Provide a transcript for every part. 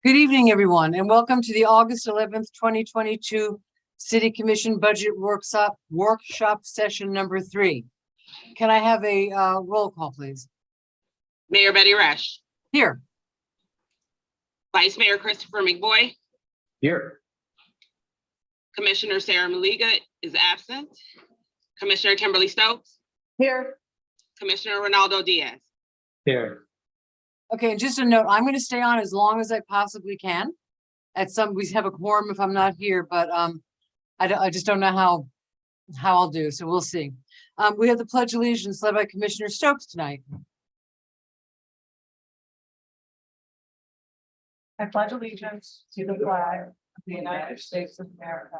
Good evening, everyone, and welcome to the August 11th, 2022 City Commission Budget Workshop Session number 3. Can I have a roll call, please? Mayor Betty Rush. Here. Vice Mayor Christopher McBoy. Here. Commissioner Sarah Maliga is absent. Commissioner Kimberly Stokes. Here. Commissioner Ronaldo Diaz. Here. Okay, and just a note, I'm going to stay on as long as I possibly can. We have a quorum if I'm not here, but I just don't know how I'll do, so we'll see. We have the Pledge of Allegiance led by Commissioner Stokes tonight. I pledge allegiance to the flag of the United States of America,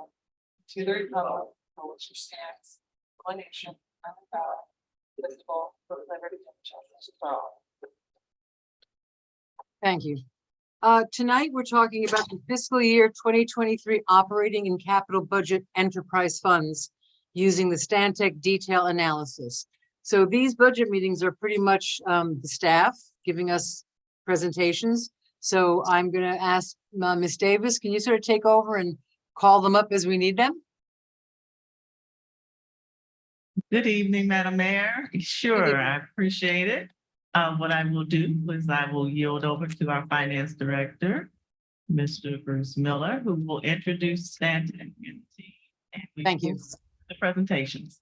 to the republic for which it stands, one nation, under God, indivisible, with liberty and justice for all. Thank you. Tonight, we're talking about the fiscal year 2023 operating and capital budget enterprise funds using the Stantec detail analysis. So these budget meetings are pretty much the staff giving us presentations. So I'm going to ask Ms. Davis, can you sort of take over and call them up as we need them? Good evening, Madam Mayor. Sure, I appreciate it. What I will do is I will yield over to our Finance Director, Mr. Bruce Miller, who will introduce Stantec. Thank you. The presentations.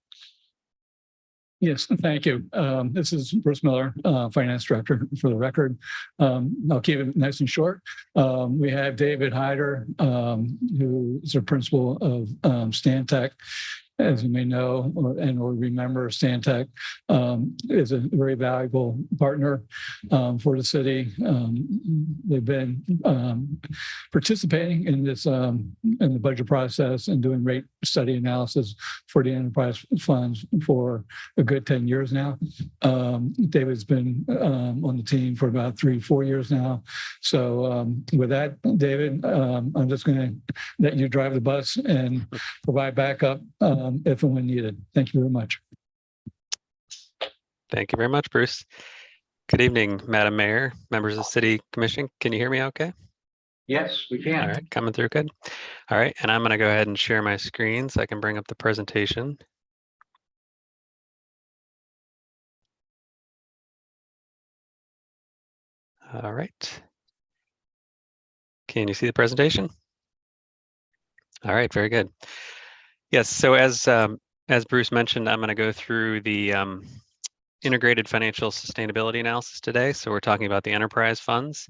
Yes, thank you. This is Bruce Miller, Finance Director, for the record. I'll keep it nice and short. We have David Hyder, who is a principal of Stantec. As you may know or remember, Stantec is a very valuable partner for the city. They've been participating in this in the budget process and doing rate study analysis for the enterprise funds for a good 10 years now. David's been on the team for about 3-4 years now. So with that, David, I'm just going to let you drive the bus and provide backup if and when needed. Thank you very much. Thank you very much, Bruce. Good evening, Madam Mayor, members of the City Commission. Can you hear me okay? Yes, we can. All right, coming through good. All right, and I'm going to go ahead and share my screen so I can bring up the presentation. All right. Can you see the presentation? All right, very good. Yes, so as Bruce mentioned, I'm going to go through the integrated financial sustainability analysis today. So we're talking about the enterprise funds,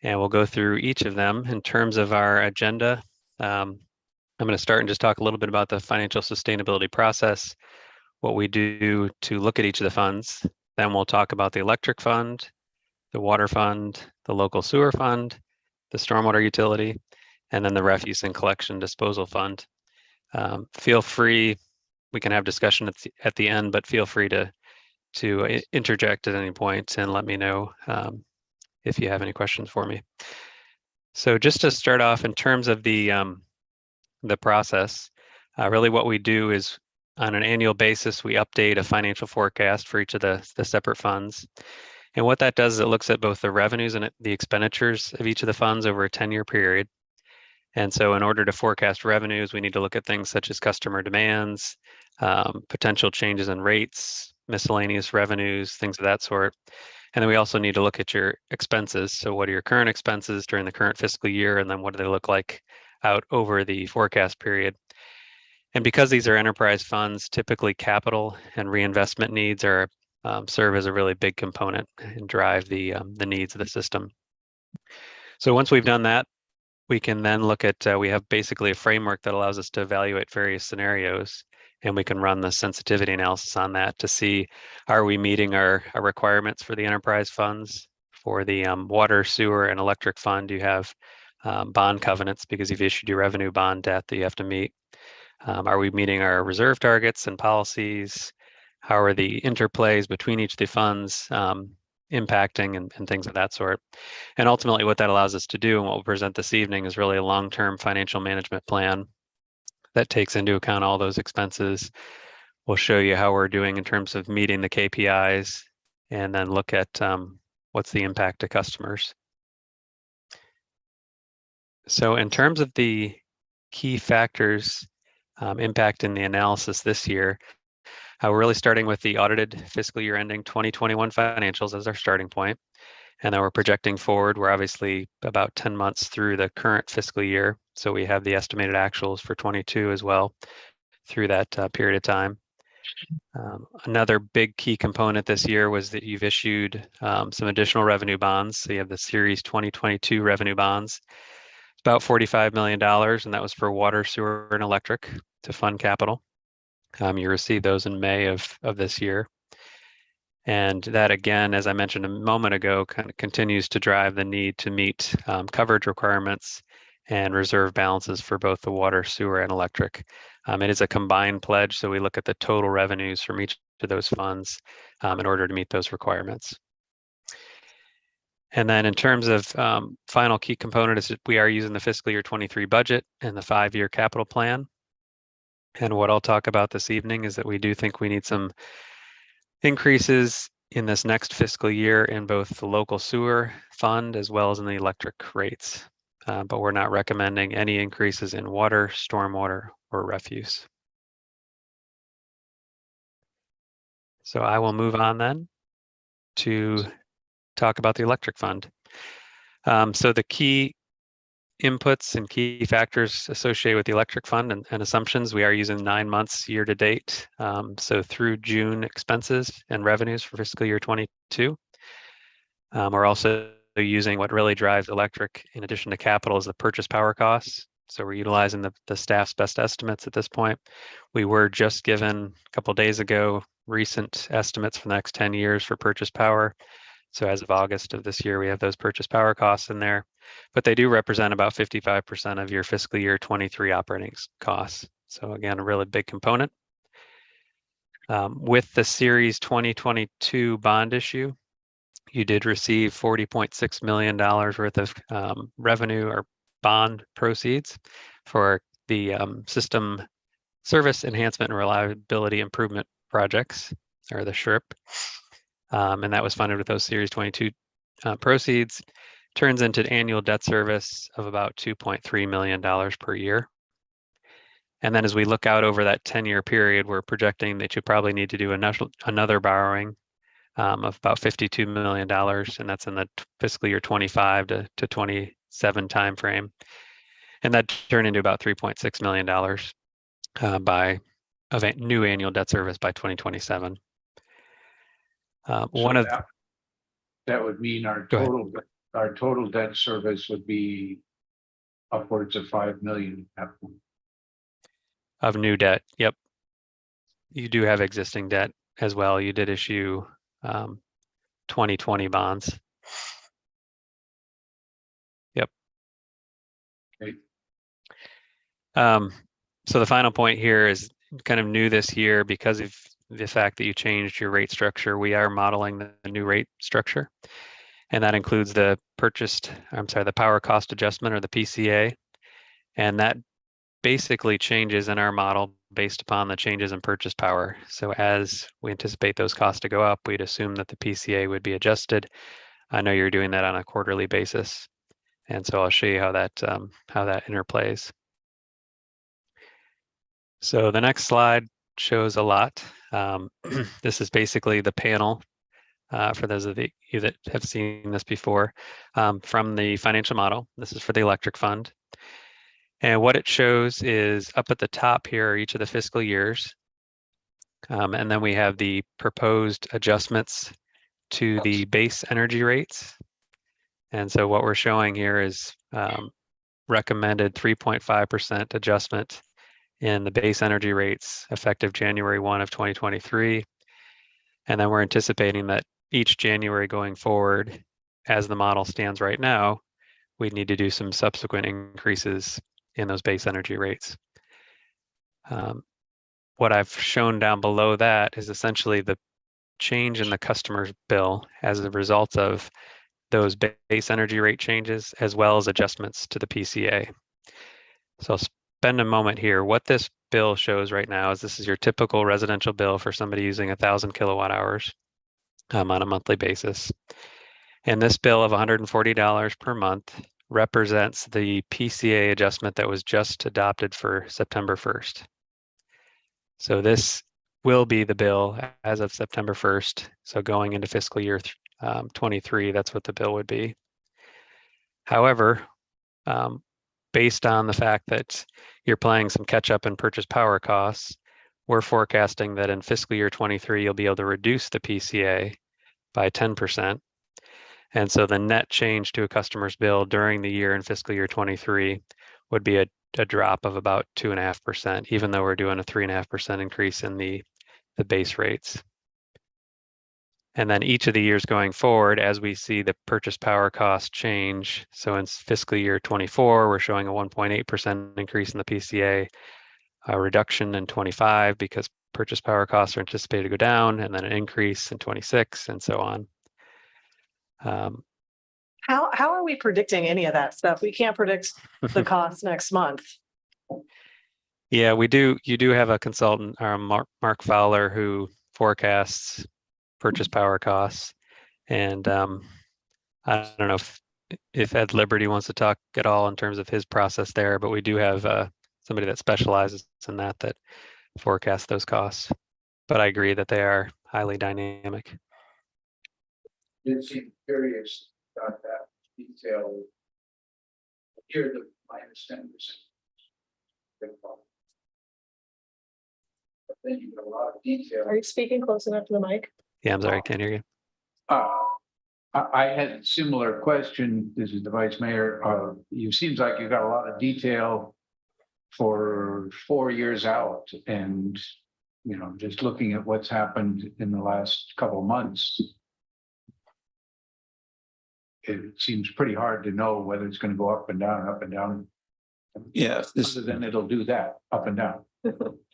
and we'll go through each of them. In terms of our agenda, I'm going to start and just talk a little bit about the financial sustainability process, what we do to look at each of the funds. Then we'll talk about the electric fund, the water fund, the local sewer fund, the stormwater utility, and then the refuse and collection disposal fund. Feel free, we can have discussion at the end, but feel free to interject at any point and let me know if you have any questions for me. So just to start off, in terms of the process, really what we do is on an annual basis, we update a financial forecast for each of the separate funds. And what that does is it looks at both the revenues and the expenditures of each of the funds over a 10-year period. And so in order to forecast revenues, we need to look at things such as customer demands, potential changes in rates, miscellaneous revenues, things of that sort. And then we also need to look at your expenses. So what are your current expenses during the current fiscal year? And then what do they look like out over the forecast period? And because these are enterprise funds, typically capital and reinvestment needs are serve as a really big component and drive the needs of the system. So once we've done that, we can then look at, we have basically a framework that allows us to evaluate various scenarios, and we can run the sensitivity analysis on that to see, are we meeting our requirements for the enterprise funds? For the water, sewer, and electric fund, you have bond covenants because you've issued your revenue bond debt that you have to meet. Are we meeting our reserve targets and policies? How are the interplays between each of the funds impacting and things of that sort. And ultimately what that allows us to do and what we'll present this evening is really a long-term financial management plan that takes into account all those expenses. We'll show you how we're doing in terms of meeting the KPIs and then look at what's the impact to customers. So in terms of the key factors impacting the analysis this year, we're really starting with the audited fiscal year ending 2021 financials as our starting point. And then we're projecting forward. We're obviously about 10 months through the current fiscal year. So we have the estimated actuals for 22 as well through that period of time. Another big key component this year was that you've issued some additional revenue bonds. So you have the Series 2022 revenue bonds. It's about $45 million, and that was for water, sewer, and electric to fund capital. You received those in May of this year. And that, again, as I mentioned a moment ago, kind of continues to drive the need to meet coverage requirements and reserve balances for both the water, sewer, and electric. It is a combined pledge, so we look at the total revenues from each of those funds in order to meet those requirements. And then in terms of final key component is that we are using the fiscal year 23 budget and the 5-year capital plan. And what I'll talk about this evening is that we do think we need some increases in this next fiscal year in both the local sewer fund as well as in the electric rates. But we're not recommending any increases in water, stormwater, or refuse. So I will move on then to talk about the electric fund. So the key inputs and key factors associated with the electric fund and assumptions, we are using 9 months year to date. So through June expenses and revenues for fiscal year 22. We're also using what really drives electric in addition to capital is the purchase power costs. So we're utilizing the staff's best estimates at this point. We were just given a couple of days ago recent estimates for the next 10 years for purchase power. So as of August of this year, we have those purchase power costs in there, but they do represent about 55% of your fiscal year 23 operating costs. So again, a really big component. With the Series 2022 bond issue, you did receive $40.6 million worth of revenue or bond proceeds for the system service enhancement and reliability improvement projects, or the SHRIP. And that was funded with those Series 22 proceeds. Turns into annual debt service of about $2.3 million per year. And then as we look out over that 10-year period, we're projecting that you probably need to do another borrowing of about $52 million, and that's in the fiscal year 25 to 27 timeframe. And that turned into about $3.6 million of a new annual debt service by 2027. That would mean our total debt service would be upwards of 5 million. Of new debt. Yep. You do have existing debt as well. You did issue 2020 bonds. Yep. Great. So the final point here is kind of new this year because of the fact that you changed your rate structure. We are modeling the new rate structure, and that includes the power cost adjustment, or the PCA, and that basically changes in our model based upon the changes in purchase power. So as we anticipate those costs to go up, we'd assume that the PCA would be adjusted. I know you're doing that on a quarterly basis, and so I'll show you how that interplays. So the next slide shows a lot. This is basically the panel for those of you that have seen this before from the financial model. This is for the electric fund. And what it shows is up at the top here are each of the fiscal years. And then we have the proposed adjustments to the base energy rates. And so what we're showing here is recommended 3.5% adjustment in the base energy rates effective January 1 of 2023. And then we're anticipating that each January going forward, as the model stands right now, we need to do some subsequent increases in those base energy rates. What I've shown down below that is essentially the change in the customer's bill as a result of those base energy rate changes, as well as adjustments to the PCA. So I'll spend a moment here. What this bill shows right now is this is your typical residential bill for somebody using 1,000 kilowatt hours on a monthly basis. And this bill of $140 per month represents the PCA adjustment that was just adopted for September 1st. So this will be the bill as of September 1st. So going into fiscal year 23, that's what the bill would be. However, based on the fact that you're playing some catch up in purchase power costs, we're forecasting that in fiscal year 23, you'll be able to reduce the PCA by 10%. And so the net change to a customer's bill during the year in fiscal year 23 would be a drop of about 2.5%, even though we're doing a 3.5% increase in the base rates. And then each of the years going forward, as we see the purchase power cost change, so in fiscal year 24, we're showing a 1.8% increase in the PCA, a reduction in 25 because purchase power costs are anticipated to go down, and then an increase in 26, and so on. How are we predicting any of that stuff? We can't predict the cost next month. Yeah, we do. You do have a consultant, Mark Fowler, who forecasts purchase power costs. And I don't know if Ed Liberty wants to talk at all in terms of his process there, but we do have somebody that specializes in that forecasts those costs. But I agree that they are highly dynamic. Did seem curious about that detail. Here, my understanding is. But then you got a lot of detail. Are you speaking close enough to the mic? Yeah, I'm sorry, can't hear you. I had a similar question. This is the Vice Mayor. You seems like you got a lot of detail for 4 years out, and you know, just looking at what's happened in the last couple of months, it seems pretty hard to know whether it's going to go up and down, up and down. Yeah, Other than it'll do that, up and down.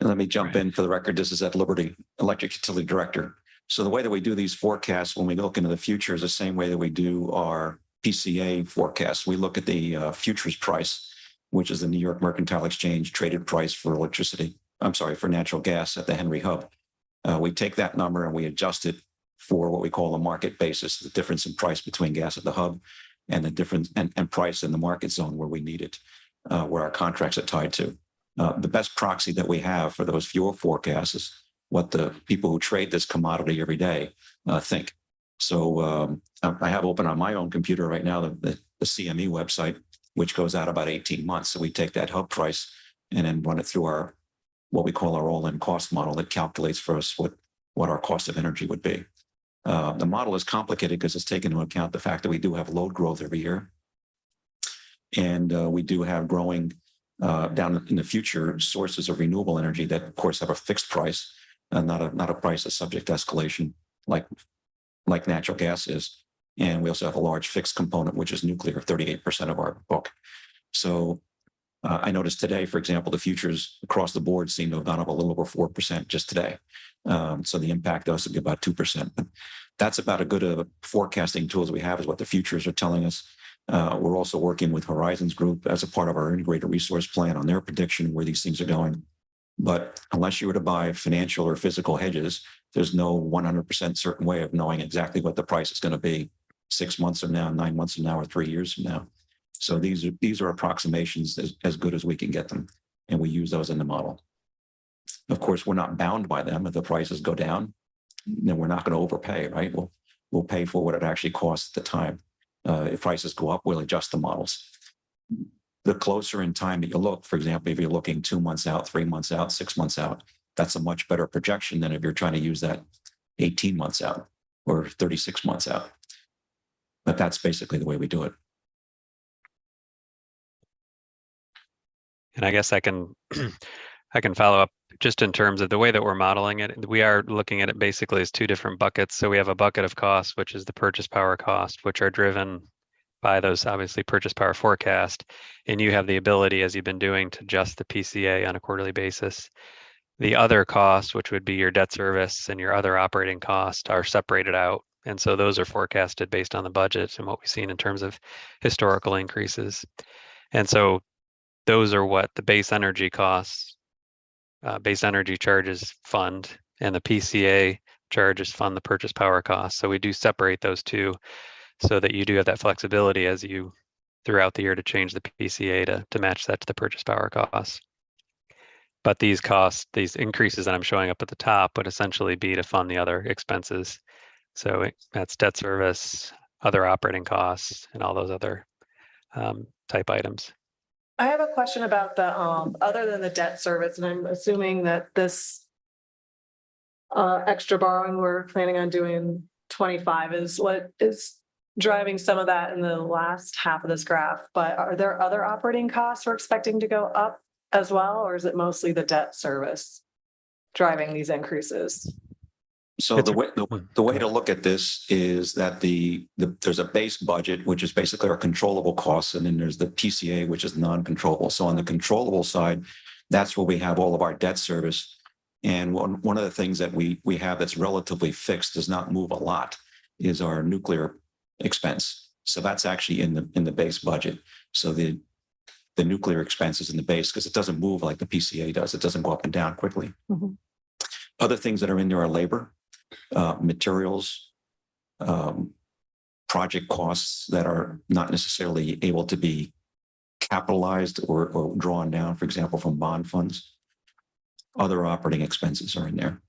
let me jump in for the record. This is Ed Liberty, Electric Utility Director. So the way that we do these forecasts when we look into the future is the same way that we do our PCA forecasts. We look at the futures price, which is the New York Mercantile Exchange traded price for electricity. I'm sorry, for natural gas at the Henry Hub. We take that number and we adjust it for what we call a market basis, the difference in price between gas at the hub and the difference and price in the market zone where we need it, where our contracts are tied to. The best proxy that we have for those fuel forecasts is what the people who trade this commodity every day think. So I have open on my own computer right now the CME website, which goes out about 18 months. So we take that hub price and then run it through our what we call our all-in cost model that calculates for us what our cost of energy would be. The model is complicated because it's taken into account the fact that we do have load growth every year. And we do have growing down in the future sources of renewable energy that, of course, have a fixed price and not a price that's subject to escalation like natural gas is. And we also have a large fixed component, which is nuclear, 38% of our book. So I noticed today, for example, the futures across the board seem to have gone up a little over 4% just today. So the impact to us would be about 2%. But that's about as good a forecasting tool as we have is what the futures are telling us. We're also working with Horizons Group as a part of our integrated resource plan on their prediction where these things are going. But unless you were to buy financial or physical hedges, there's no 100% certain way of knowing exactly what the price is going to be 6 months from now, 9 months from now, or 3 years from now. So these are approximations as good as we can get them, and we use those in the model. Of course, we're not bound by them. If the prices go down, then we're not going to overpay, right? We'll pay for what it actually costs at the time. If prices go up, we'll adjust the models. The closer in time that you look, for example, if you're looking 2 months out, 3 months out, 6 months out, that's a much better projection than if you're trying to use that 18 months out or 36 months out. But that's basically the way we do it. And I guess I can follow up just in terms of the way that we're modeling it. We are looking at it basically as two different buckets. So we have a bucket of costs, which is the purchase power cost, which are driven by those obviously purchase power forecast. And you have the ability, as you've been doing, to adjust the PCA on a quarterly basis. The other costs, which would be your debt service and your other operating costs, are separated out. And so those are forecasted based on the budget and what we've seen in terms of historical increases. And so those are what the base energy costs, base energy charges fund, and the PCA charges fund the purchase power costs. So we do separate those two so that you do have that flexibility as you throughout the year to change the PCA to match that to the purchase power costs. But these costs, these increases that I'm showing up at the top would essentially be to fund the other expenses. So that's debt service, other operating costs, and all those other type items. I have a question about the, other than the debt service, and I'm assuming that this extra borrowing we're planning on doing 25 is what is driving some of that in the last half of this graph. But are there other operating costs we're expecting to go up as well, or is it mostly the debt service driving these increases? So the way to look at this is that there's a base budget, which is basically our controllable costs, and then there's the PCA, which is non-controllable. So on the controllable side, that's where we have all of our debt service. And one of the things that we have that's relatively fixed, does not move a lot, is our nuclear expense. So that's actually in the base budget. So the nuclear expense is in the base because it doesn't move like the PCA does. It doesn't go up and down quickly. Mm-hmm. Other things that are in there are labor, materials, project costs that are not necessarily able to be capitalized or drawn down, for example, from bond funds. Other operating expenses are in there.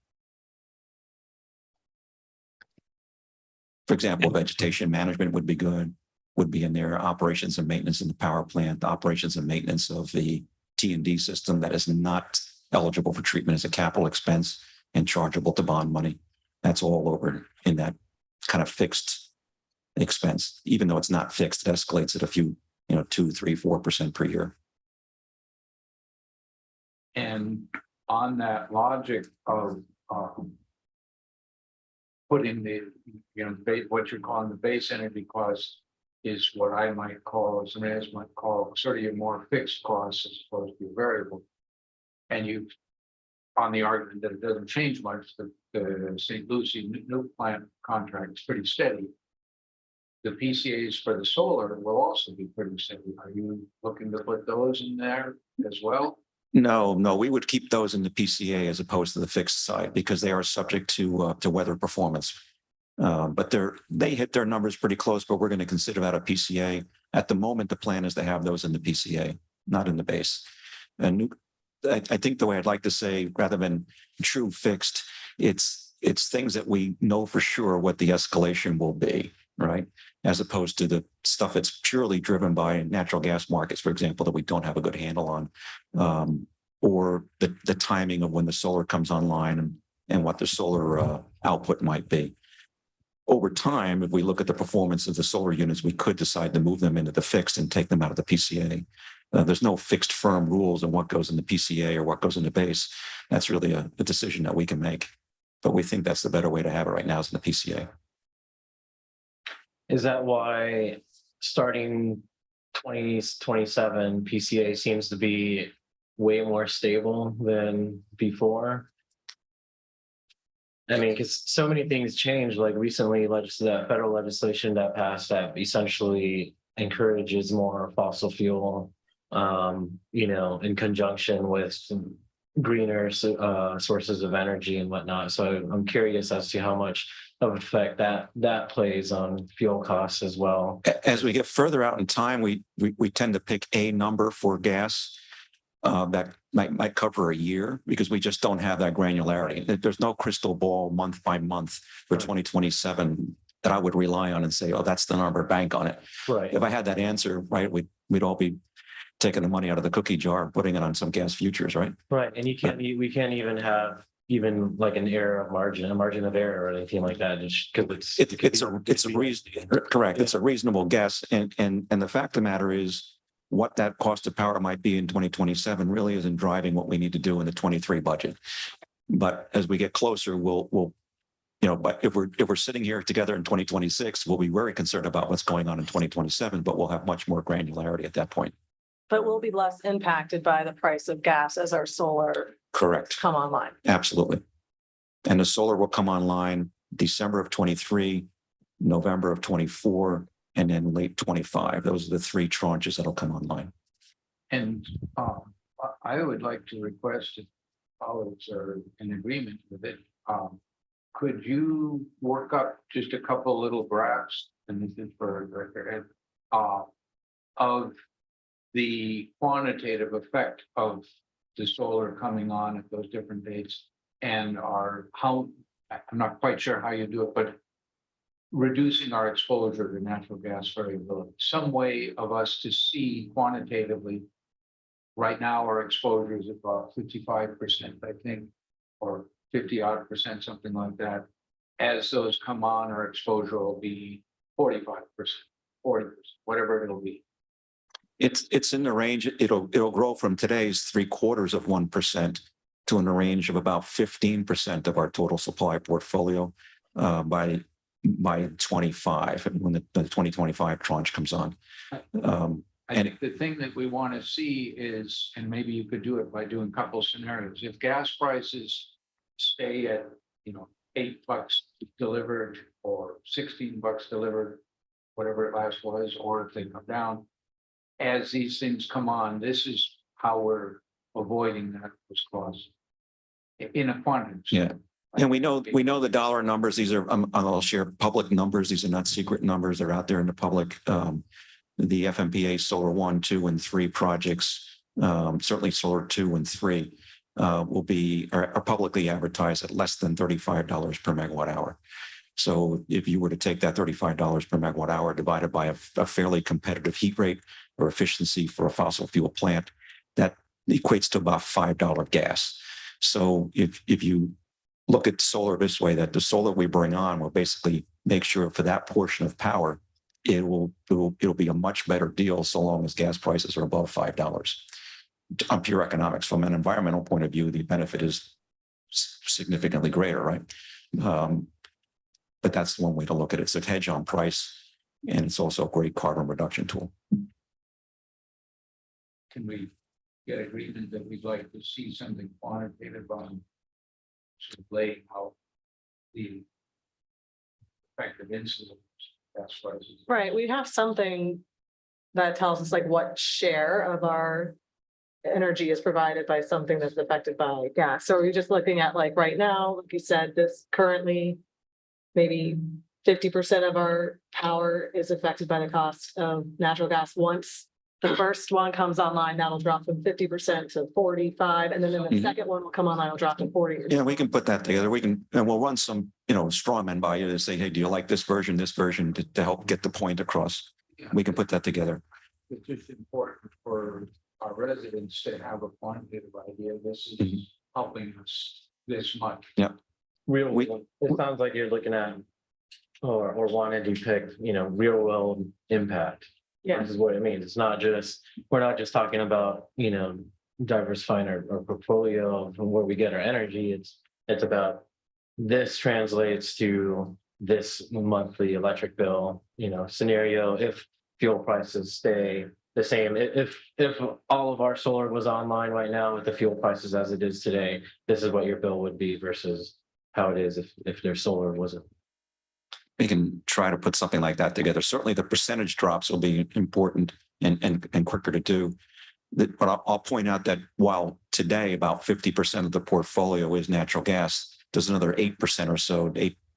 For example, vegetation management would be in there. Operations and maintenance in the power plant, operations and maintenance of the T&D system that is not eligible for treatment as a capital expense and chargeable to bond money. That's all over in that kind of fixed expense. Even though it's not fixed, it escalates at a few, 2%, 3%, 4% per year. And on that logic of putting the, what you're calling the base energy cost is what I might call, somebody else might call, sort of your more fixed costs as opposed to your variable. And you, on the argument that it doesn't change much, the St. Lucie nuke plant contract is pretty steady. The PCAs for the solar will also be pretty steady. Are you looking to put those in there as well? No, we would keep those in the PCA as opposed to the fixed side because they are subject to weather performance. But they hit their numbers pretty close, but we're going to consider that a PCA. At the moment, the plan is to have those in the PCA, not in the base. And I think the way I'd like to say, rather than true fixed, it's things that we know for sure what the escalation will be, right? As opposed to the stuff that's purely driven by natural gas markets, for example, that we don't have a good handle on, or the timing of when the solar comes online and what the solar output might be. Over time, if we look at the performance of the solar units, we could decide to move them into the fixed and take them out of the PCA. There's no fixed firm rules on what goes in the PCA or what goes in the base. That's really a decision that we can make. But we think that's the better way to have it right now is in the PCA. Is that why starting 2027 PCA seems to be way more stable than before? I mean, because so many things changed, like recently, federal legislation that passed that essentially encourages more fossil fuel, in conjunction with some greener sources of energy and whatnot. So I'm curious as to how much of effect that plays on fuel costs as well. As we get further out in time, we tend to pick a number for gas that might cover a year because we just don't have that granularity. There's no crystal ball month by month for 2027 that I would rely on and say, oh, that's the number, bank on it. Right. If I had that answer, right, we'd all be taking the money out of the cookie jar and putting it on some gas futures, right? Right. And we can't even have like an a margin of error or anything like that. Just because it's a reason, correct. Yeah. It's a reasonable guess. And the fact of the matter is what that cost of power might be in 2027 really isn't driving what we need to do in the 23 budget. But as we get closer, we'll but if we're sitting here together in 2026, we'll be very concerned about what's going on in 2027, but we'll have much more granularity at that point. But we'll be less impacted by the price of gas as our solar correct come online. Absolutely. And the solar will come online December of 23, November of 24, and then late 25. Those are the three tranches that'll come online. And I would like to request if colleagues are in agreement with it. Could you work up just a couple little graphs, and this is for Director Ed, of the quantitative effect of the solar coming on at those different dates and I'm not quite sure how you do it, but reducing our exposure to natural gas variability, some way of us to see quantitatively. Right now, our exposure is about 55%, I think, or 50-odd%, something like that. As those come on, our exposure will be 45%, 40%, whatever it'll be. It's in the range, it'll grow from today's 0.75% to in the range of about 15% of our total supply portfolio by 25, when the 2025 tranche comes on. I think the thing that we want to see is, and maybe you could do it by doing a couple scenarios, if gas prices stay at, $8 delivered or $16 delivered, whatever it last was, or if they come down, as these things come on, this is how we're avoiding those costs in a quantity. Yeah. And we know the dollar numbers. These are, I'll share public numbers. These are not secret numbers. They're out there in the public. The FMPA Solar 1, 2, and 3 projects, certainly Solar 2 and 3, are publicly advertised at less than $35 per megawatt hour. So if you were to take that $35 per megawatt hour divided by a fairly competitive heat rate or efficiency for a fossil fuel plant, that equates to about $5 gas. So if you look at solar this way, that the solar we bring on will basically make sure for that portion of power, it'll be a much better deal so long as gas prices are above $5. On pure economics, from an environmental point of view, the benefit is significantly greater, right? But that's one way to look at it. It's a hedge on price, and it's also a great carbon reduction tool. Can we get agreement that we'd like to see something quantitative on sort of laying out the effective incidence gas prices? Right, we have something that tells us like what share of our energy is provided by something that's affected by gas. So are we just looking at like right now, like you said, this currently maybe 50% of our power is affected by the cost of natural gas. Once the first one comes online, that'll drop from 50% to 45, and then the second one will come online, it'll drop to 40. Yeah, we can put that together. And we'll run some, straw men by you to say, hey, do you like this version to help get the point across? Yeah. We can put that together. It's just important for our residents to have a quantitative idea. This is helping us this much. Yeah. It sounds like you're looking at or want to depict, real world impact. Yeah. This is what it means. It's not just, we're not just talking about, diversifying our portfolio from where we get our energy. It's about this translates to this monthly electric bill, scenario if fuel prices stay the same. If all of our solar was online right now with the fuel prices as it is today, this is what your bill would be versus how it is if their solar wasn't. We can try to put something like that together. Certainly the percentage drops will be important and quicker to do. But I'll point out that while today about 50% of the portfolio is natural gas, there's another 8% or so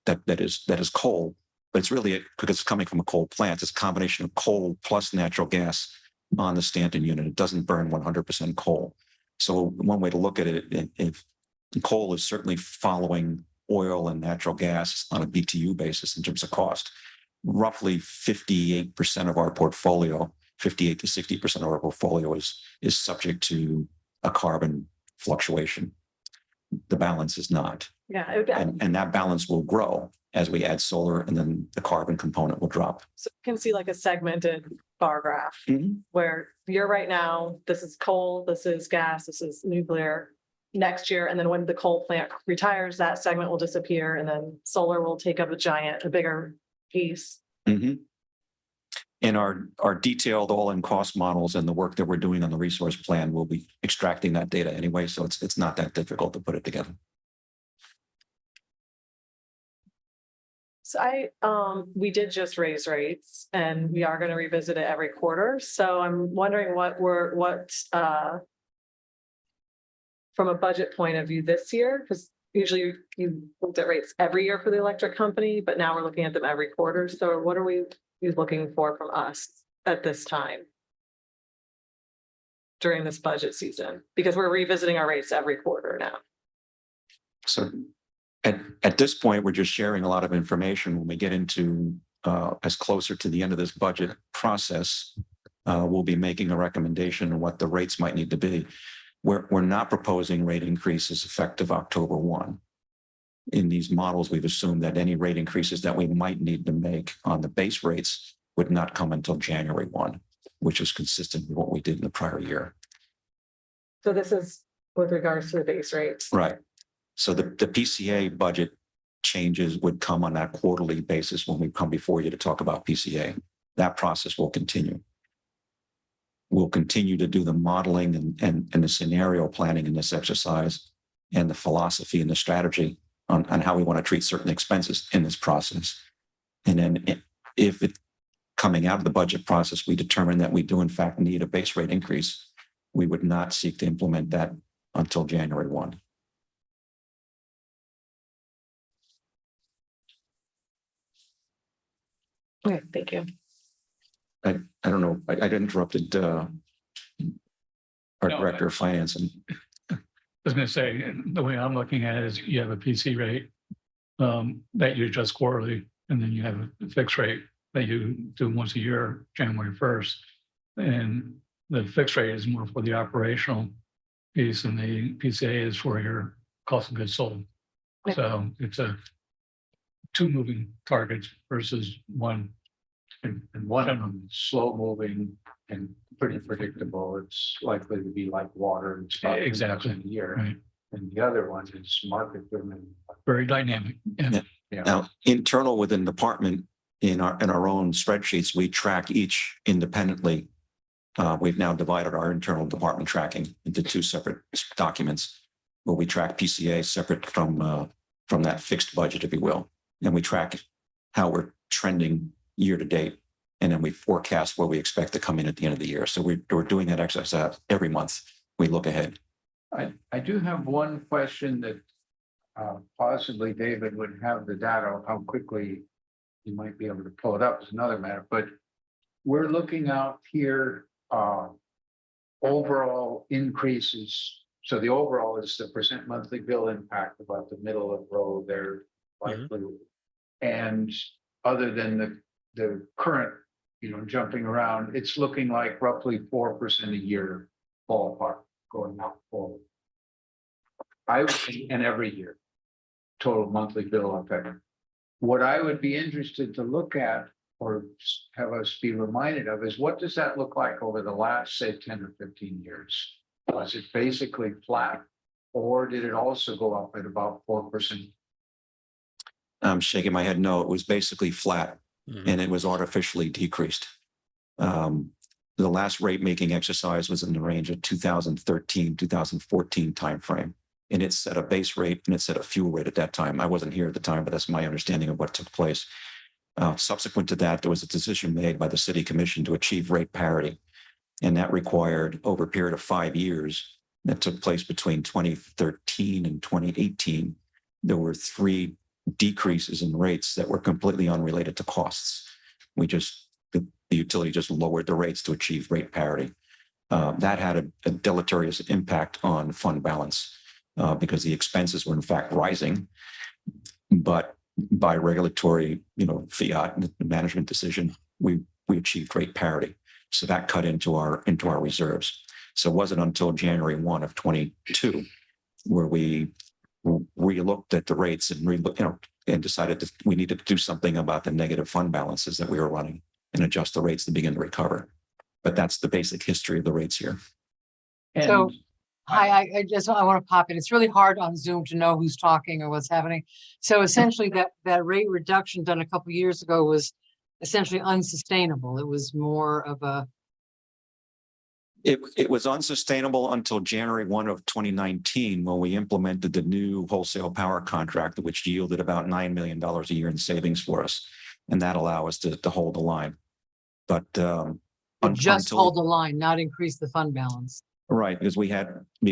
that is coal. But it's really because it's coming from a coal plant. It's a combination of coal plus natural gas on the Stanton unit. It doesn't burn 100% coal. So one way to look at it, if coal is certainly following oil and natural gas on a BTU basis in terms of cost, roughly 58% of our portfolio, 58 to 60% of our portfolio is subject to a carbon fluctuation. The balance is not. Yeah. And that balance will grow as we add solar, and then the carbon component will drop. So you can see like a segmented bar graph where you're right now, this is coal, this is gas, this is nuclear. Next year, and then when the coal plant retires, that segment will disappear, and then solar will take up a bigger piece. And our detailed all-in cost models and the work that we're doing on the resource plan will be extracting that data anyway, so it's not that difficult to put it together. So we did just raise rates, and we are going to revisit it every quarter. So I'm wondering what from a budget point of view this year, because usually you looked at rates every year for the electric company, but now we're looking at them every quarter. So what are we looking for from us at this time? during this budget season? Because we're revisiting our rates every quarter now. So at this point, we're just sharing a lot of information. When we get into as closer to the end of this budget process, we'll be making a recommendation on what the rates might need to be. We're not proposing rate increases effective October 1. In these models, we've assumed that any rate increases that we might need to make on the base rates would not come until January 1, which is consistent with what we did in the prior year. So this is with regards to the base rates. Right. So the PCA budget changes would come on that quarterly basis when we come before you to talk about PCA. That process will continue. We'll continue to do the modeling and the scenario planning in this exercise and the philosophy and the strategy on how we want to treat certain expenses in this process. And then if it coming out of the budget process, we determine that we do in fact need a base rate increase, we would not seek to implement that until January 1. Okay, thank you. I don't know, I interrupted our No, Director of Finance. And I was going to say, the way I'm looking at it is you have a PC rate that you adjust quarterly, and then you have a fixed rate that you do once a year, January 1st. And the fixed rate is more for the operational piece, and the PCA is for your cost of goods sold. Okay. So it's a two moving targets versus one. And one of them is slow moving and pretty predictable. It's likely to be like water. It's about Exactly. a year. Right. And the other one is market driven. Very dynamic. Yeah. Yeah. now, internal within the department, in our own spreadsheets, we track each independently. We've now divided our internal department tracking into two separate documents where we track PCA separate from that fixed budget, if you will. And we track how we're trending year to date. And then we forecast where we expect to come in at the end of the year. So we're doing that exercise every month. We look ahead. I do have one question that possibly David would have the data, how quickly you might be able to pull it up is another matter, but we're looking out here, overall increases. So the overall is the percent monthly bill impact, about the middle of the row there, likely. And other than the current, jumping around, it's looking like roughly 4% a year ballpark going out forward. And every year, total monthly bill effect. What I would be interested to look at or have us be reminded of is what does that look like over the last, say, 10 or 15 years? Was it basically flat, or did it also go up at about 4%? I'm shaking my head. No, it was basically flat. Mhm. And it was artificially decreased. The last rate making exercise was in the range of 2013, 2014 timeframe. And it set a base rate and it set a fuel rate at that time. I wasn't here at the time, but that's my understanding of what took place. Subsequent to that, there was a decision made by the City Commission to achieve rate parity. And that required, over a period of 5 years, that took place between 2013 and 2018, there were 3 decreases in rates that were completely unrelated to costs. The utility just lowered the rates to achieve rate parity. That had a deleterious impact on fund balance because the expenses were in fact rising, but by regulatory, fiat management decision, we achieved rate parity. So that cut into our reserves. So it wasn't until January 1 of 22 where we looked at the rates and decided that we needed to do something about the negative fund balances that we were running and adjust the rates to begin to recover. But that's the basic history of the rates here. So, And hi, I want to pop in. It's really hard on Zoom to know who's talking or what's happening. So essentially that rate reduction done a couple years ago was essentially unsustainable. It was more of a. It was unsustainable until January 1 of 2019, when we implemented the new wholesale power contract, which yielded about $9 million a year in savings for us. And that allowed us to hold the line. But Just hold the line, not increase the fund balance. Right, because we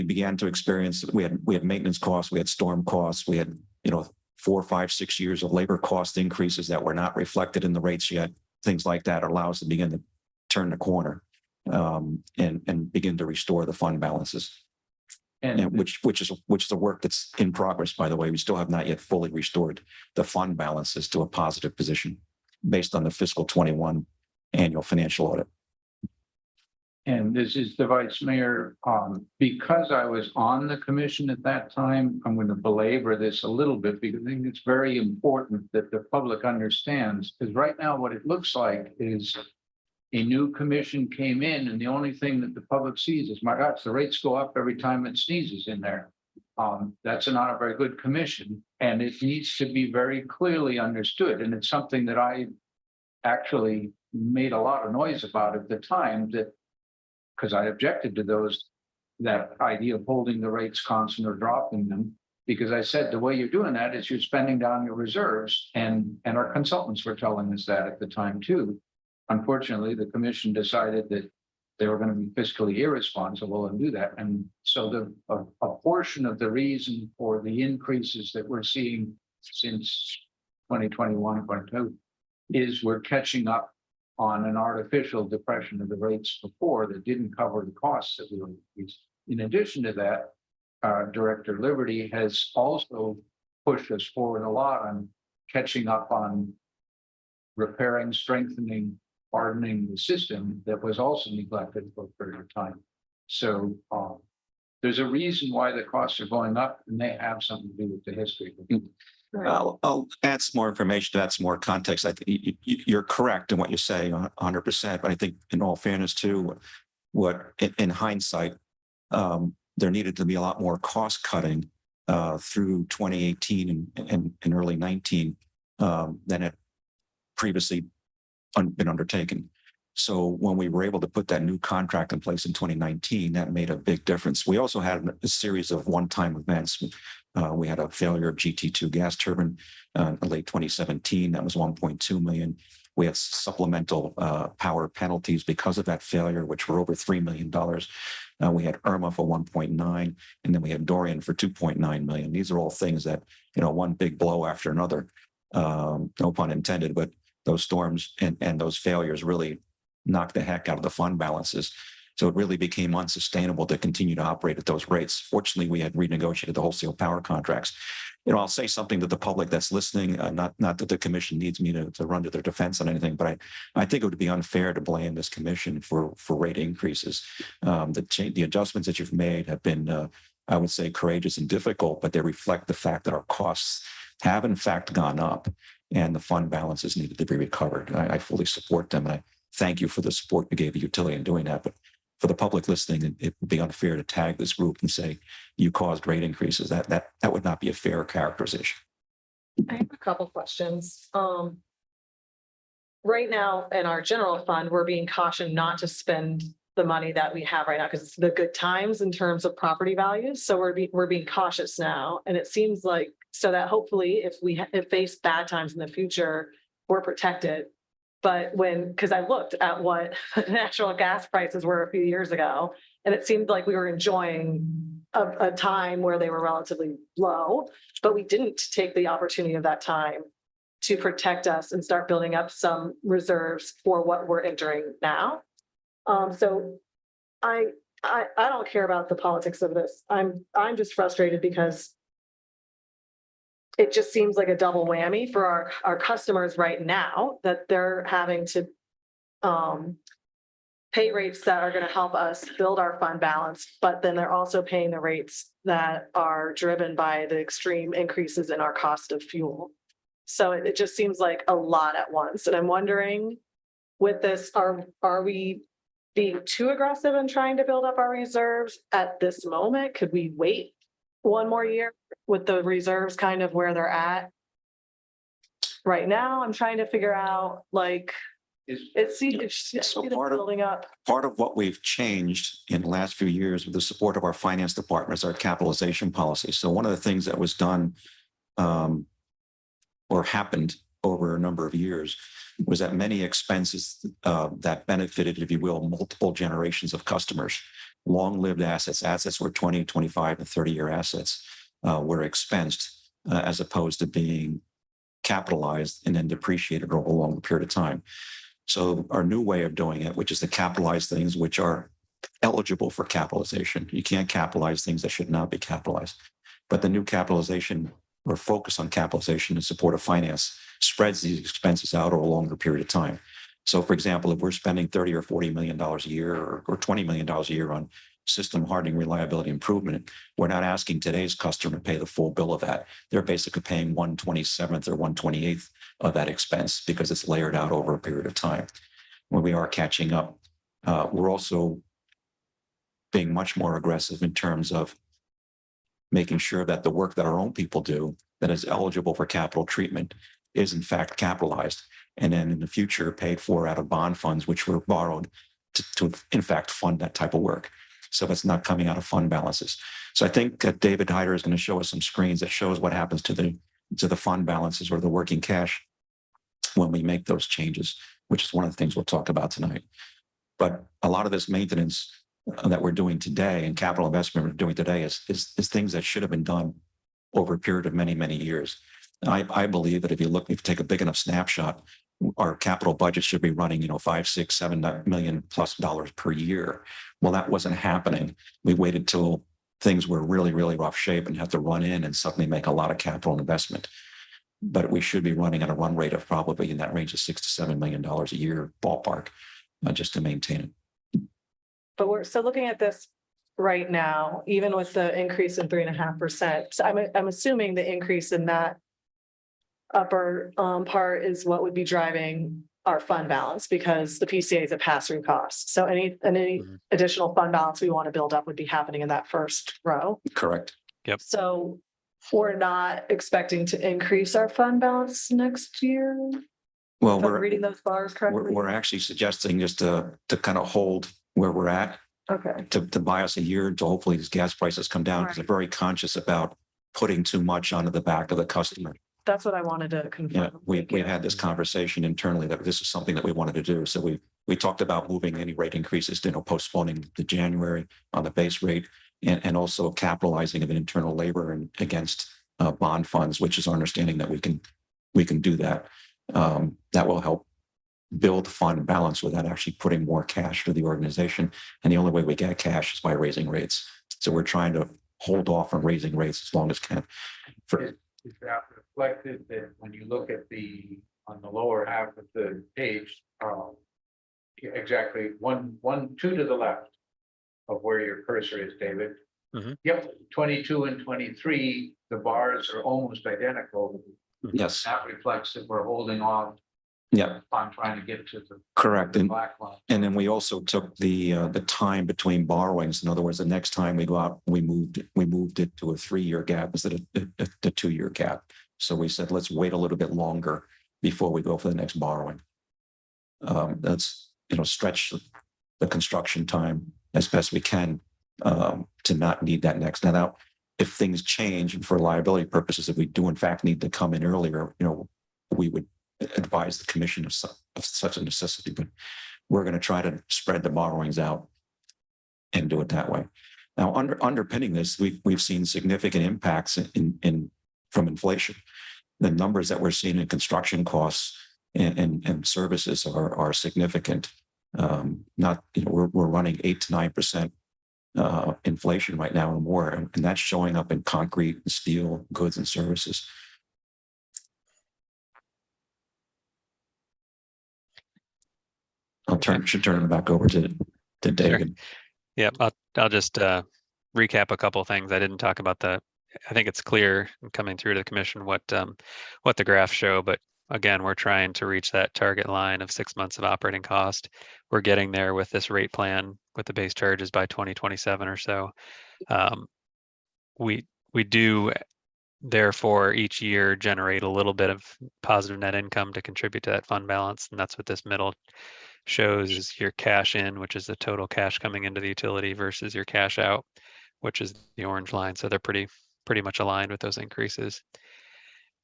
began to experience, we had maintenance costs, we had storm costs, we had, 4, 5, 6 years of labor cost increases that were not reflected in the rates yet. Things like that allow us to begin to turn the corner. and begin to restore the fund balances. And which is a work that's in progress, by the way. We still have not yet fully restored the fund balances to a positive position based on the fiscal 21 annual financial audit. And this is the Vice Mayor, because I was on the commission at that time, I'm going to belabor this a little bit because I think it's very important that the public understands, because right now what it looks like is a new commission came in and the only thing that the public sees is, my gosh, the rates go up every time it sneezes in there. That's not a very good commission, and it needs to be very clearly understood. And it's something that I actually made a lot of noise about at the time, that because I objected to that idea of holding the rates constant or dropping them, because I said the way you're doing that is you're spending down your reserves, and our consultants were telling us that at the time too. Unfortunately, the commission decided that they were going to be fiscally irresponsible and do that. And so a portion of the reason for the increases that we're seeing since 2021, 22 is we're catching up on an artificial depression of the rates before that didn't cover the costs that we were increasing. In addition to that, Director Liberty has also pushed us forward a lot on catching up on repairing, strengthening, hardening the system that was also neglected for a period of time. So there's a reason why the costs are going up, and they have something to do with the history. I'll add some more information to that, some more context. I think you're correct in what you say 100%, but I think in all fairness too, what in hindsight, there needed to be a lot more cost cutting through 2018 and early 19 than had previously been undertaken. So when we were able to put that new contract in place in 2019, that made a big difference. We also had a series of one-time events. We had a failure of GT2 gas turbine in late 2017. That was 1.2 million. We had supplemental power penalties because of that failure, which were over $3 million. We had Irma for 1.9, and then we had Dorian for 2.9 million. These are all things that, one big blow after another. No pun intended, but those storms and those failures really knocked the heck out of the fund balances. So it really became unsustainable to continue to operate at those rates. Fortunately, we had renegotiated the wholesale power contracts. I'll say something to the public that's listening, not that the commission needs me to run to their defense on anything, but I think it would be unfair to blame this commission for rate increases. The adjustments that you've made have been, I would say, courageous and difficult, but they reflect the fact that our costs have in fact gone up and the fund balances needed to be recovered. I fully support them, and I thank you for the support you gave the utility in doing that. But for the public listening, it would be unfair to tag this group and say you caused rate increases. That would not be a fair characterization. I have a couple questions. Right now in our general fund, we're being cautioned not to spend the money that we have right now because it's the good times in terms of property values. So we're being cautious now, and it seems like so that hopefully if we face bad times in the future, we're protected. But because I looked at what natural gas prices were a few years ago, and it seemed like we were enjoying a time where they were relatively low, but we didn't take the opportunity of that time to protect us and start building up some reserves for what we're entering now. So I don't care about the politics of this. I'm just frustrated because it just seems like a double whammy for our customers right now that they're having to pay rates that are going to help us build our fund balance, but then they're also paying the rates that are driven by the extreme increases in our cost of fuel. So it just seems like a lot at once. And I'm wondering with this, are we being too aggressive in trying to build up our reserves at this moment? Could we wait one more year with the reserves kind of where they're at right now? I'm trying to figure out it's building up. Part of what we've changed in the last few years with the support of our finance department is our capitalization policy. So one of the things that was done or happened over a number of years was that many expenses that benefited, if you will, multiple generations of customers, long-lived assets were 20, 25, and 30-year assets were expensed as opposed to being capitalized and then depreciated over a longer period of time. So our new way of doing it, which is to capitalize things which are eligible for capitalization. You can't capitalize things that should not be capitalized. But the new capitalization or focus on capitalization in support of finance spreads these expenses out over a longer period of time. So for example, if we're spending $30 or $40 million a year or $20 million a year on system hardening, reliability improvement, we're not asking today's customer to pay the full bill of that. They're basically paying 1/27th or 1/28th of that expense because it's layered out over a period of time. When we are catching up, we're also being much more aggressive in terms of making sure that the work that our own people do that is eligible for capital treatment is in fact capitalized, and then in the future paid for out of bond funds, which were borrowed to in fact fund that type of work. So it's not coming out of fund balances. So I think David Hyder is going to show us some screens that shows what happens to the fund balances or the working cash when we make those changes, which is one of the things we'll talk about tonight. But a lot of this maintenance that we're doing today and capital investment we're doing today is things that should have been done over a period of many, many years. I believe that if you take a big enough snapshot, our capital budget should be running, $5, $6, $7 million plus per year. Well, that wasn't happening. We waited till things were really, really rough shape and had to run in and suddenly make a lot of capital investment. But we should be running at a run rate of probably in that range of $6 to $7 million a year ballpark, just to maintain it. But we're still looking at this right now, even with the increase in 3.5%. So I'm assuming the increase in that upper part is what would be driving our fund balance, because the PCA is a pass-through cost. So any additional fund balance we want to build up would be happening in that first row. Correct. Yep. So we're not expecting to increase our fund balance next year. Well, If I'm reading those bars correctly. we're actually suggesting just to kind of hold where we're at, Okay. to buy us a year until hopefully these gas prices come down, because Right. they're very conscious about putting too much onto the back of the customer. That's what I wanted to Yeah, confirm. we've had this conversation internally that this is something that we wanted to do. So we talked about moving any rate increases, postponing the January on the base rate, and also capitalizing of an internal labor and against bond funds, which is our understanding that we can do that. That will help build fund balance without actually putting more cash to the organization. And the only way we get cash is by raising rates. So we're trying to hold off on raising rates as long as can. Is that reflected that when you look at on the lower half of the page, exactly two to the left of where your cursor is, David? Mhm. Yep, 22 and 23, the bars are almost identical. Yes. That reflects that we're holding on. Yeah. On trying to get to the Correct. the black line. And then we also took the time between borrowings. In other words, the next time we go out, we moved it to a 3-year gap instead of the 2-year gap. So we said, let's wait a little bit longer before we go for the next borrowing. That's, stretch the construction time as best we can to not need that next. Now, if things change and for liability purposes, if we do in fact need to come in earlier, we would advise the commission of such a necessity, but we're going to try to spread the borrowings out and do it that way. Now, underpinning this, we've seen significant impacts from inflation. The numbers that we're seeing in construction costs and services are significant. We're running 8 to 9% inflation right now or more, and that's showing up in concrete, steel, goods, and services. Should turn it back over to David. Yeah, I'll just recap a couple things. I didn't talk about I think it's clear coming through to the commission what the graphs show, but again, we're trying to reach that target line of 6 months of operating cost. We're getting there with this rate plan with the base charges by 2027 or so. We do therefore each year generate a little bit of positive net income to contribute to that fund balance, and that's what this middle shows is your cash in, which is the total cash coming into the utility, versus your cash out, which is the orange line. So they're pretty much aligned with those increases.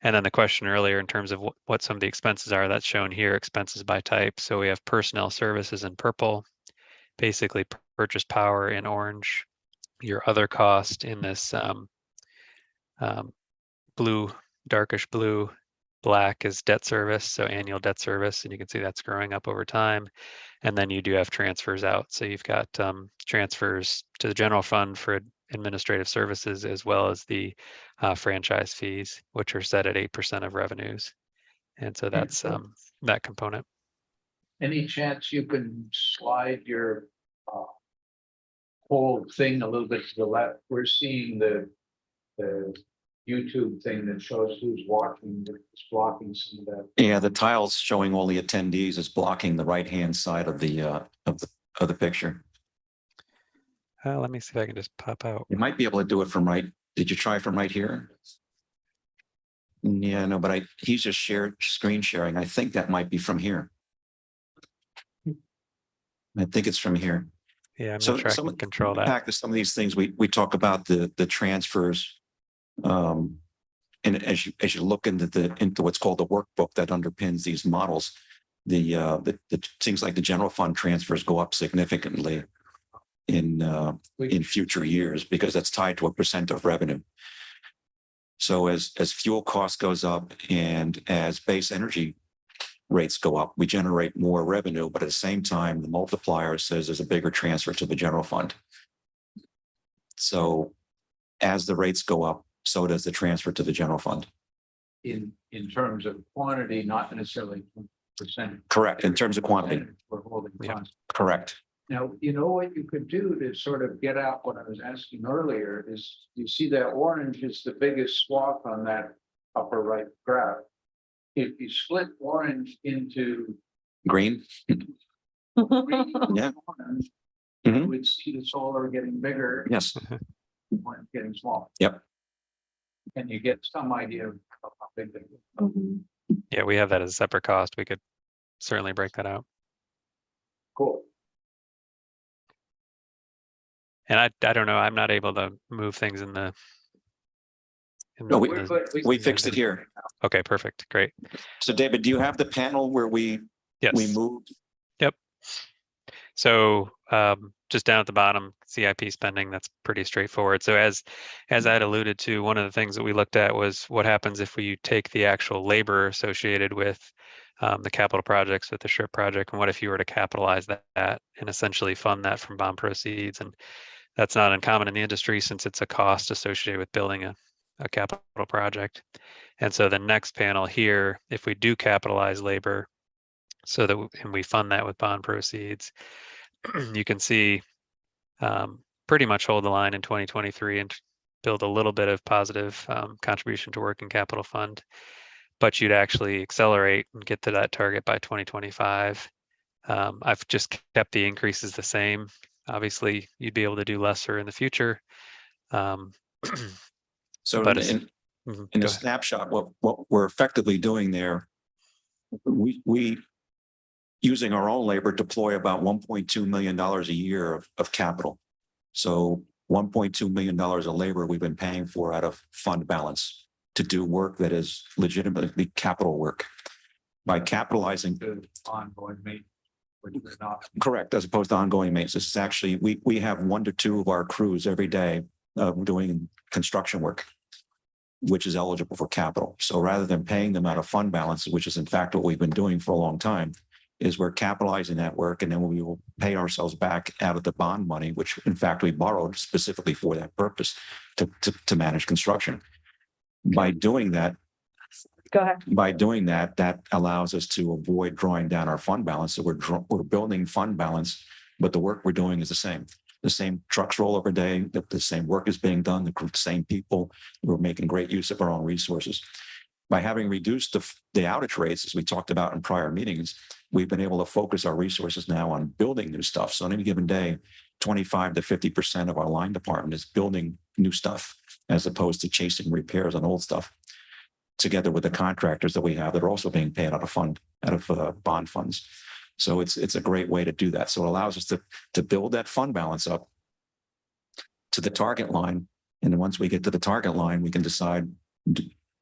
And then the question earlier in terms of what some of the expenses are, that's shown here, expenses by type. So we have personnel services in purple, basically purchase power in orange, your other cost in this blue, darkish blue, black is debt service, so annual debt service, and you can see that's growing up over time. And then you do have transfers out. So you've got transfers to the general fund for administrative services, as well as the franchise fees, which are set at 8% of revenues. And so that's that component. Any chance you can slide your whole thing a little bit to the left? We're seeing the YouTube thing that shows who's watching, it's blocking some of that. Yeah, the tiles showing all the attendees is blocking the right-hand side of the picture. Let me see if I can just pop out. You might be able to do it from right. Did you try from right here? Yeah, no, but he's just screen sharing. I think that might be from here. I think it's from here. Yeah, I'm So not sure I some can control that. back to some of these things, we talk about the transfers. And as you look into what's called the workbook that underpins these models, the things like the general fund transfers go up significantly in future years because that's tied to a percent of revenue. So as fuel cost goes up and as base energy rates go up, we generate more revenue, but at the same time, the multiplier says there's a bigger transfer to the general fund. So as the rates go up, so does the transfer to the general fund. In terms of quantity, not necessarily percent. Correct, in terms of quantity. We're holding Yeah. constant. Correct. Now, you know what you could do to sort of get out what I was asking earlier is you see that orange is the biggest swath on that upper right graph. If you split orange into Green. green Yeah. and orange, Mhm. you would see the solar getting bigger, Yes. and getting smaller. Yep. And you get some idea of how big they are. Yeah, we have that as a separate cost. We could certainly break that out. Cool. And I don't know, I'm not able to move things in the. No, we the fixed it agenda. here. Okay, perfect, great. So David, do you have the panel where we Yes. moved? Yep. So just down at the bottom, CIP spending, that's pretty straightforward. So as I'd alluded to, one of the things that we looked at was what happens if we take the actual labor associated with the capital projects, with the SHRIP project, and what if you were to capitalize that and essentially fund that from bond proceeds? And that's not uncommon in the industry since it's a cost associated with building a capital project. And so the next panel here, if we do capitalize labor, so that and we fund that with bond proceeds, you can see pretty much hold the line in 2023 and build a little bit of positive contribution to working capital fund, but you'd actually accelerate and get to that target by 2025. I've just kept the increases the same. Obviously, you'd be able to do lesser in the future. So But in Go a ahead. snapshot, what we're effectively doing there, we using our own labor deploy about $1.2 million a year of capital. So $1.2 million of labor we've been paying for out of fund balance to do work that is legitimately capital work. By capitalizing. Ongoing maintenance, which we're not. Correct, as opposed to ongoing maintenance. This is actually, we have 1 to 2 of our crews every day doing construction work, which is eligible for capital. So rather than paying them out of fund balance, which is in fact what we've been doing for a long time, is we're capitalizing that work and then we will pay ourselves back out of the bond money, which in fact we borrowed specifically for that purpose to manage construction. By doing that, Go ahead. that allows us to avoid drawing down our fund balance. So we're building fund balance, but the work we're doing is the same. The same trucks roll every day, the same work is being done, the same people. We're making great use of our own resources. By having reduced the outage rates, as we talked about in prior meetings, we've been able to focus our resources now on building new stuff. So on any given day, 25 to 50% of our line department is building new stuff as opposed to chasing repairs on old stuff, together with the contractors that we have that are also being paid out of bond funds. So it's a great way to do that. So it allows us to build that fund balance up to the target line. And then once we get to the target line, we can decide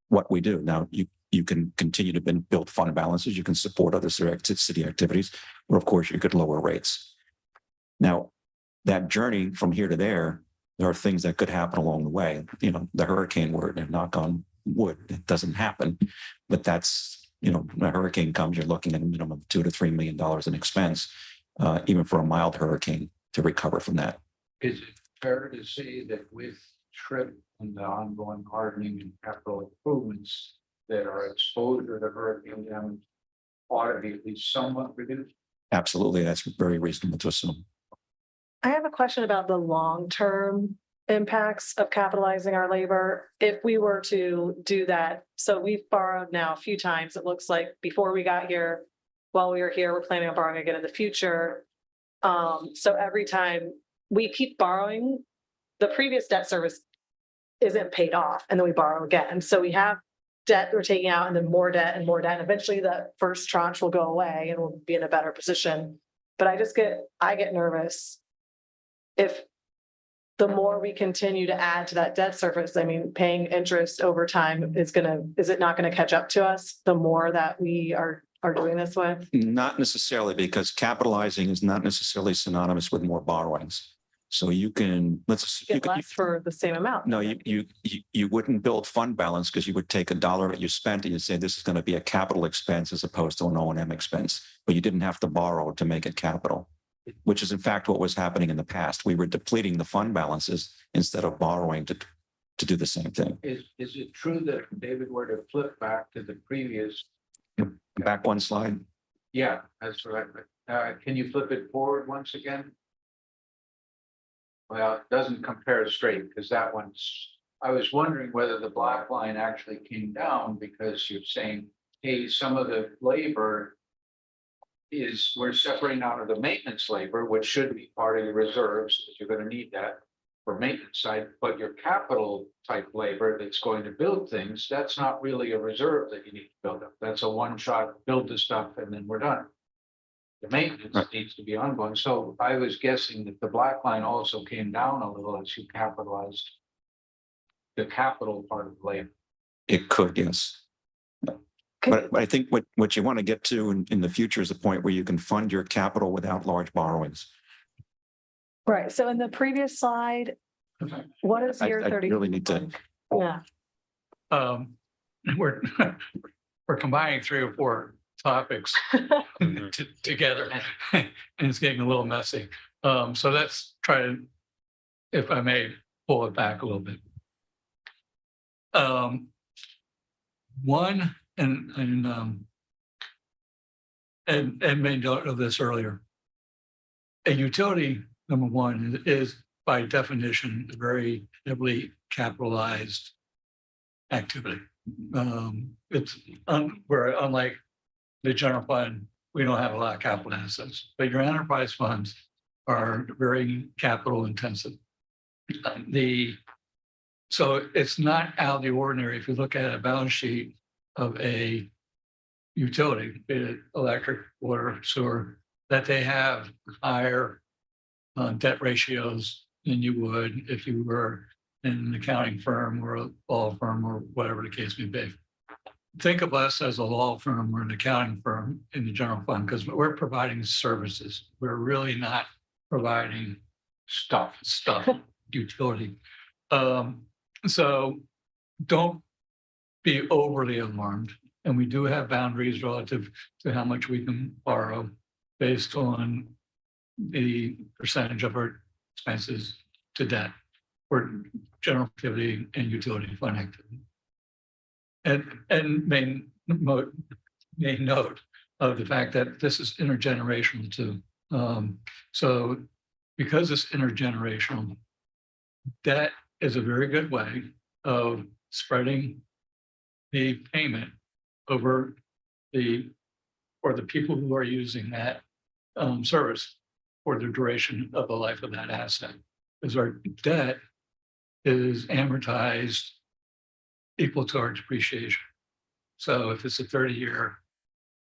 what we do. Now, you can continue to build fund balances. You can support other city activities, or of course you could lower rates. Now, that journey from here to there are things that could happen along the way. You know, the hurricane word, and knock on wood. It doesn't happen. But that's, when a hurricane comes, you're looking at a minimum of $2 to $3 million in expense, even for a mild hurricane to recover from that. Is it fair to say that with TRIP and the ongoing hardening and capital improvements that our exposure to hurricane damage ought to be at least somewhat reduced? Absolutely. That's very reasonable to assume. I have a question about the long-term impacts of capitalizing our labor. If we were to do that, so we've borrowed now a few times, it looks like before we got here, while we were here, we're planning on borrowing again in the future. So every time we keep borrowing, the previous debt service isn't paid off, and then we borrow again. So we have debt we're taking out, and then more debt and more debt. And eventually the first tranche will go away and we'll be in a better position. But I get nervous if the more we continue to add to that debt service. I mean, paying interest over time is it not gonna catch up to us the more that we are doing this with? Not necessarily, because capitalizing is not necessarily synonymous with more borrowings. So you can, Get less for the same amount. no, you wouldn't build fund balance because you would take a dollar that you spent and you say this is going to be a capital expense as opposed to an O&M expense. But you didn't have to borrow to make it capital, which is in fact what was happening in the past. We were depleting the fund balances instead of borrowing to do the same thing. Is it true that if David were to flip back to the previous? Back one slide. Yeah, that's right. Can you flip it forward once again? Well, it doesn't compare straight because that one's, I was wondering whether the black line actually came down because you're saying, hey, some of the labor we're separating out of the maintenance labor, which should be part of your reserves, because you're going to need that for maintenance side, but your capital type labor that's going to build things, that's not really a reserve that you need to build up. That's a one-shot, build the stuff and then we're done. The maintenance needs to be ongoing. So I was guessing that the black line also came down a little as you capitalized the capital part of the labor. It could, yes. But I think what you want to get to in the future is a point where you can fund your capital without large borrowings. Right, so in the previous slide, what is year I 30? really need to. Yeah, We're combining 3 or 4 topics together, and it's getting a little messy. So let's try to, if I may, pull it back a little bit. One, and made note of this earlier. A utility, number one, is by definition a very heavily capitalized activity. We're unlike the general fund, we don't have a lot of capital assets, but your enterprise funds are very capital intensive. So it's not out of the ordinary if you look at a balance sheet of a utility, be it electric, water, sewer, that they have higher debt ratios than you would if you were in an accounting firm or a law firm or whatever the case may be. Think of us as a law firm or an accounting firm in the general fund because we're providing services. We're really not providing stuff, utility. So don't be overly alarmed. And we do have boundaries relative to how much we can borrow based on the percentage of our expenses to debt for general activity and utility fund activity. And main note of the fact that this is intergenerational too. So because it's intergenerational, that is a very good way of spreading the payment over for the people who are using that service for the duration of the life of that asset. Because our debt is amortized equal to our depreciation. So if it's a 30-year,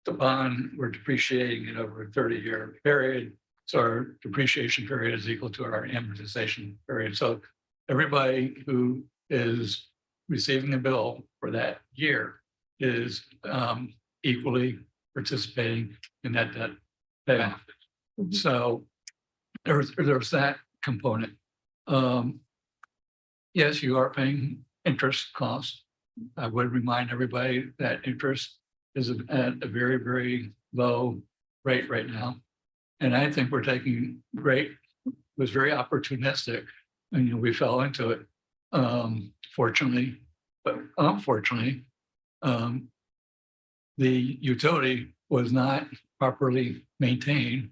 the bond, we're depreciating it over a 30-year period. So our depreciation period is equal to our amortization period. So everybody who is receiving a bill for that year is equally participating in that debt payment. So there's that component. Yes, you are paying interest costs, I would remind everybody that interest is at a very, very low rate right now. And I think we're taking great, was very opportunistic, and we fell into it. Fortunately, but unfortunately, the utility was not properly maintained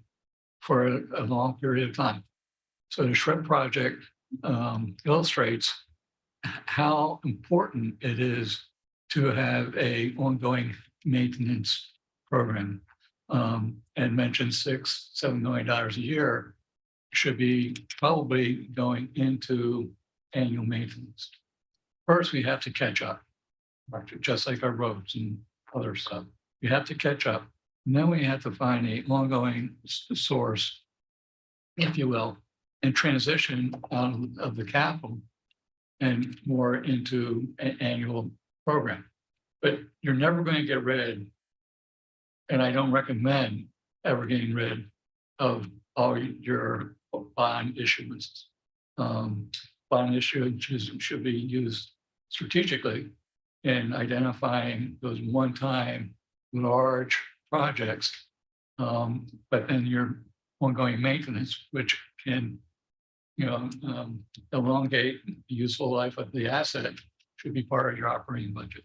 for a long period of time. So the shrimp project illustrates how important it is to have a ongoing maintenance program. And mentioned $6-7 million a year should be probably going into annual maintenance. First, we have to catch up, just like our roads and other stuff. We have to catch up. And then we have to find a ongoing source, if you will, and transition out of the capital and more into an annual program. But you're never going to get rid, and I don't recommend ever getting rid of all your bond issuances. Bond issuances should be used strategically in identifying those one-time large projects. But then your ongoing maintenance, which can, elongate the useful life of the asset, should be part of your operating budget.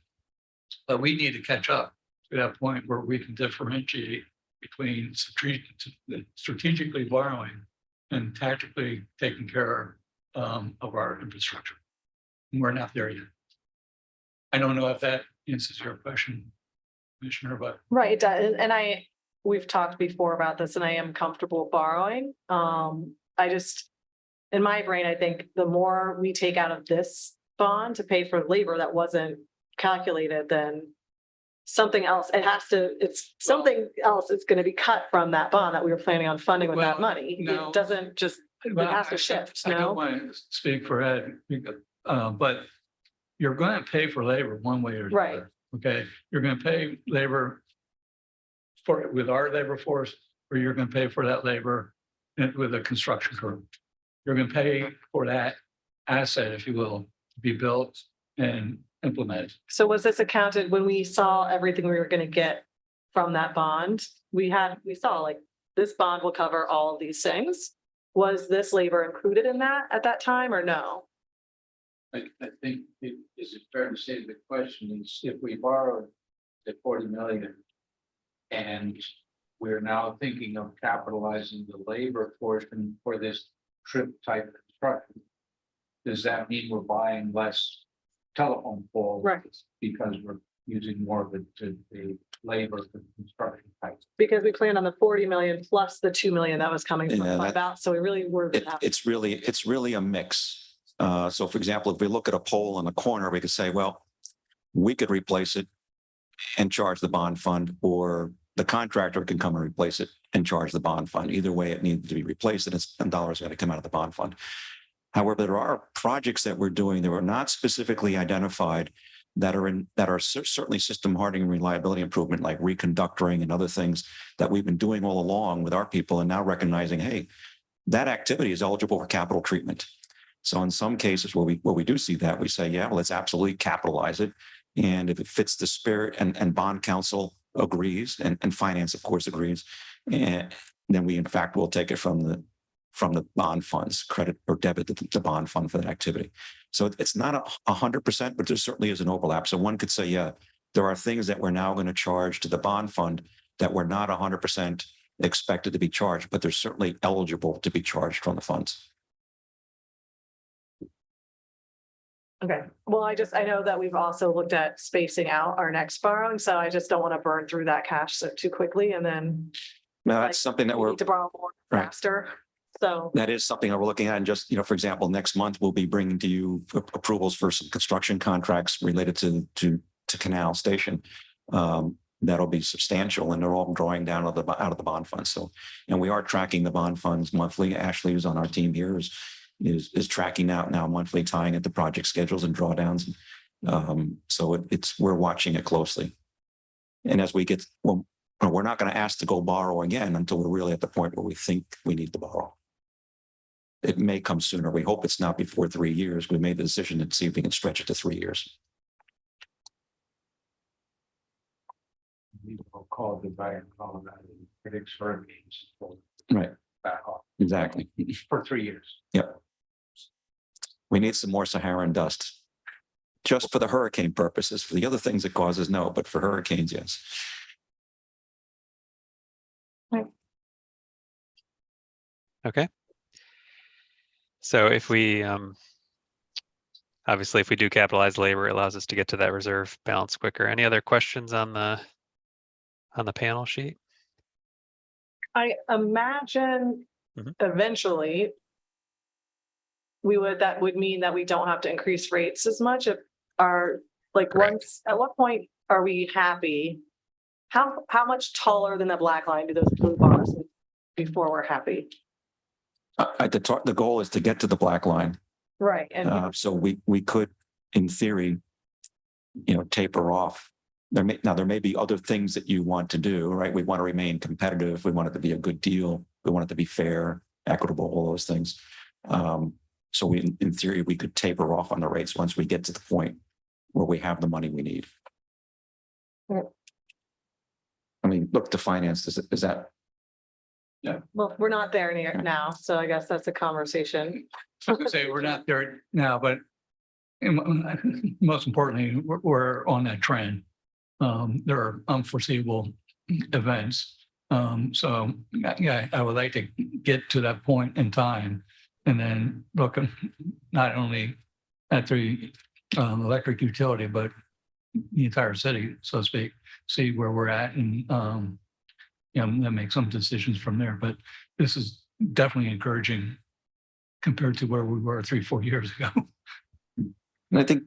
But we need to catch up to that point where we can differentiate between strategically borrowing and tactically taking care of our infrastructure. We're not there yet. I don't know if that answers your question, Commissioner, but. Right, it does. And we've talked before about this, and I am comfortable borrowing. I just, in my brain, I think the more we take out of this bond to pay for labor that wasn't calculated, then something else, it's something else that's going to be cut from that bond that we were planning on funding with that money. No. It doesn't just, it has to shift, I don't no? want to speak for Ed, but you're going to pay for labor one way or the Right. other. Okay, you're going to pay labor with our labor force, or you're going to pay for that labor with a construction crew. You're going to pay for that asset, if you will, to be built and implemented. So was this accounted when we saw everything we were going to get from that bond? We saw like, this bond will cover all of these things. Was this labor included in that at that time or no? I think is it fair to say the question is if we borrowed the 40 million and we're now thinking of capitalizing the labor portion for this trip type construction, does that mean we're buying less telephone poles? Right. Because we're using more of the labor for construction type. Because we planned on the 40 million plus the 2 million that was coming from Yeah, fund balance. So we really were. It's really a mix. So for example, if we look at a pole in the corner, we could say, well, we could replace it and charge the bond fund, or the contractor can come and replace it and charge the bond fund. Either way, it needs to be replaced and dollars got to come out of the bond fund. However, there are projects that we're doing that were not specifically identified that are certainly system hardening and reliability improvement, like reconductoring and other things that we've been doing all along with our people, and now recognizing, hey, that activity is eligible for capital treatment. So in some cases where we do see that, we say, yeah, well, let's absolutely capitalize it. And if it fits the spirit and bond counsel agrees, and finance, of course, agrees, and then we in fact will take it from the bond funds, credit or debit the bond fund for that activity. So it's not 100%, but there certainly is an overlap. So one could say, yeah, there are things that we're now going to charge to the bond fund that we're not 100% expected to be charged, but they're certainly eligible to be charged from the funds. Okay, well, I know that we've also looked at spacing out our next borrowing, so I just don't want to burn through that cash too quickly and then. Now that's something that we we're need to borrow more right. faster. So that is something that we're looking at. And just, for example, next month, we'll be bringing to you approvals for some construction contracts related to Canal Station. That'll be substantial, and they're all drawing down out of the bond fund. So, and we are tracking the bond funds monthly. Ashley, who's on our team here, is tracking out now monthly, tying at the project schedules and drawdowns. So we're watching it closely. And as we get, well, we're not going to ask to go borrow again until we're really at the point where we think we need to borrow. It may come sooner. We hope it's not before 3 years. We made the decision to see if we can stretch it to 3 years. called the Bayern Colorado predicts hurricanes. Right, Back off exactly. for 3 years. Yep. We need some more Saharan dust. Just for the hurricane purposes. For the other things it causes, no, but for hurricanes, yes. Okay. So if we, obviously, if we do capitalize labor, it allows us to get to that reserve balance quicker. Any other questions on the panel sheet? I imagine Mhm. eventually that would mean that we don't have to increase rates as much if like Correct. at what point are we happy? How much taller than the black line do those blue bars before we're happy? The goal is to get to the black line. Right, and So we could, in theory, taper off. There may be other things that you want to do, right? We want to remain competitive. We want it to be a good deal. We want it to be fair, equitable, all those things. So in theory, we could taper off on the rates once we get to the point where we have the money we need. Right. I mean, look to finance, is that? well, we're not there near now, so I guess that's a conversation. I was gonna say, we're not there now, but most importantly, we're on that trend. There are unforeseeable events. So yeah, I would like to get to that point in time and then look not only at the electric utility, but the entire city, so to speak, see where we're at and then make some decisions from there. But this is definitely encouraging compared to where we were 3-4 years ago. And I think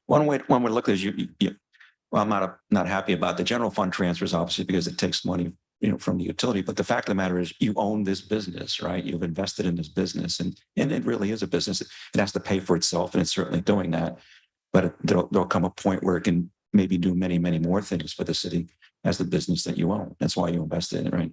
one way to look at it is well, I'm not happy about the general fund transfers, obviously, because it takes money, from the utility. But the fact of the matter is you own this business, right? You've invested in this business and it really is a business. It has to pay for itself and it's certainly doing that. But there'll come a point where it can maybe do many, many more things for the city as the business that you own. That's why you invested in it, right?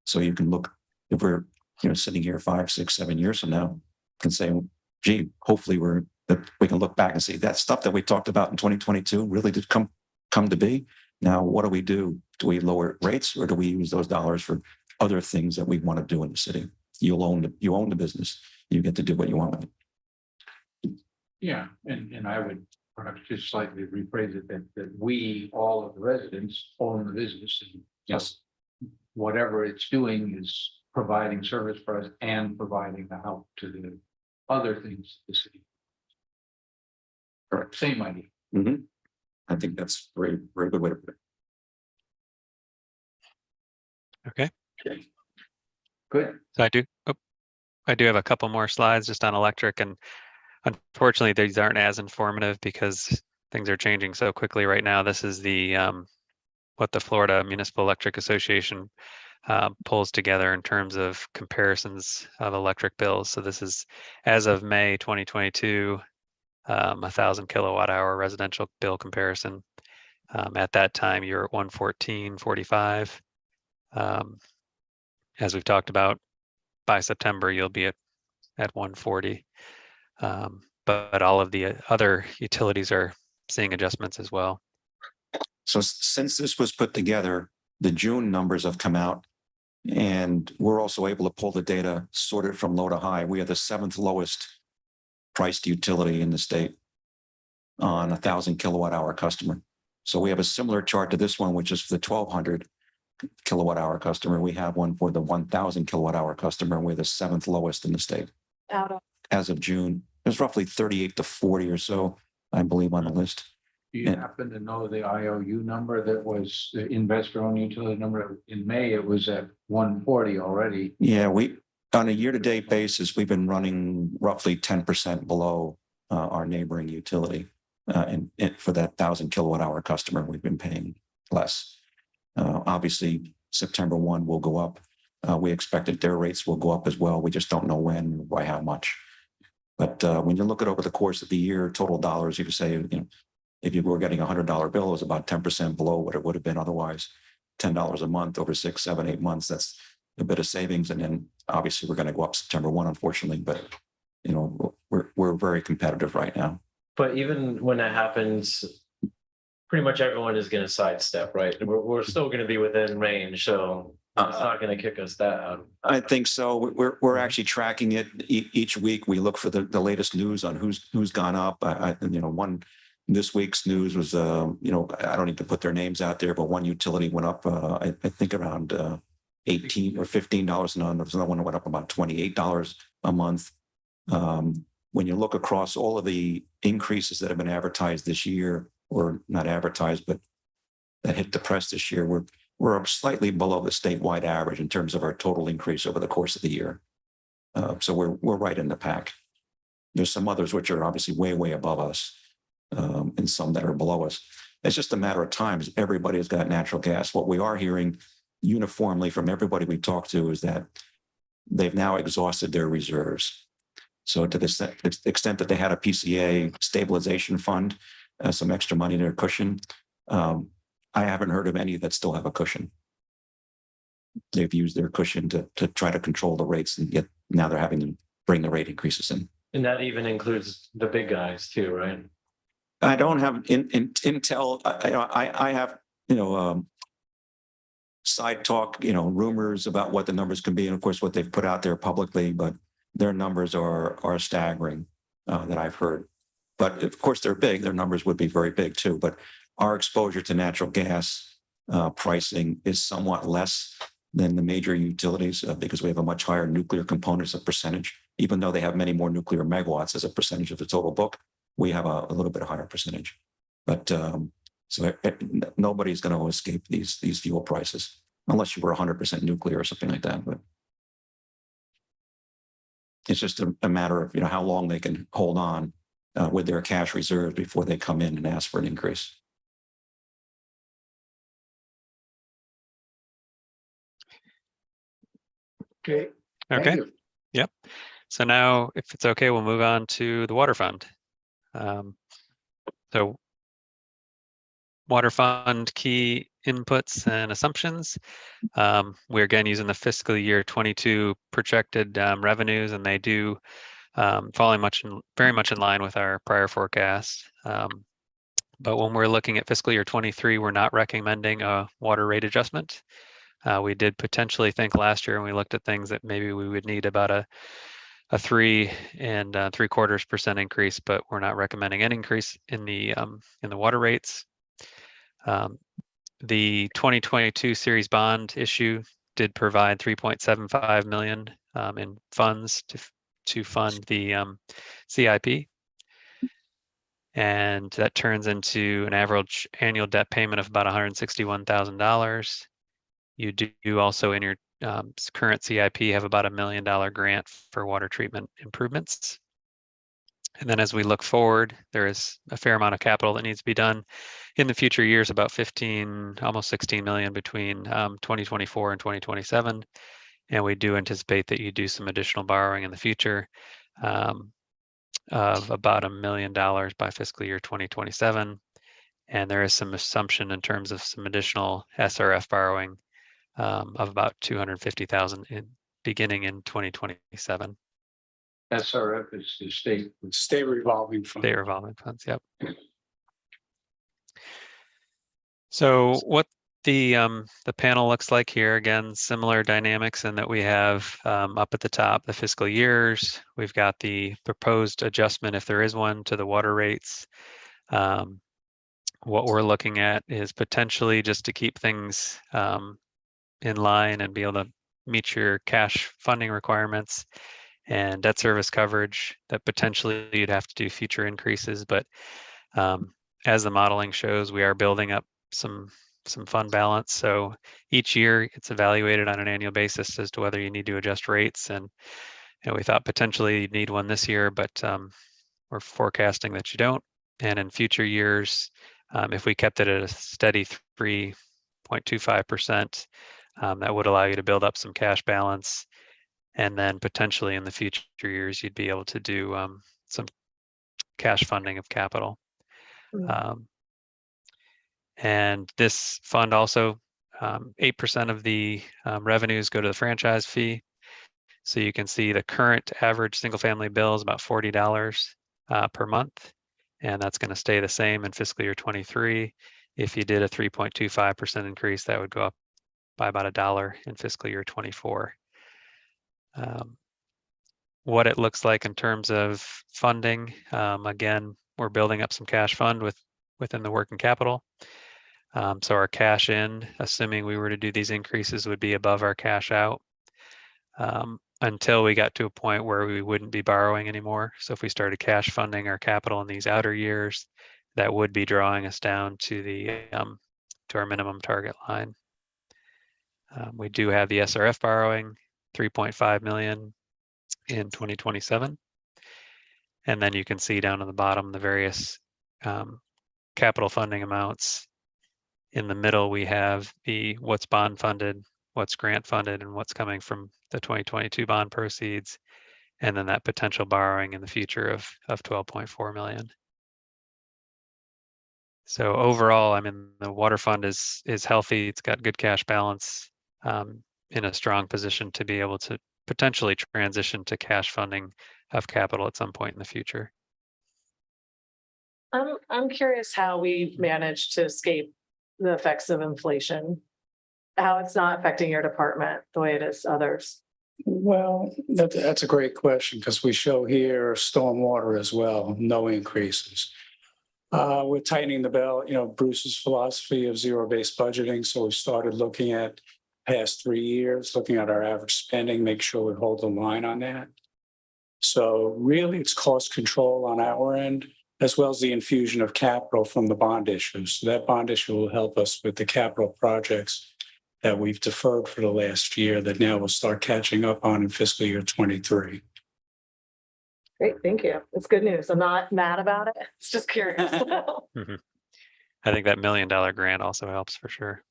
So you can look, if we're, sitting here 5, 6, 7 years from now, can say, gee, hopefully we can look back and see that stuff that we talked about in 2022 really did come to be. Now, what do we do? Do we lower rates or do we use those dollars for other things that we want to do in the city? You own the business. You get to do what you want with it. Yeah, and I would perhaps just slightly rephrase it that we, all of the residents, own the business and Yes. whatever it's doing is providing service for us and providing the help to the other things the city. Correct. Same idea. Mm-hmm. I think that's very, very good way to put it. Okay. Good. So I do have a couple more slides just on electric, and unfortunately these aren't as informative because things are changing so quickly right now. This is the what the Florida Municipal Electric Association pulls together in terms of comparisons of electric bills. So this is as of May 2022, 1,000 kilowatt hour residential bill comparison. At that time, you're at 114.45. As we've talked about, by September, you'll be at 140. But all of the other utilities are seeing adjustments as well. So since this was put together, the June numbers have come out and we're also able to pull the data sorted from low to high. We are the 7th lowest priced utility in the state on 1,000 kilowatt hour customer. So we have a similar chart to this one, which is for the 1,200 kilowatt hour customer. We have one for the 1,000 kilowatt hour customer. We're the 7th lowest in the state. Out of As of June, there's roughly 38 to 40 or so, I believe, on the list. Do you happen to know the IOU number that was the investor-owned utility number? In May, it was at 140 already. Yeah, on a year-to-date basis, we've been running roughly 10% below our neighboring utility. And for that 1,000 kilowatt hour customer, we've been paying less. Obviously, September 1 will go up. We expect that their rates will go up as well. We just don't know when, by how much. But when you look at over the course of the year, total dollars, you could say, if you were getting a $100 bill, it was about 10% below what it would have been otherwise. $10 a month over 6, 7, 8 months. That's a bit of savings. And then obviously we're going to go up September 1, unfortunately, but we're very competitive right now. But even when that happens, pretty much everyone is gonna sidestep, right? We're still gonna be within range, so it's not gonna kick us that. I think so. We're actually tracking it each week. We look for the latest news on who's gone up. This week's news was, I don't need to put their names out there, but one utility went up, I think around $18 or $15 an hour. There was another one that went up about $28 a month. When you look across all of the increases that have been advertised this year, or not advertised, but that hit the press this year, we're up slightly below the statewide average in terms of our total increase over the course of the year. So we're right in the pack. There's some others which are obviously way above us, and some that are below us. It's just a matter of time. Everybody's got natural gas. What we are hearing uniformly from everybody we talk to is that they've now exhausted their reserves. So to the extent that they had a PCA stabilization fund, some extra money in their cushion, I haven't heard of any that still have a cushion. They've used their cushion to try to control the rates, and yet now they're having to bring the rate increases in. And that even includes the big guys too, right? I don't have intel. I have, side talk, rumors about what the numbers can be, and of course what they've put out there publicly, but their numbers are staggering, that I've heard. But of course they're big. Their numbers would be very big too. But our exposure to natural gas pricing is somewhat less than the major utilities, because we have a much higher nuclear component as a percentage. Even though they have many more nuclear megawatts as a percentage of the total book, we have a little bit higher percentage. But so nobody's going to escape these fuel prices unless you were 100% nuclear or something like that. But it's just a matter of how long they can hold on with their cash reserves before they come in and ask for an increase. Okay. Thank Okay. you. Yep. So now, if it's okay, we'll move on to the water fund. So water fund key inputs and assumptions. We're again using the fiscal year 22 projected revenues, and they do falling very much in line with our prior forecast. But when we're looking at fiscal year 23, we're not recommending a water rate adjustment. We did potentially think last year when we looked at things that maybe we would need about a 3 3/4% increase, but we're not recommending an increase in the water rates. The 2022 series bond issue did provide $3.75 million in funds to fund the CIP. And that turns into an average annual debt payment of about $161,000. You do also in your current CIP have about $1 million grant for water treatment improvements. And then as we look forward, there is a fair amount of capital that needs to be done in the future years, about 15, almost 16 million between 2024 and 2027. And we do anticipate that you do some additional borrowing in the future of about $1 million by fiscal year 2027. And there is some assumption in terms of some additional SRF borrowing of about 250,000 beginning in 2027. SRF is the state revolving fund. State revolving funds, yep. So what the panel looks like here, again, similar dynamics in that we have up at the top the fiscal years. We've got the proposed adjustment, if there is one, to the water rates. What we're looking at is potentially just to keep things in line and be able to meet your cash funding requirements and debt service coverage, that potentially you'd have to do future increases. But as the modeling shows, we are building up some fund balance. So each year it's evaluated on an annual basis as to whether you need to adjust rates. And we thought potentially you'd need one this year, but we're forecasting that you don't. And in future years, if we kept it at a steady 3.25%, that would allow you to build up some cash balance. And then potentially in the future years, you'd be able to do some cash funding of capital. And this fund also, 8% of the revenues go to the franchise fee. So you can see the current average single family bill is about $40 per month. And that's going to stay the same in fiscal year 23. If you did a 3.25% increase, that would go up by about $1 in fiscal year 24. What it looks like in terms of funding, again, we're building up some cash fund within the working capital. So our cash in, assuming we were to do these increases, would be above our cash out until we got to a point where we wouldn't be borrowing anymore. So if we started cash funding our capital in these outer years, that would be drawing us down to to our minimum target line. We do have the SRF borrowing, 3.5 million in 2027. And then you can see down on the bottom the various capital funding amounts. In the middle, we have the what's bond funded, what's grant funded, and what's coming from the 2022 bond proceeds, and then that potential borrowing in the future of 12.4 million. So overall, I mean, the water fund is healthy. It's got good cash balance, in a strong position to be able to potentially transition to cash funding of capital at some point in the future. I'm curious how we managed to escape the effects of inflation, how it's not affecting your department the way it is others. Well, that's a great question because we show here stormwater as well, no increases. We're tightening the belt, Bruce's philosophy of zero-based budgeting. So we started looking at past 3 years, looking at our average spending, make sure we hold the line on that. So really it's cost control on our end, as well as the infusion of capital from the bond issue. So that bond issue will help us with the capital projects that we've deferred for the last year that now we'll start catching up on in fiscal year 23. Great, thank you. It's good news. I'm not mad about it. It's just curious. Mm-hmm. I think that $1 million grant also helps for sure.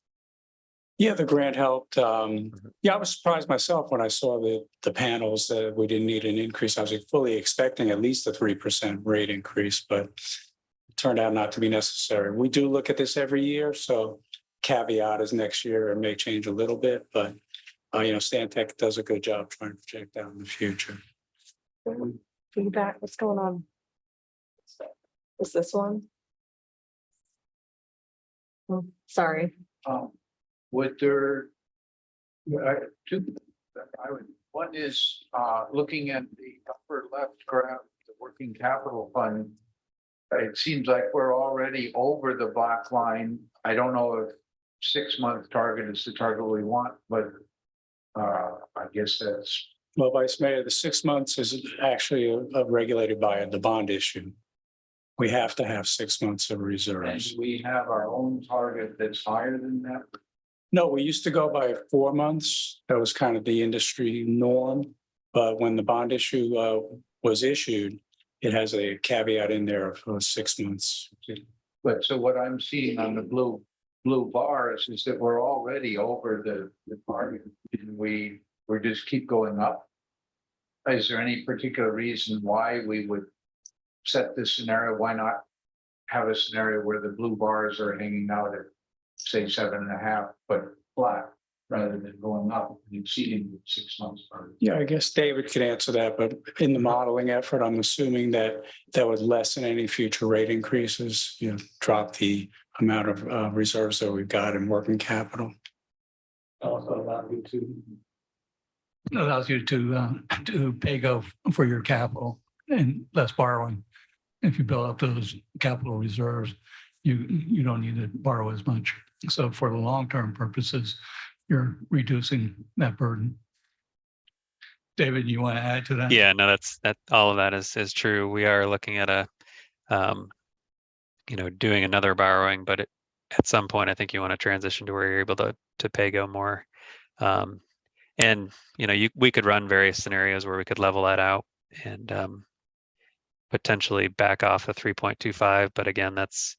Yeah, the grant helped. Yeah, I was surprised myself when I saw the panels that we didn't need an increase. I was fully expecting at least a 3% rate increase, but it turned out not to be necessary. We do look at this every year, so caveat is next year it may change a little bit, but Stantec does a good job trying to project out in the future. Feedback, what's going on? Is this one? Oh, sorry. Would there, one is looking at the upper left graph, the working capital fund. It seems like we're already over the black line. I don't know if 6-month target is the target we want, but I guess that's. Well, Vice Mayor, the 6 months is actually regulated by the bond issue. We have to have 6 months of reserves. And we have our own target that's higher than that. No, we used to go by 4 months. That was kind of the industry norm. But when the bond issue was issued, it has a caveat in there of 6 months. But so what I'm seeing on the blue bars is that we're already over the target. And we just keep going up. Is there any particular reason why we would set this scenario? Why not have a scenario where the blue bars are hanging out at, say, 7.5, but flat, rather than going up and exceeding the 6 months target? Yeah, I guess David could answer that, but in the modeling effort, I'm assuming that would lessen any future rate increases, drop the amount of reserves that we've got in working capital. Also allow you to. Allows you to pay go for your capital and less borrowing. If you build up those capital reserves, you don't need to borrow as much. So for the long-term purposes, you're reducing that burden. David, you want to add to that? Yeah, no, that all of that is true. We are looking at doing another borrowing, but at some point, I think you want to transition to where you're able to pay go more. And we could run various scenarios where we could level that out and potentially back off a 3.25. But again, that's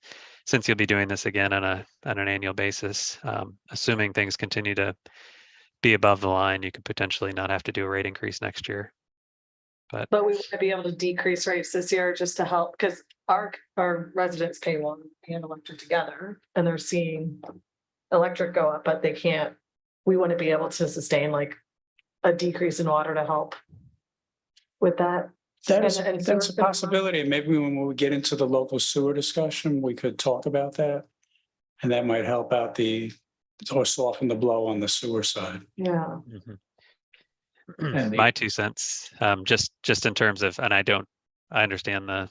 since you'll be doing this again on an annual basis, assuming things continue to be above the line, you could potentially not have to do a rate increase next year. But we want to be able to decrease rates this year just to help, because our residents pay water and electric together, and they're seeing electric go up, but they can't. We want to be able to sustain like a decrease in water to help with that. That's a possibility. Maybe when we get into the local sewer discussion, we could talk about that. And that might help out or soften the blow on the sewer side. Yeah. And My 2 cents, just in terms of, and I understand the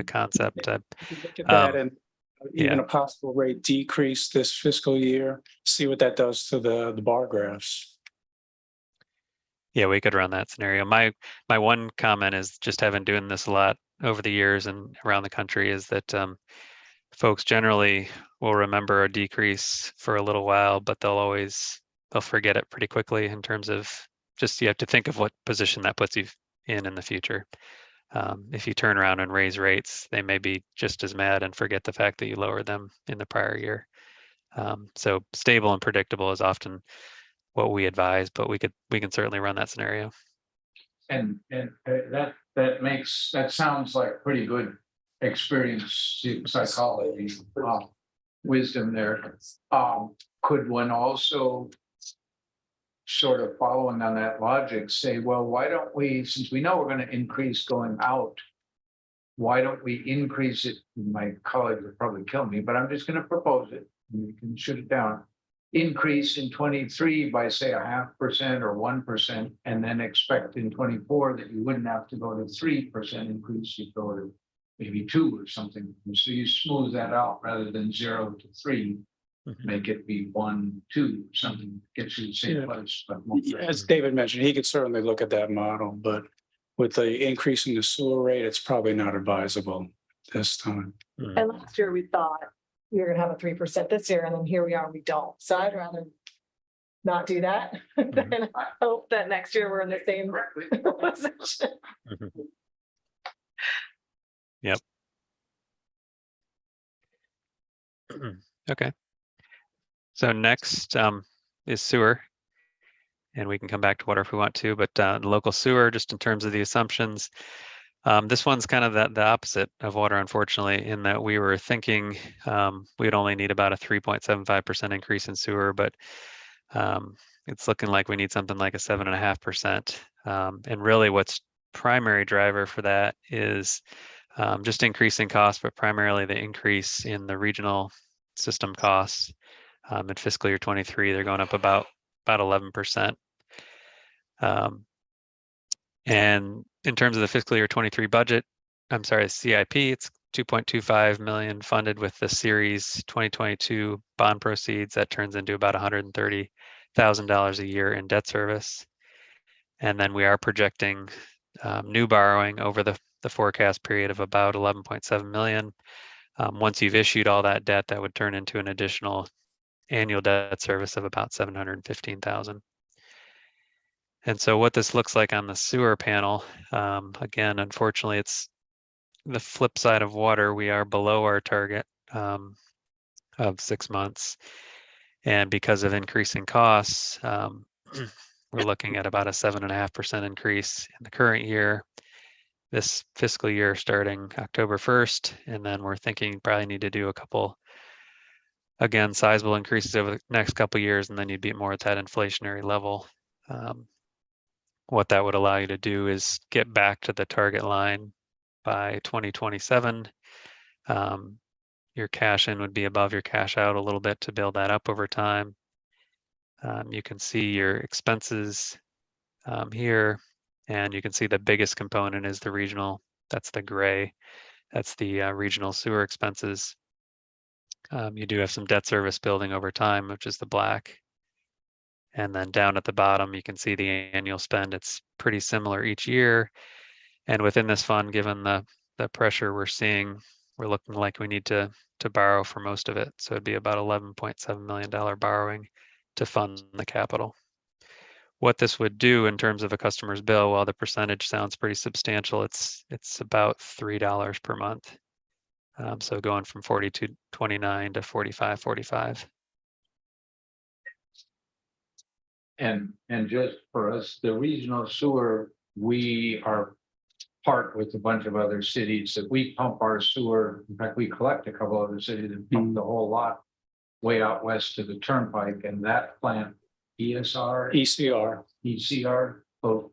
concept. If you look at that and even yeah. a possible rate decrease this fiscal year, see what that does to the bar graphs. Yeah, we could run that scenario. My one comment is just having doing this a lot over the years and around the country is that folks generally will remember a decrease for a little while, but they'll forget it pretty quickly in terms of just you have to think of what position that puts you in the future. If you turn around and raise rates, they may be just as mad and forget the fact that you lowered them in the prior year. So stable and predictable is often what we advise, but we can certainly run that scenario. And that sounds like pretty good experience psychology, wisdom there. Could one also sort of following on that logic say, well, why don't we, since we know we're going to increase going out, why don't we increase it? My colleagues will probably kill me, but I'm just going to propose it. You can shoot it down. Increase in 23 by say 0.5% or 1%, and then expect in 24 that you wouldn't have to go to 3% increase, you go to maybe 2 or something. So you smooth that out rather than 0 to 3, make it be 1, 2, something gets you the same place. But As David mentioned, he could certainly look at that model, but with the increase in the sewer rate, it's probably not advisable this time. And last year we thought we were gonna have a 3% this year, and then here we are, we don't. So I'd rather not do that. And I hope that next year we're in the same position. Yep. Okay. So next is sewer. And we can come back to water if we want to, but the local sewer, just in terms of the assumptions, this one's kind of the opposite of water, unfortunately, in that we were thinking we'd only need about a 3.75% increase in sewer, but it's looking like we need something like a 7.5%. And really what's primary driver for that is just increasing costs, but primarily the increase in the regional system costs. In fiscal year 23, they're going up about 11%. And in terms of the fiscal year 23 budget, I'm sorry, CIP, it's 2.25 million funded with the series 2022 bond proceeds. That turns into about $130,000 a year in debt service. And then we are projecting new borrowing over the forecast period of about 11.7 million. Once you've issued all that debt, that would turn into an additional annual debt service of about 715,000. And so what this looks like on the sewer panel, again, unfortunately, it's the flip side of water. We are below our target of 6 months. And because of increasing costs, we're looking at about a 7.5% increase in the current year, this fiscal year starting October 1st. And then we're thinking probably need to do a couple, again, sizable increases over the next couple of years, and then you'd be more at that inflationary level. What that would allow you to do is get back to the target line by 2027. Your cash in would be above your cash out a little bit to build that up over time. You can see your expenses here, and you can see the biggest component is the regional. That's the gray. That's the regional sewer expenses. You do have some debt service building over time, which is the black. And then down at the bottom, you can see the annual spend. It's pretty similar each year. And within this fund, given the pressure we're seeing, we're looking like we need to borrow for most of it. So it'd be about $11.7 million borrowing to fund the capital. What this would do in terms of a customer's bill, while the percentage sounds pretty substantial, it's about $3 per month. So going from 42.29 to 45.45. And just for us, the regional sewer, we are part with a bunch of other cities that we pump our sewer. In fact, we collect a couple other cities and pump the whole lot way out west to the turnpike, and that plant, ECR, both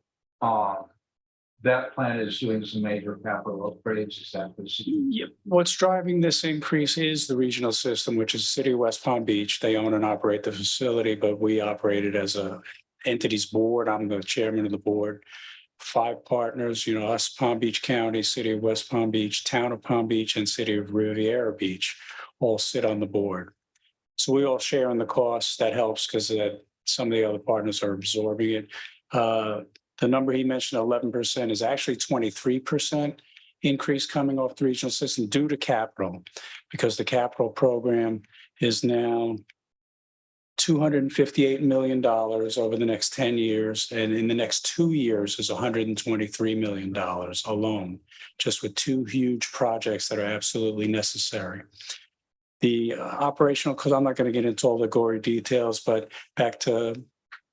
that plant is doing some major capital upgrades, is that this? Yep. What's driving this increase is the regional system, which is City of West Palm Beach. They own and operate the facility, but we operate it as a entities board. I'm the chairman of the board. 5 partners, us, Palm Beach County, City of West Palm Beach, Town of Palm Beach, and City of Riviera Beach all sit on the board. So we all share in the costs. That helps because some of the other partners are absorbing it. The number he mentioned, 11%, is actually 23% increase coming off the regional system due to capital, because the capital program is now $258 million over the next 10 years. And in the next 2 years is $123 million alone, just with 2 huge projects that are absolutely necessary. The operational, because I'm not going to get into all the gory details, but back to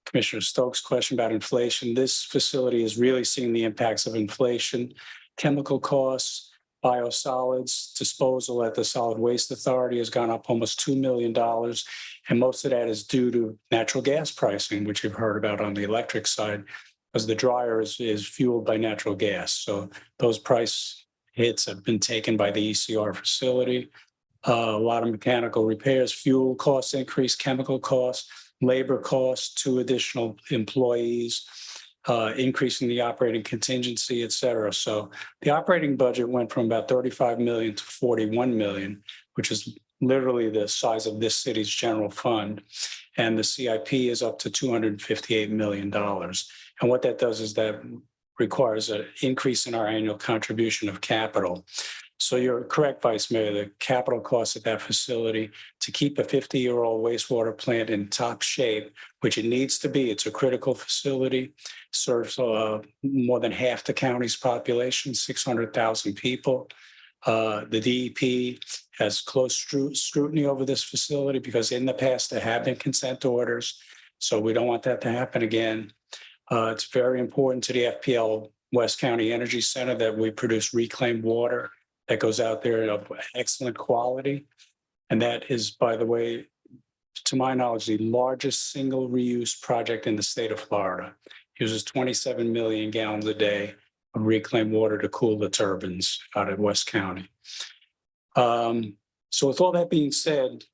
Commissioner Stokes' question about inflation, this facility is really seeing the impacts of inflation, chemical costs, biosolids, disposal at the Solid Waste Authority has gone up almost $2 million. And most of that is due to natural gas pricing, which you've heard about on the electric side, because the dryer is fueled by natural gas. So those price hits have been taken by the ECR facility. A lot of mechanical repairs, fuel costs increase, chemical costs, labor costs, 2 additional employees, increasing the operating contingency, et cetera. So the operating budget went from about 35 million to 41 million, which is literally the size of this city's general fund. And the CIP is up to $258 million. And what that does is that requires an increase in our annual contribution of capital. So you're correct, Vice Mayor, the capital costs at that facility to keep a 50-year-old wastewater plant in top shape, which it needs to be. It's a critical facility, serves more than half the county's population, 600,000 people. The DEP has close scrutiny over this facility because in the past there have been consent orders. So we don't want that to happen again. It's very important to the FPL West County Energy Center that we produce reclaimed water that goes out there of excellent quality. And that is, by the way, to my knowledge, the largest single reuse project in the state of Florida. Uses 27 million gallons a day of reclaimed water to cool the turbines out of West County. So with all that being said,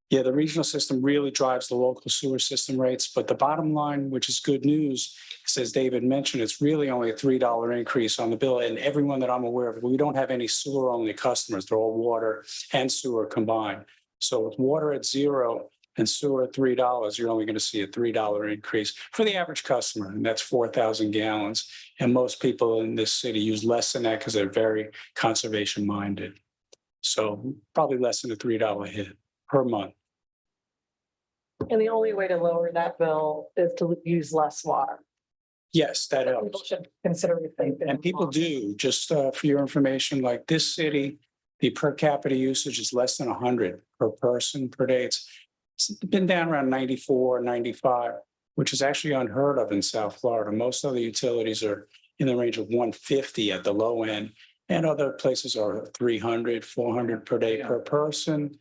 yeah, the regional system really drives the local sewer system rates. But the bottom line, which is good news, is, as David mentioned, it's really only a $3 increase on the bill. And everyone that I'm aware of, we don't have any sewer-only customers. They're all water and sewer combined. So with water at $0 and sewer at $3, you're only going to see a $3 increase for the average customer, and that's 4,000 gallons. And most people in this city use less than that because they're very conservation-minded. So probably less than a $3 hit per month. And the only way to lower that bill is to use less water. Yes, that People helps. should consider if they've been. And people do, just for your information, like this city, the per capita usage is less than 100 per person per day. It's been down around 94, 95, which is actually unheard of in South Florida. Most other utilities are in the range of 150 at the low end, and other places are 300, 400 per day per person.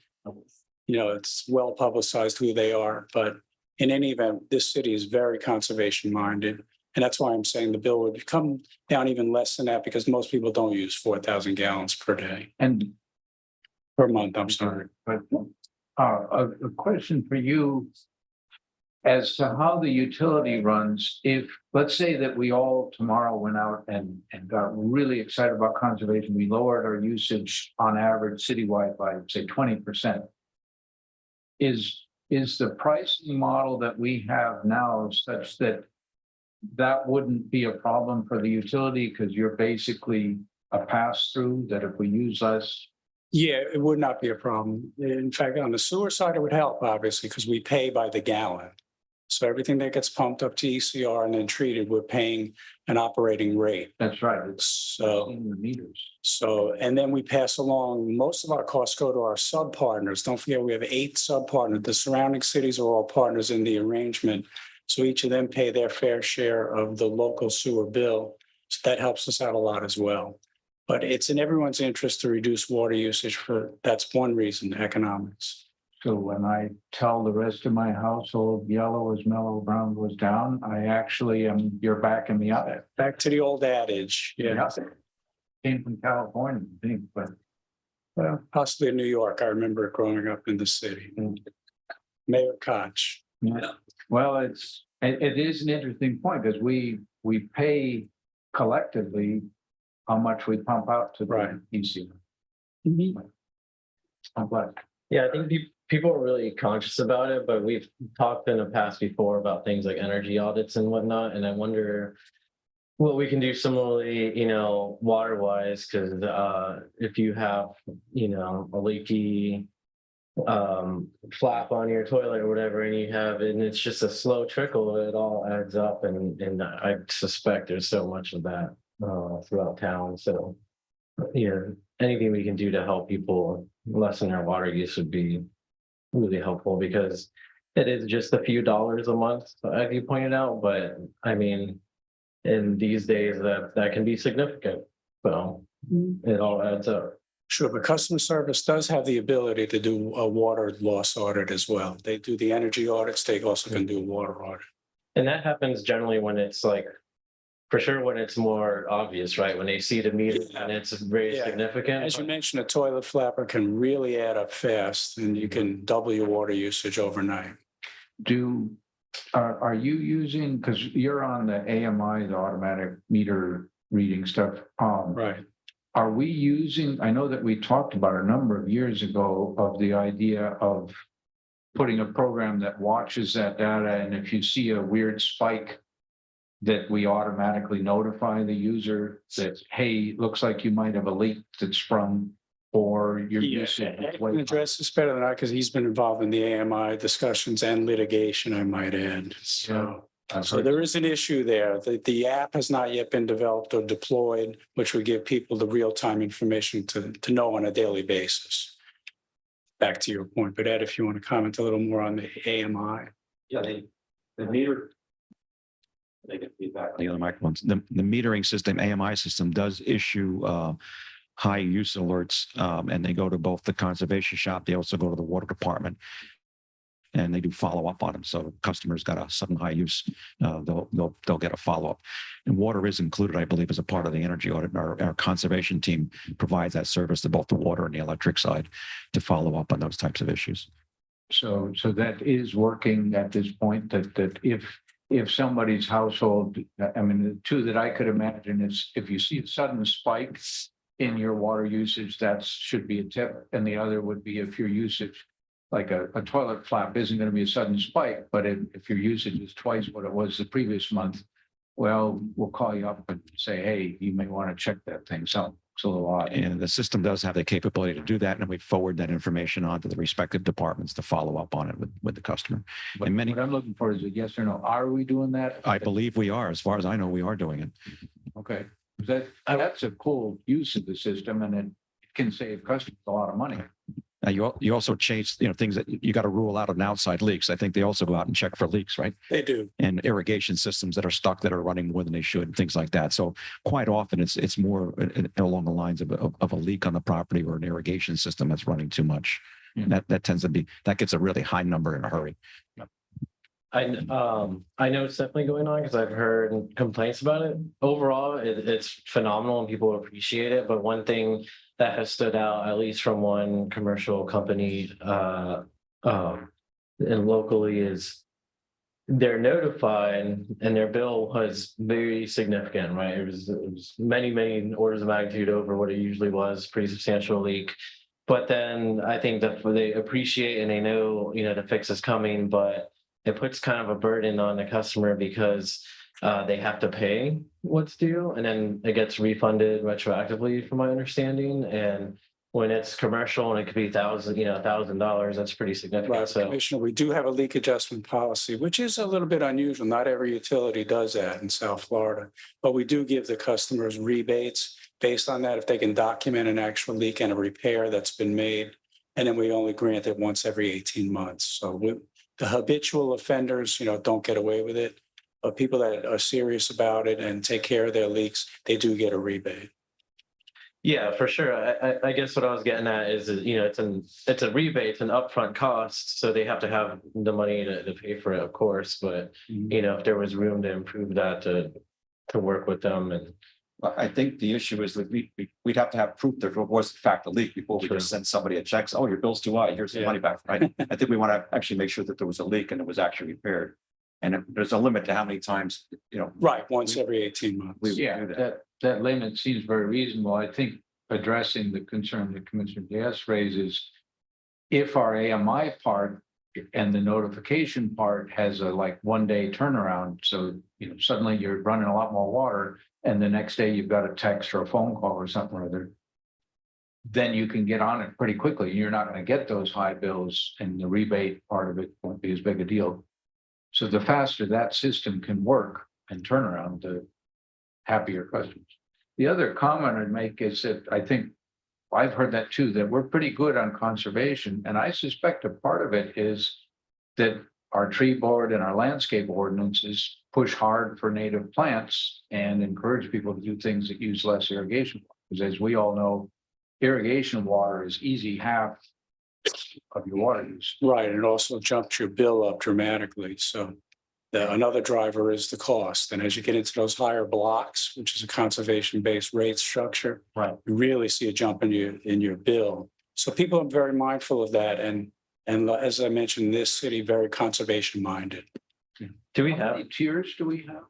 It's well publicized who they are, but in any event, this city is very conservation minded. And that's why I'm saying the bill would come down even less than that, because most people don't use 4,000 gallons per day And per month. I'm sorry. But a question for you as to how the utility runs. If, let's say that we all tomorrow went out and got really excited about conservation, we lowered our usage on average citywide by, say, 20%. Is the pricing model that we have now such that that wouldn't be a problem for the utility because you're basically a pass-through, that if we use less? Yeah, it would not be a problem. In fact, on the sewer side, it would help, obviously, because we pay by the gallon. So everything that gets pumped up to ECR and then treated, we're paying an operating rate. That's right. It's So, in the meters. and then we pass along, most of our costs go to our sub-partners. Don't forget, we have 8 sub-partners. The surrounding cities are all partners in the arrangement. So each of them pay their fair share of the local sewer bill. So that helps us out a lot as well. But it's in everyone's interest to reduce water usage that's one reason, economics. So when I tell the rest of my household, yellow is mellow, brown goes down, I actually am, you're back in the other. Back to the old adage, yeah. Came from California, I think, but Well, possibly in New York. I remember it growing up in the city. Mayor Koch. yeah. Well, it is an interesting point because we pay collectively how much we pump out to Right. the EC. Complex. Yeah, I think people are really conscious about it, but we've talked in the past before about things like energy audits and whatnot, and I wonder what we can do similarly, water wise, because if you have, a leaky flap on your toilet or whatever, and it's just a slow trickle, it all adds up, and I suspect there's so much of that throughout town. So, anything we can do to help people lessen their water use would be really helpful, because it is just a few dollars a month, as you pointed out, but I mean, in these days that can be significant. So it all adds up. Sure, but customer service does have the ability to do a water loss audit as well. They do the energy audits. They also can do a water audit. And that happens generally when it's like, for sure, when it's more obvious, right? When they see the meter and it's very Yeah. significant. As you mentioned, a toilet flapper can really add up fast, and you can double your water usage overnight. Are you using, because you're on the AMI, the automatic meter reading stuff. Right. Are we using, I know that we talked about a number of years ago of the idea of putting a program that watches that data, and if you see a weird spike, that we automatically notify the user that, hey, looks like you might have a leak that's sprung, or your usage I is can way address this better than I, because he's been involved in the AMI discussions and litigation, I might add. So there is an issue there. The app has not yet been developed or deployed, which would give people the real-time information to know on a daily basis. Back to your point, but Ed, if you want to comment a little more on the AMI. Yeah, the meter. They get feedback. The other microphones. The metering system, AMI system, does issue high use alerts, and they go to both the conservation shop. They also go to the water department, and they do follow up on them. So customers got a sudden high use, they'll get a follow up. And water is included, I believe, as a part of the energy audit. Our conservation team provides that service to both the water and the electric side to follow up on those types of issues. So that is working at this point, that if somebody's household, I mean, the two that I could imagine is if you see a sudden spike in your water usage, that should be a tip. And the other would be if your usage, like a toilet flap isn't going to be a sudden spike, but if your usage is twice what it was the previous month, well, we'll call you up and say, hey, you may want to check that thing. So it's a little odd. And the system does have the capability to do that, and we forward that information on to the respective departments to follow up on it with the customer. But and many, what I'm looking for is a yes or no. Are we doing that? I believe we are, as far as I know, we are doing it. Okay, that's a cool use of the system, and it can save customers a lot of money. You also change, things that you got to rule out an outside leaks. I think they also go out and check for leaks, right? They do. And irrigation systems that are stuck, that are running more than they should, and things like that. So quite often it's more along the lines of a leak on the property, or an irrigation system that's running too much. Yeah. That tends to be, that gets a really high number in a hurry. I know it's definitely going on, because I've heard complaints about it. Overall, it's phenomenal and people appreciate it. But one thing that has stood out, at least from one commercial company and locally, is they're notified and their bill was very significant, right? It was many orders of magnitude over what it usually was, pretty substantial leak. But then I think that they appreciate and they know, the fix is coming, but it puts kind of a burden on the customer, because they have to pay what's due, and then it gets refunded retroactively, from my understanding. And when it's commercial and it could be $1,000, that's pretty significant. Right, So, Commissioner, we do have a leak adjustment policy, which is a little bit unusual. Not every utility does that in South Florida, but we do give the customers rebates based on that if they can document an actual leak and a repair that's been made. And then we only grant it once every 18 months. So the habitual offenders, don't get away with it. But people that are serious about it and take care of their leaks, they do get a rebate. Yeah, for sure. I guess what I was getting at is, you know, it's a rebate, it's an upfront cost, so they have to have the money to pay for it, of course, but you know, if there was room to improve that to work with them and. I think the issue is that we'd have to have proof that it was in fact a leak before we Sure. just send somebody a check. Oh, your bill's too high. Here's the money back, right? I think we want to actually make sure that there was a leak and it was actually repaired. And there's a limit to how many times, you know. Right, once every 18 months. We would Yeah, do that. that limit seems very reasonable. I think addressing the concern that Commissioner Diaz raises, if our AMI part and the notification part has a like 1 day turnaround, so you know suddenly you're running a lot more water, and the next day you've got a text or a phone call or something or other, then you can get on it pretty quickly. You're not going to get those high bills, and the rebate part of it won't be as big a deal. So the faster that system can work and turn around, the happier customers. The other comment I'd make is that I think I've heard that too, that we're pretty good on conservation. And I suspect a part of it is that our tree board and our landscape ordinances push hard for native plants and encourage people to do things that use less irrigation. Because as we all know, irrigation water is easy half of your water use. Right, and it also jumps your bill up dramatically, so. Another driver is the cost, and as you get into those higher blocks, which is a conservation-based rate structure. Right. You really see a jump in your bill. So people are very mindful of that, and as I mentioned, this city very conservation-minded. Do we How have, many tiers do we have?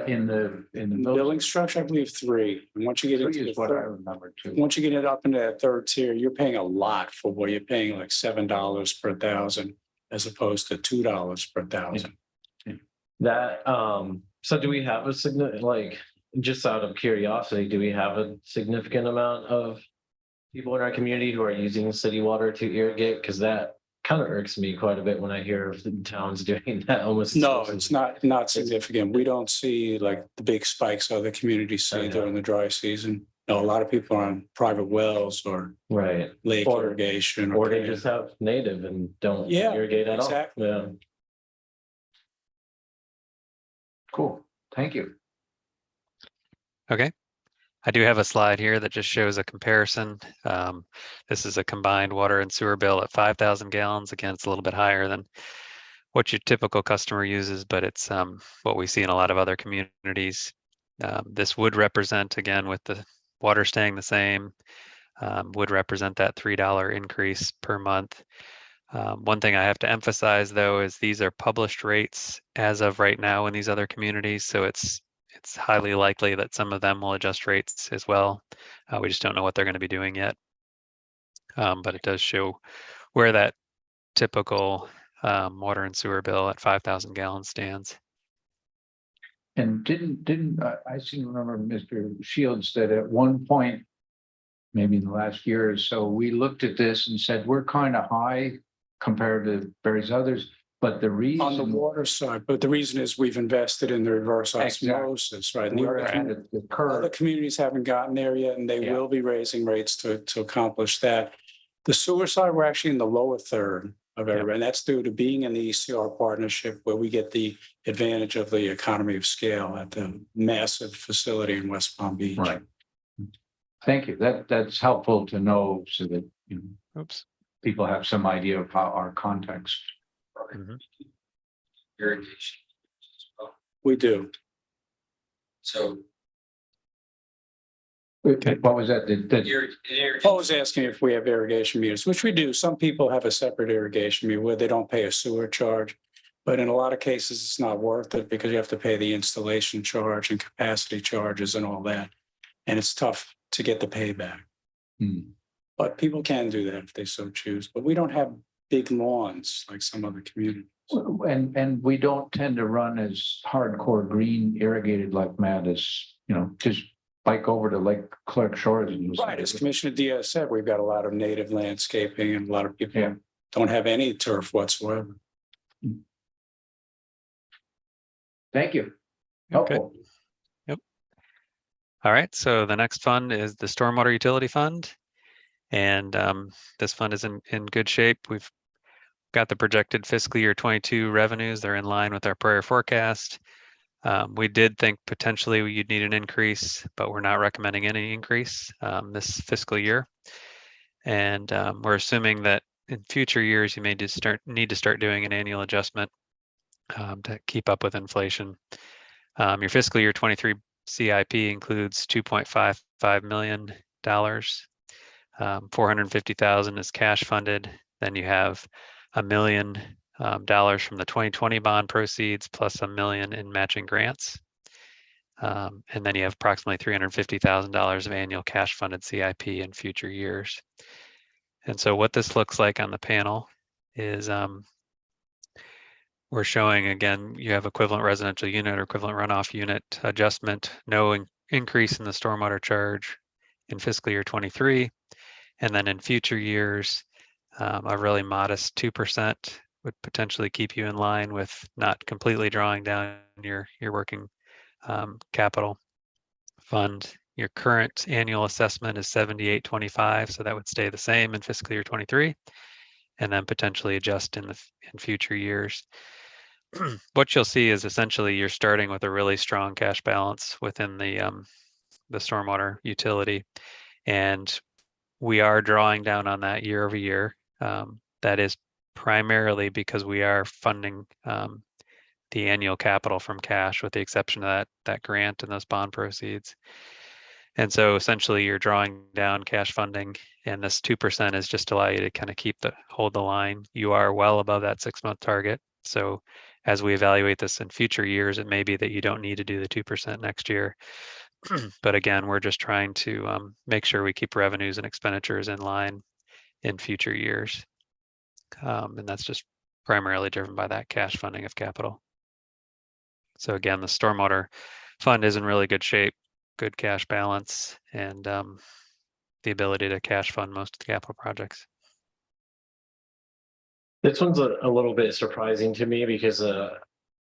In the Billing structure, I believe 3, and once you get into Three the is what I third, remember too. once you get it up into that third tier, you're paying a lot for what you're paying, like $7 per thousand, as opposed to $2 per thousand. that, so do we have a significant, like, just out of curiosity, do we have a significant amount of people in our community who are using city water to irrigate? Because that kind of irks me quite a bit when I hear of the towns doing that almost. No, it's not significant. We don't see like the big spikes other communities see Okay. during the dry season. No, a lot of people are on private wells or Right, lake Or- irrigation. or they just have native and don't Yeah, irrigate at all. exactly. Yeah. Cool, thank you. Okay. I do have a slide here that just shows a comparison. This is a combined water and sewer bill at 5,000 gallons. Again, it's a little bit higher than what your typical customer uses, but it's what we see in a lot of other communities. This would represent, again, with the water staying the same, would represent that $3 increase per month. One thing I have to emphasize, though, is these are published rates as of right now in these other communities. So it's highly likely that some of them will adjust rates as well. We just don't know what they're going to be doing yet. But it does show where that typical water and sewer bill at 5,000 gallons stands. And didn't I seem to remember Mr. Shields that at one point, maybe in the last year or so, we looked at this and said, we're kind of high compared to various others, but the reason. On the water side, but the reason is we've invested in the reverse Exactly. osmosis, right? And the We're other at the other curve. communities haven't gotten there yet, and they Yeah. will be raising rates to accomplish that. The sewer side, we're actually in the lower third of everybody, and that's due to being in the ECR partnership where we get the advantage of the economy of scale at the massive facility in West Palm Beach. Right. Thank you. That's helpful to know so that, you know, Oops. people have some idea of how our context. Mhm. Irrigation. We do. So What was that? Paul was asking if we have irrigation meters, which we do. Some people have a separate irrigation meter where they don't pay a sewer charge. But in a lot of cases, it's not worth it because you have to pay the installation charge and capacity charges and all that. And it's tough to get the payback. But people can do that if they so choose. But we don't have big lawns like some other communities. And we don't tend to run as hardcore green irrigated like mad as, you know, just bike over to Lake Clark Shores. And you'll Right, as see. Commissioner Diaz said, we've got a lot of native landscaping and a lot of people Yeah. don't have any turf whatsoever. Thank you. Okay. Helpful. All right, so the next fund is the Stormwater Utility Fund. And this fund is in good shape. We've got the projected fiscal year 22 revenues. They're in line with our prior forecast. We did think potentially you'd need an increase, but we're not recommending any increase this fiscal year. And we're assuming that in future years, you may just need to start doing an annual adjustment to keep up with inflation. Your fiscal year 23 CIP includes $2.55 million. 450,000 is cash funded. Then you have $1 million from the 2020 bond proceeds plus $1 million in matching grants. And then you have approximately $350,000 of annual cash funded CIP in future years. And so what this looks like on the panel is we're showing, again, you have equivalent residential unit or equivalent runoff unit adjustment, no increase in the stormwater charge in fiscal year 23. And then in future years, a really modest 2% would potentially keep you in line with not completely drawing down your working capital fund. Your current annual assessment is 78.25, so that would stay the same in fiscal year 23, and then potentially adjust in future years. What you'll see is essentially you're starting with a really strong cash balance within the stormwater utility, and we are drawing down on that year over year. That is primarily because we are funding the annual capital from cash, with the exception of that grant and those bond proceeds. And so essentially you're drawing down cash funding, and this 2% is just allow you to kind of hold the line. You are well above that 6-month target. So as we evaluate this in future years, it may be that you don't need to do the 2% next year. But again, we're just trying to make sure we keep revenues and expenditures in line in future years. And that's just primarily driven by that cash funding of capital. So again, the stormwater fund is in really good shape, good cash balance, and the ability to cash fund most of the capital projects. This one's a little bit surprising to me because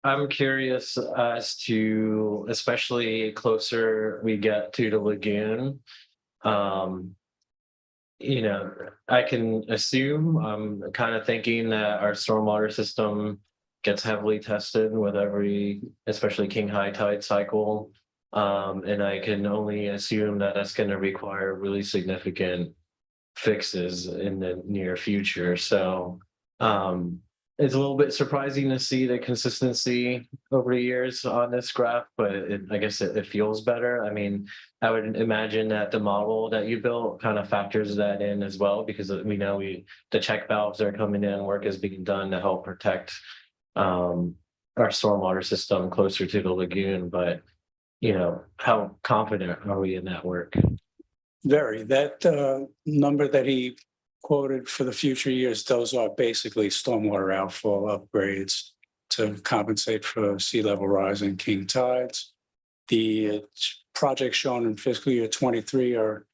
I'm curious as to, especially closer we get to the lagoon, you know, I can assume, I'm kind of thinking that our stormwater system gets heavily tested with every, especially king high tide cycle. And I can only assume that that's going to require really significant fixes in the near future. So it's a little bit surprising to see the consistency over the years on this graph, but I guess it feels better. I mean, I would imagine that the model that you built kind of factors that in as well, because we know the check valves are coming in, work is being done to help protect our stormwater system closer to the lagoon. But you know, how confident are we in that work? Very. That number that he quoted for the future years, those are basically stormwater outfall upgrades to compensate for sea level rise and king tides. The projects shown in fiscal year 23 are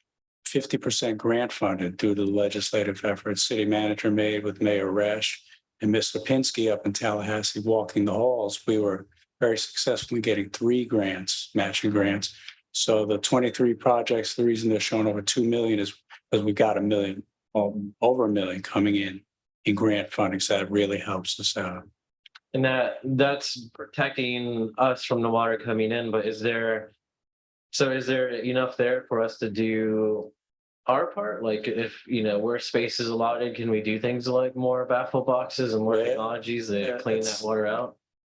50% grant funded due to the legislative efforts city manager made with Mayor Resch and Mr. Pinsky up in Tallahassee walking the halls. We were very successfully getting 3 grants, matching grants. So the 23 projects, the reason they're showing over 2 million is because we got $1 million, over $1 million coming in grant funding. So that really helps us out. And that's protecting us from the water coming in, but is there enough there for us to do our part? Like, if you know where space is allotted, can we do things like more baffle boxes and more technologies that clean that water out?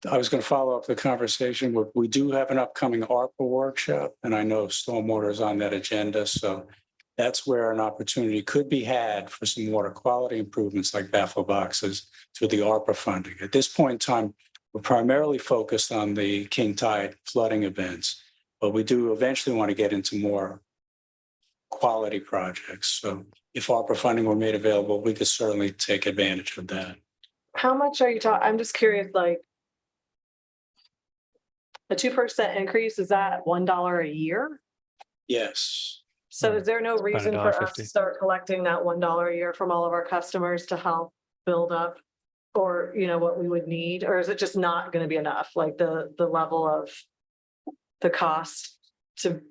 I was going to follow up the conversation. We do have an upcoming ARPA workshop, and I know stormwater is on that agenda. So that's where an opportunity could be had for some water quality improvements like baffle boxes through the ARPA funding. At this point in time, we're primarily focused on the king tide flooding events, but we do eventually want to get into more quality projects. So if ARPA funding were made available, we could certainly take advantage of that. How much are you talking? I'm just curious, like, a 2% increase, is that $1 a year? Yes. So is there no It's about reason for us to $1.50. start collecting that $1 a year from all of our customers to help build up, or, you know, what we would need? Or is it just not going to be enough? Like the level of the cost to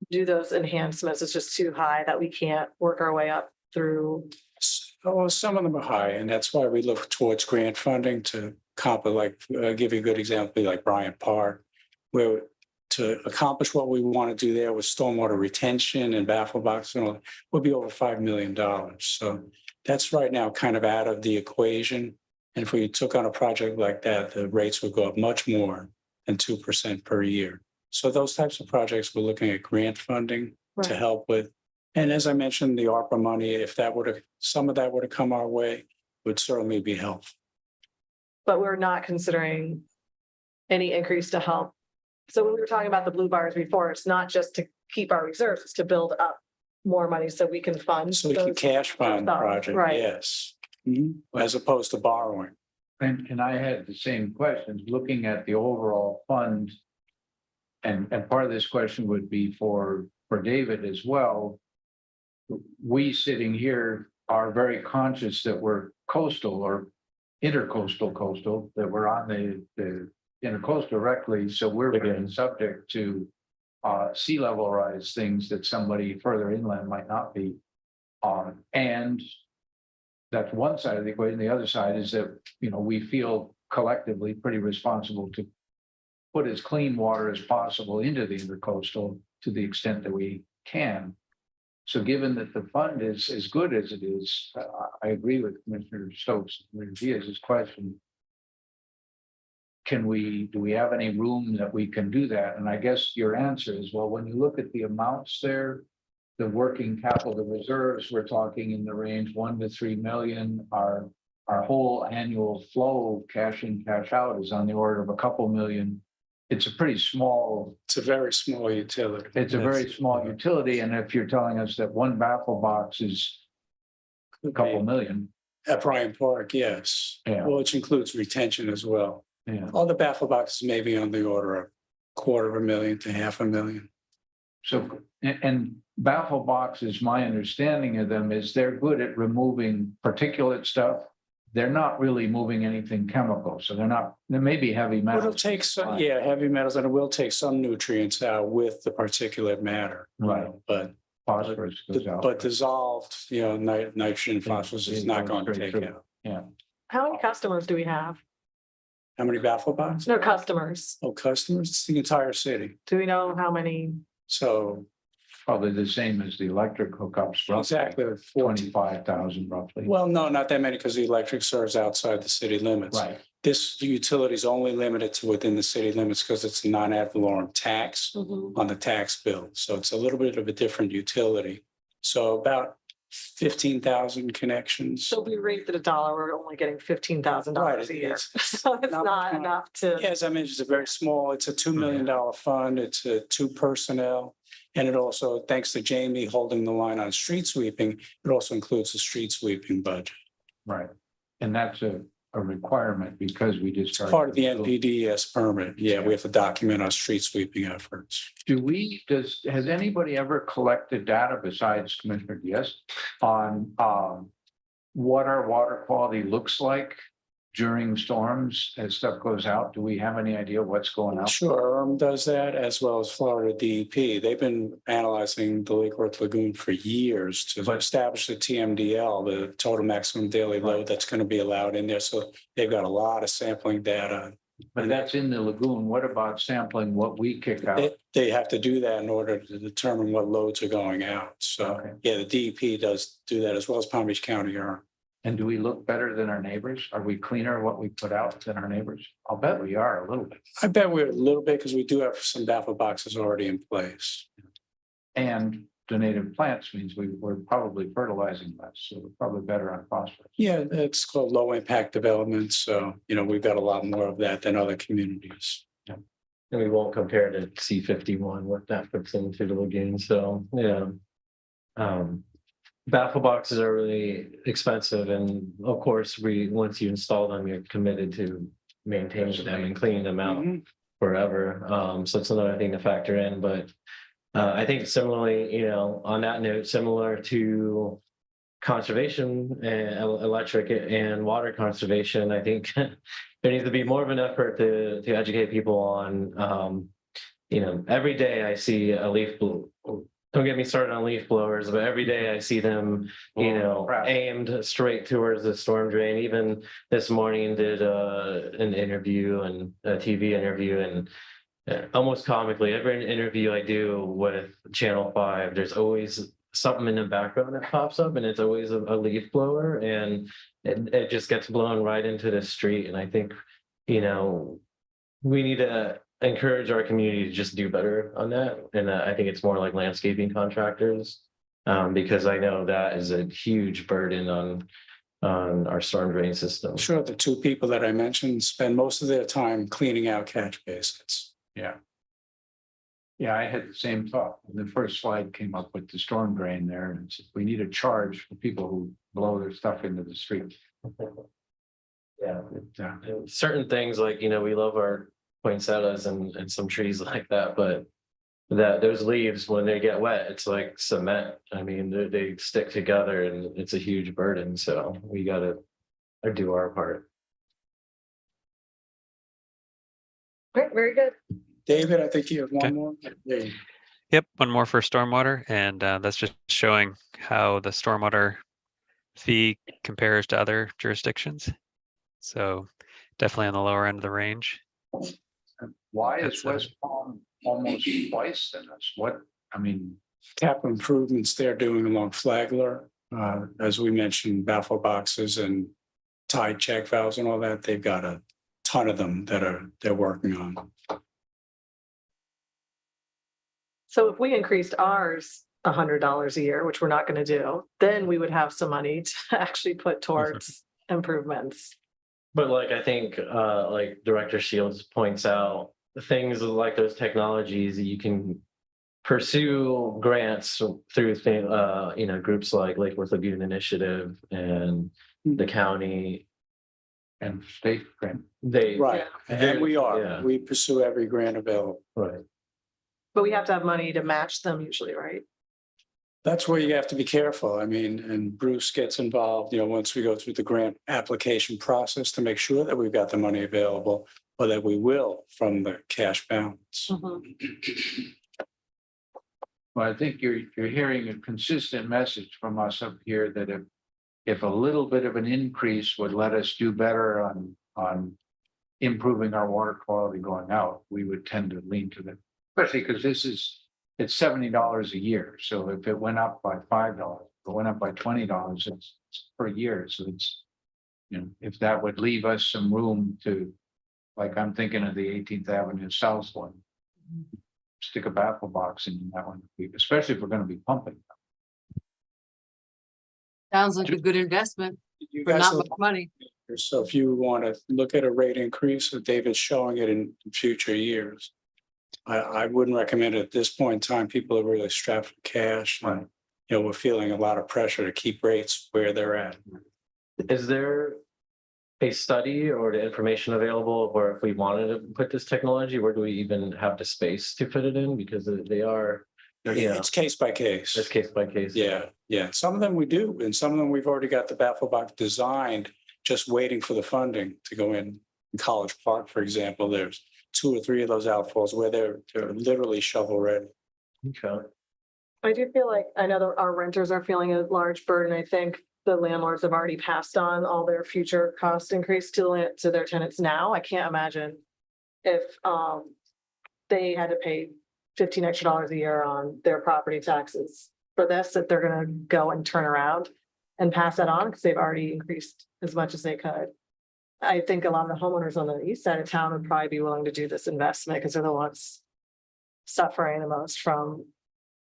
do those enhancements is just too high that we can't work our way up through? Well, some of them are high, and that's why we look towards grant funding to give you a good example, like Bryant Park. where to accomplish what we want to do there with stormwater retention and baffle box and all, would be over $5 million. So that's right now kind of out of the equation. And if we took on a project like that, the rates would go up much more than 2% per year. So those types of projects, we're looking at grant funding to Right. help with. And as I mentioned, the ARPA money, if that were to, some of that were to come our way, would certainly be helpful. But we're not considering any increase to help. So when we were talking about the blue bars before, it's not just to keep our reserves, it's to build up more money so we can fund. So we can those cash fund the stuff, project, right. yes. Mhm. As opposed to borrowing. And I had the same questions, looking at the overall fund. And part of this question would be for David as well. We sitting here are very conscious that we're coastal or intercoastal, that we're on the intercoastal directly, so we're very subject to sea level rise things that somebody further inland might not be. And that's one side of the equation. The other side is that, you know, we feel collectively pretty responsible to put as clean water as possible into the intercoastal to the extent that we can. So given that the fund is as good as it is, I agree with Commissioner Stokes, Diaz's question. Do we have any room that we can do that? And I guess your answer is, well, when you look at the amounts there, the working capital, the reserves, we're talking in the range 1 to 3 million. Our whole annual flow, cash in, cash out, is on the order of a couple million. It's a pretty small. It's a very small utility. It's a very small utility, and if you're telling us that one baffle box is a couple million. At Bryant Park, yes. Yeah. Well, which includes retention as well. Yeah. All the baffle boxes may be on the order of $250,000 to $500,000. So, and baffle boxes, my understanding of them is they're good at removing particulate stuff. They're not really moving anything chemical, so there may be heavy metals. It'll take some, yeah, heavy metals, and it will take some nutrients out with the particulate matter. Right. But Phosphorus goes out. But dissolved, nitrogen, phosphorus is not going to take out. Yeah. How many customers do we have? How many baffle boxes? No customers. Oh, customers, it's the entire city. Do we know how many? So Probably the same as the electric hookups. roughly exactly 25,000 roughly. Well, no, not that many, because the electric serves outside the city limits. Right. This utility is only limited to within the city limits because it's a non-ad valorem tax Mhm. on the tax bill. So it's a little bit of a different utility. So about 15,000 connections. So we raised it $1, we're only getting $15,000 a year. It's So it's not not much. enough to. Yeah, as I mentioned, it's a very small, it's a $2 million fund. It's a 2 personnel. And it also, thanks to Jamie holding the line on street sweeping, it also includes the street sweeping budget. Right. And that's a requirement because we just. It's part of the NPDES permit. Yeah, we have to document our street sweeping efforts. Has anybody ever collected data besides Commissioner Diaz on what our water quality looks like during storms as stuff goes out? Do we have any idea what's going out? Sure, does that, as well as Florida DEP. They've been analyzing the Lake Worth Lagoon for years to establish the TMDL, the total maximum daily load that's going to be allowed in there. So they've got a lot of sampling data. But that's in the lagoon. What about sampling what we kick out? They have to do that in order to determine what loads are going out. So, Okay. yeah, the DEP does do that, as well as Palm Beach County are. And do we look better than our neighbors? Are we cleaner what we put out than our neighbors? I'll bet we are a little bit. I bet we're a little bit, because we do have some baffle boxes already in place. And the native plants means we're probably fertilizing less, so we're probably better on phosphorus. Yeah, it's called low impact development. So, we've got a lot more of that than other communities. And we won't compare to C51, what that puts into the lagoon, so, yeah. Baffle boxes are really expensive, and of course, once you install them, you're committed to maintaining them and cleaning them out forever. So it's another thing to factor in, but I think similarly, on that note, similar to conservation and electric and water conservation, I think there needs to be more of an effort to educate people on, every day I see a leaf blower. Don't get me started on leaf blowers, but every day I see them, aimed straight towards the storm drain. Even this morning did an interview and a TV interview, and almost comically, every interview I do with Channel 5, there's always something in the background that pops up, and it's always a leaf blower, and it just gets blown right into the street. And I think, you know, we need to encourage our community to just do better on that. And I think it's more like landscaping contractors, because I know that is a huge burden on our storm drain system. Sure, the two people that I mentioned spend most of their time cleaning out catch basins. Yeah. Yeah, I had the same thought. When the first slide came up with the storm drain there, and it said, we need a charge for people who blow their stuff into the street. Yeah. It, Certain things like, you know, we love our poinsettias and some trees like that, but that those leaves, when they get wet, it's like cement. I mean, they stick together and it's a huge burden. So we gotta do our part. Great, very good. David, I think you have one Okay. more. There you- Yep, one more for stormwater, and that's just showing how the stormwater fee compares to other jurisdictions. So definitely on the lower end of the range. why is That's, West Palm almost twice than us? What, I mean, Capital improvements they're doing along Flagler, as we mentioned, baffle boxes and tide check valves and all that. They've got a ton of them that they're working on. So if we increased ours $100 a year, which we're not gonna do, then we would have some money to actually put towards improvements. But like, I think, like Director Shields points out, things like those technologies, you can pursue grants through, you know, groups like Lake Worth Lagoon Initiative and the county. and state grant. They, Right, and we are. Yeah. We pursue every grant available. right. But we have to have money to match them usually, right? That's where you have to be careful. I mean, and Bruce gets involved, you know, once we go through the grant application process to make sure that we've got the money available, or that we will from the cash balance. Well, I think you're hearing a consistent message from us up here that if a little bit of an increase would let us do better on improving our water quality going out, we would tend to lean to that. Especially because it's $70 a year. So if it went up by $5, if it went up by $20, it's per year. So it's, you know, if that would leave us some room to, like I'm thinking of the 18th Avenue South one, stick a baffle box in that one, especially if we're going to be pumping. Sounds like a good investment You for guys not will- much money. So if you want to look at a rate increase, David's showing it in future years. I wouldn't recommend it at this point in time. People are really strapped for cash. Right. And, you know, we're feeling a lot of pressure to keep rates where they're at. Is there a study or the information available where if we wanted to put this technology, where do we even have the space to fit it in? Because they are, yeah, It's case by case. it's case by case. Yeah. Some of them we do, and some of them we've already got the baffle box designed, just waiting for the funding to go in. In College Park, for example, there's 2 or 3 of those outfalls where they're literally shovel ready. Okay. I do feel like, I know that our renters are feeling a large burden. I think the landlords have already passed on all their future cost increase to their tenants now. I can't imagine if they had to pay $15 extra a year on their property taxes for this, that they're gonna go and turn around and pass that on because they've already increased as much as they could. I think a lot of the homeowners on the east side of town would probably be willing to do this investment because they're the ones suffering the most from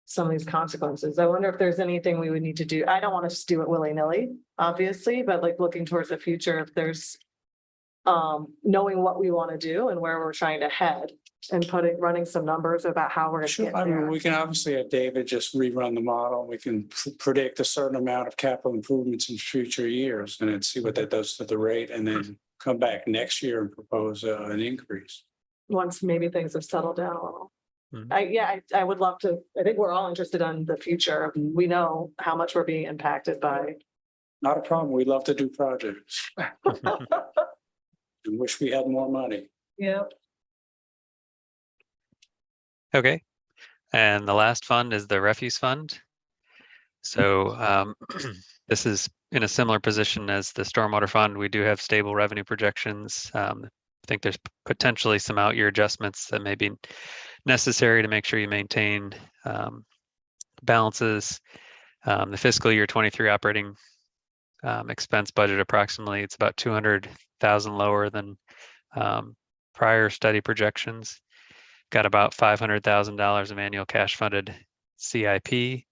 some of these consequences. I wonder if there's anything we would need to do. I don't want to just do it willy-nilly, obviously, but like looking towards the future, if there's knowing what we want to do and where we're trying to head and running some numbers about how we're going to Sure, get I mean, there. we can obviously have David just rerun the model. We can predict a certain amount of capital improvements in future years and then see what that does to the rate and then come back next year and propose an increase. Once maybe things have settled down a little. Mhm. I would love to, I think we're all interested in the future. We know how much we're being impacted by. Not a problem. We love to do projects and wish we had more money. Yeah. Okay, and the last fund is the refuse fund. So this is in a similar position as the stormwater fund. We do have stable revenue projections. think there's potentially some out year adjustments that may be necessary to make sure you maintain balances. The fiscal year 23 operating expense budget approximately, it's about 200,000 lower than prior study projections. Got about $500,000 of annual cash funded CIP.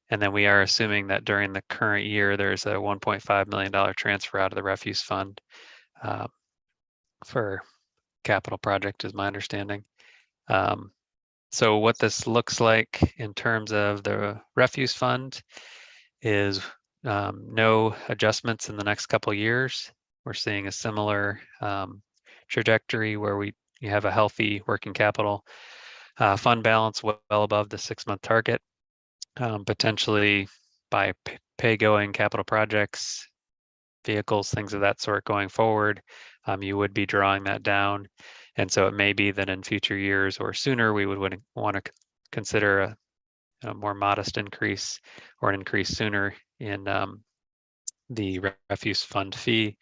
And then we are assuming that during the current year, there's a $1.5 million transfer out of the refuse fund for capital project is my understanding. So what this looks like in terms of the refuse fund is no adjustments in the next couple of years. We're seeing a similar trajectory where you have a healthy working capital fund balance well above the 6-month target. Potentially by pay-going capital projects, vehicles, things of that sort going forward, you would be drawing that down. And so it may be that in future years or sooner, we would want to consider a more modest increase or an increase sooner in the refuse fund fee.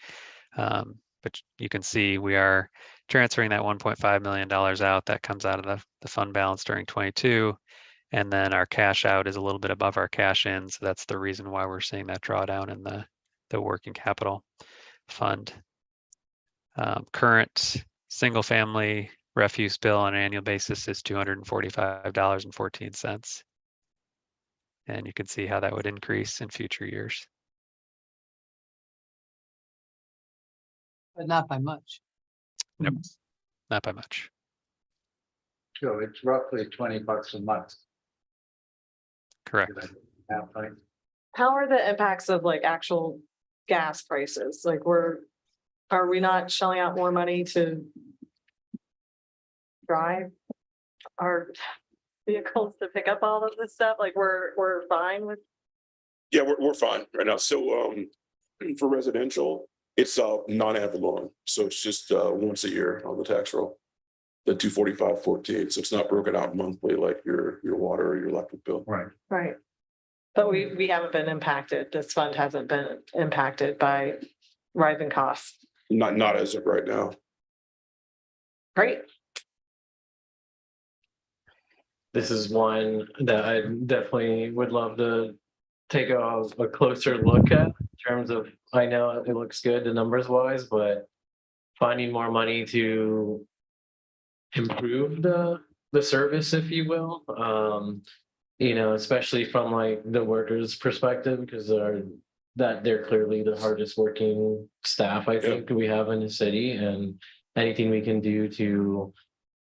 But you can see we are transferring that $1.5 million out. That comes out of the fund balance during 22. And then our cash out is a little bit above our cash in. So that's the reason why we're seeing that drawdown in the working capital fund. Current single family refuse bill on an annual basis is $245.14. And you can see how that would increase in future years. But not by much. Nope, not by much. So it's roughly $20 a month. Correct. How are the impacts of like actual gas prices? Like are we not shelling out more money to drive our vehicles to pick up all of this stuff? Like we're fine with? Yeah, we're fine right now. So for residential, it's non-ad valorem. So it's just once a year on the tax roll, the 245.14. So it's not broken out monthly like your water or your electric bill. Right. Right. But we haven't been impacted. This fund hasn't been impacted by rising costs. Not as of right now. Great. This is one that I definitely would love to take a closer look at in terms of, I know it looks good the numbers wise, but finding more money to improve the service, if you will. Especially from like the workers' perspective, because they're clearly the hardest working staff I think we have in the city, and anything we can do to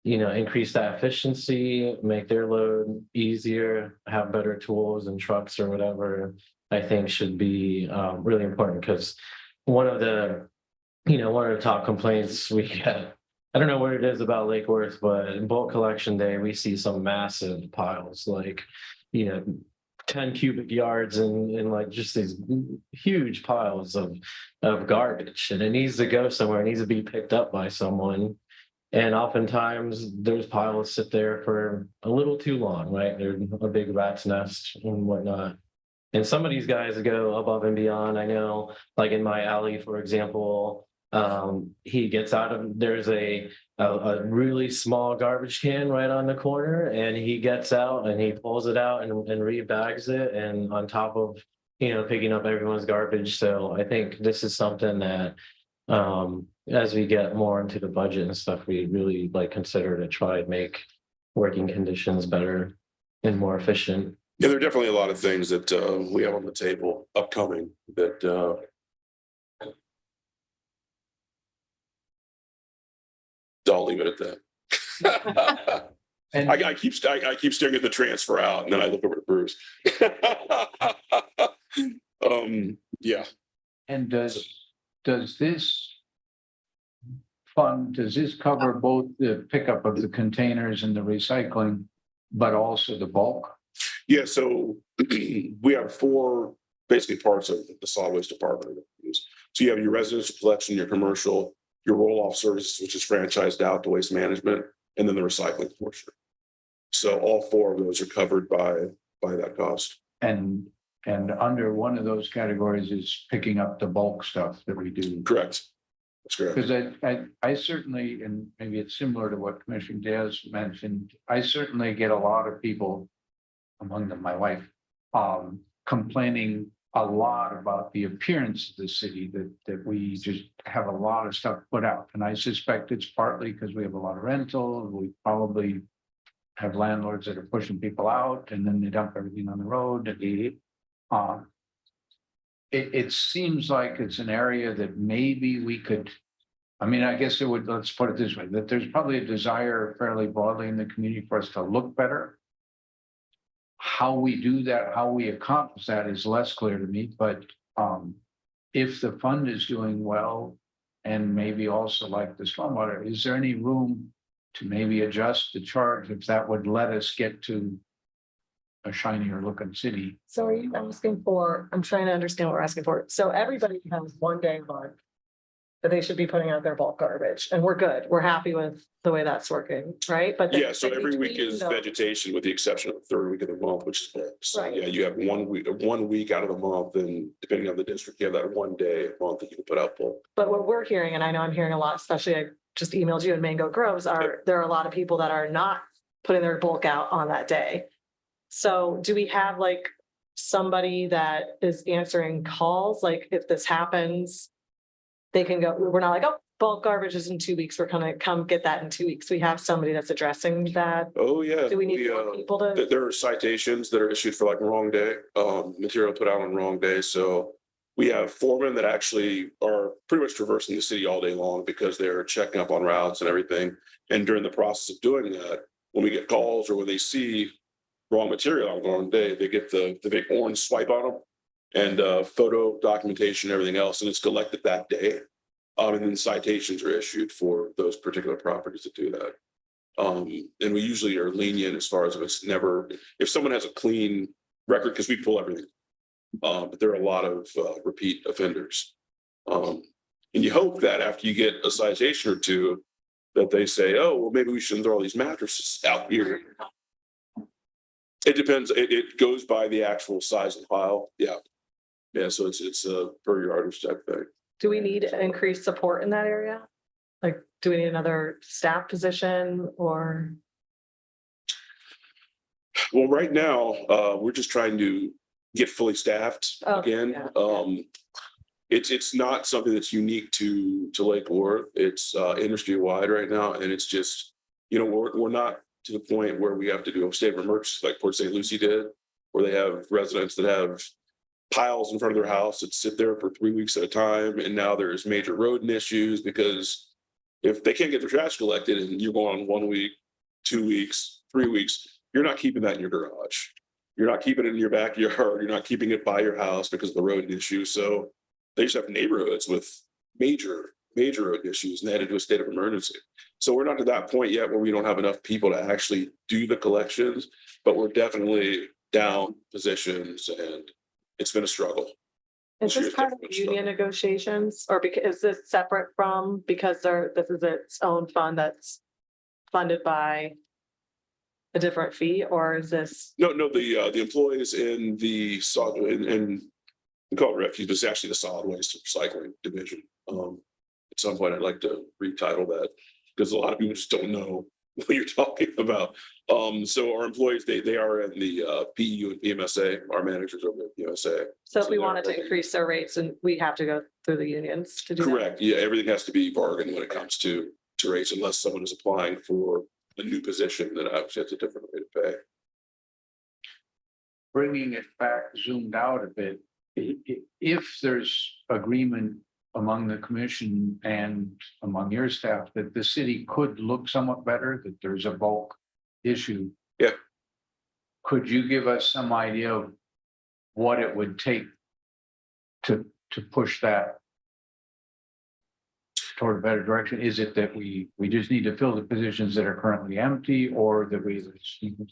increase that efficiency, make their load easier, have better tools and trucks or whatever, I think should be really important. Because one of the top complaints we get, I don't know what it is about Lake Worth, but in bulk collection day, we see some massive piles, like 10 cubic yards and like just these huge piles of garbage, and it needs to go somewhere. It needs to be picked up by someone. And oftentimes those piles sit there for a little too long, right? They're a big rat's nest and whatnot. And some of these guys go above and beyond. I know, like in my alley, for example, he gets out of, there's a really small garbage can right on the corner, and he gets out and he pulls it out and rebags it, and on top of picking up everyone's garbage. So I think this is something that as we get more into the budget and stuff, we really consider to try and make working conditions better and more efficient. Yeah, there are definitely a lot of things that we have on the table upcoming that I'll leave it at that. And I keep staring at the transfer out, and then I look over to Bruce. Yeah. And does this fund, does this cover both the pickup of the containers and the recycling, but also the bulk? Yeah, so we have 4 basically parts of the solid waste department. So you have your residential collection, your commercial, your roll-off services, which is franchised out to waste management, and then the recycling portion. So all 4 of those are covered by that cost. And under one of those categories is picking up the bulk stuff that we do. Correct. That's correct. Because I certainly, and maybe it's similar to what Commissioner Diaz mentioned, I certainly get a lot of people, among them my wife, complaining a lot about the appearance of the city, that we just have a lot of stuff put out. And I suspect it's partly because we have a lot of rental. We probably have landlords that are pushing people out and then they dump everything on the road. It seems like it's an area that maybe we could, I mean, I guess it would, let's put it this way, that there's probably a desire fairly broadly in the community for us to look better. How we do that, how we accomplish that is less clear to me, but if the fund is doing well, and maybe also like the stormwater, is there any room to maybe adjust the charge if that would let us get to a shinier looking city? So are you asking for, I'm trying to understand what we're asking for. So everybody has 1 day a month that they should be putting out their bulk garbage, and we're good. We're happy with the way that's working, right? But then- Yeah, so every week between is the- vegetation with the exception of the third week of the month, which is bulk. So Right. yeah, you have 1 week out of the month, and depending on the district, you have that 1 day a month that you can put out bulk. But what we're hearing, and I know I'm hearing a lot, especially I just emailed you in Mango Groves, there are a lot of people that are not putting their bulk out on that day. So do we have like somebody that is answering calls? Like if this happens, they can go, we're not like, oh, bulk garbage is in 2 weeks. We're gonna come get that in 2 weeks. We have somebody that's addressing that. Oh, yeah. Do we need more people to? There are citations that are issued for like wrong day, material put out on wrong day. So we have foremen that actually are pretty much traversing the city all day long because they're checking up on routes and everything. And during the process of doing that, when we get calls or when they see wrong material on the wrong day, they get the big orange swipe on them and photo documentation, everything else, and it's collected that day. And then citations are issued for those particular properties that do that. And we usually are lenient as far as if someone has a clean record, because we pull everything. But there are a lot of repeat offenders. And you hope that after you get a citation or two, that they say, oh, well, maybe we shouldn't throw all these mattresses out here. It depends. It goes by the actual size of the pile. Yeah. Yeah. So it's a per yardage type thing. Do we need increased support in that area? Like, do we need another staff position or? Well, right now, we're just trying to get fully staffed Oh, again. yeah. It's not something that's unique to Lake Worth. It's industry wide right now. And it's just, we're not to the point where we have to do a state of emergency like Port St. Lucie did, where they have residents that have piles in front of their house that sit there for 3 weeks at a time. And now there's major rodent issues because if they can't get their trash collected and you're going on 1 week, 2 weeks, 3 weeks, you're not keeping that in your garage. You're not keeping it in your backyard. You're not keeping it by your house because of the rodent issue. So they just have neighborhoods with major rodent issues and they had to do a state of emergency. So we're not to that point yet where we don't have enough people to actually do the collections, but we're definitely down positions and it's been a struggle. Is this part of union negotiations or is this separate from, because this is its own fund that's funded by a different fee, or is this? No, the employees in the solid and we call it refuge, but it's actually the solid waste recycling division. At some point, I'd like to retitle that because a lot of people just don't know what you're talking about. So our employees, they are in the PU and PMSA, our managers over at PMSA. So if we wanted to increase their rates and we have to go through the unions to do that? Correct. Yeah, everything has to be bargained when it comes to rates unless someone is applying for a new position, then obviously it's a different rate of pay. Bringing it back, zoomed out a bit, if there's agreement among the commission and among your staff that the city could look somewhat better, that there's a bulk issue. Yeah. Could you give us some idea of what it would take to push that toward a better direction? Is it that we just need to fill the positions that are currently empty, or that we?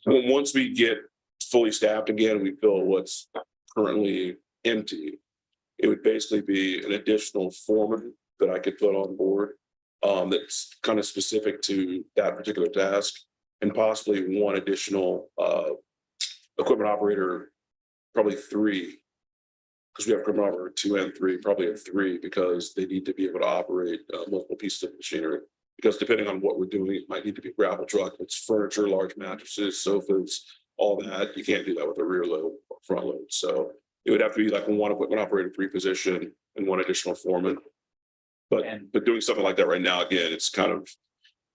Well, once we get fully staffed again, we fill what's currently empty. It would basically be an additional foreman that I could put on board that's kind of specific to that particular task, and possibly one additional equipment operator, probably 3 because we have criminal operator 2 and 3, probably a 3, because they need to be able to operate multiple pieces of machinery. Because depending on what we're doing, it might need to be a gravel truck, it's furniture, large mattresses, sofas, all that. You can't do that with a rear load or front load. So it would have to be like one equipment operator 3 position and one additional foreman. But doing something like that right now, again, it's kind of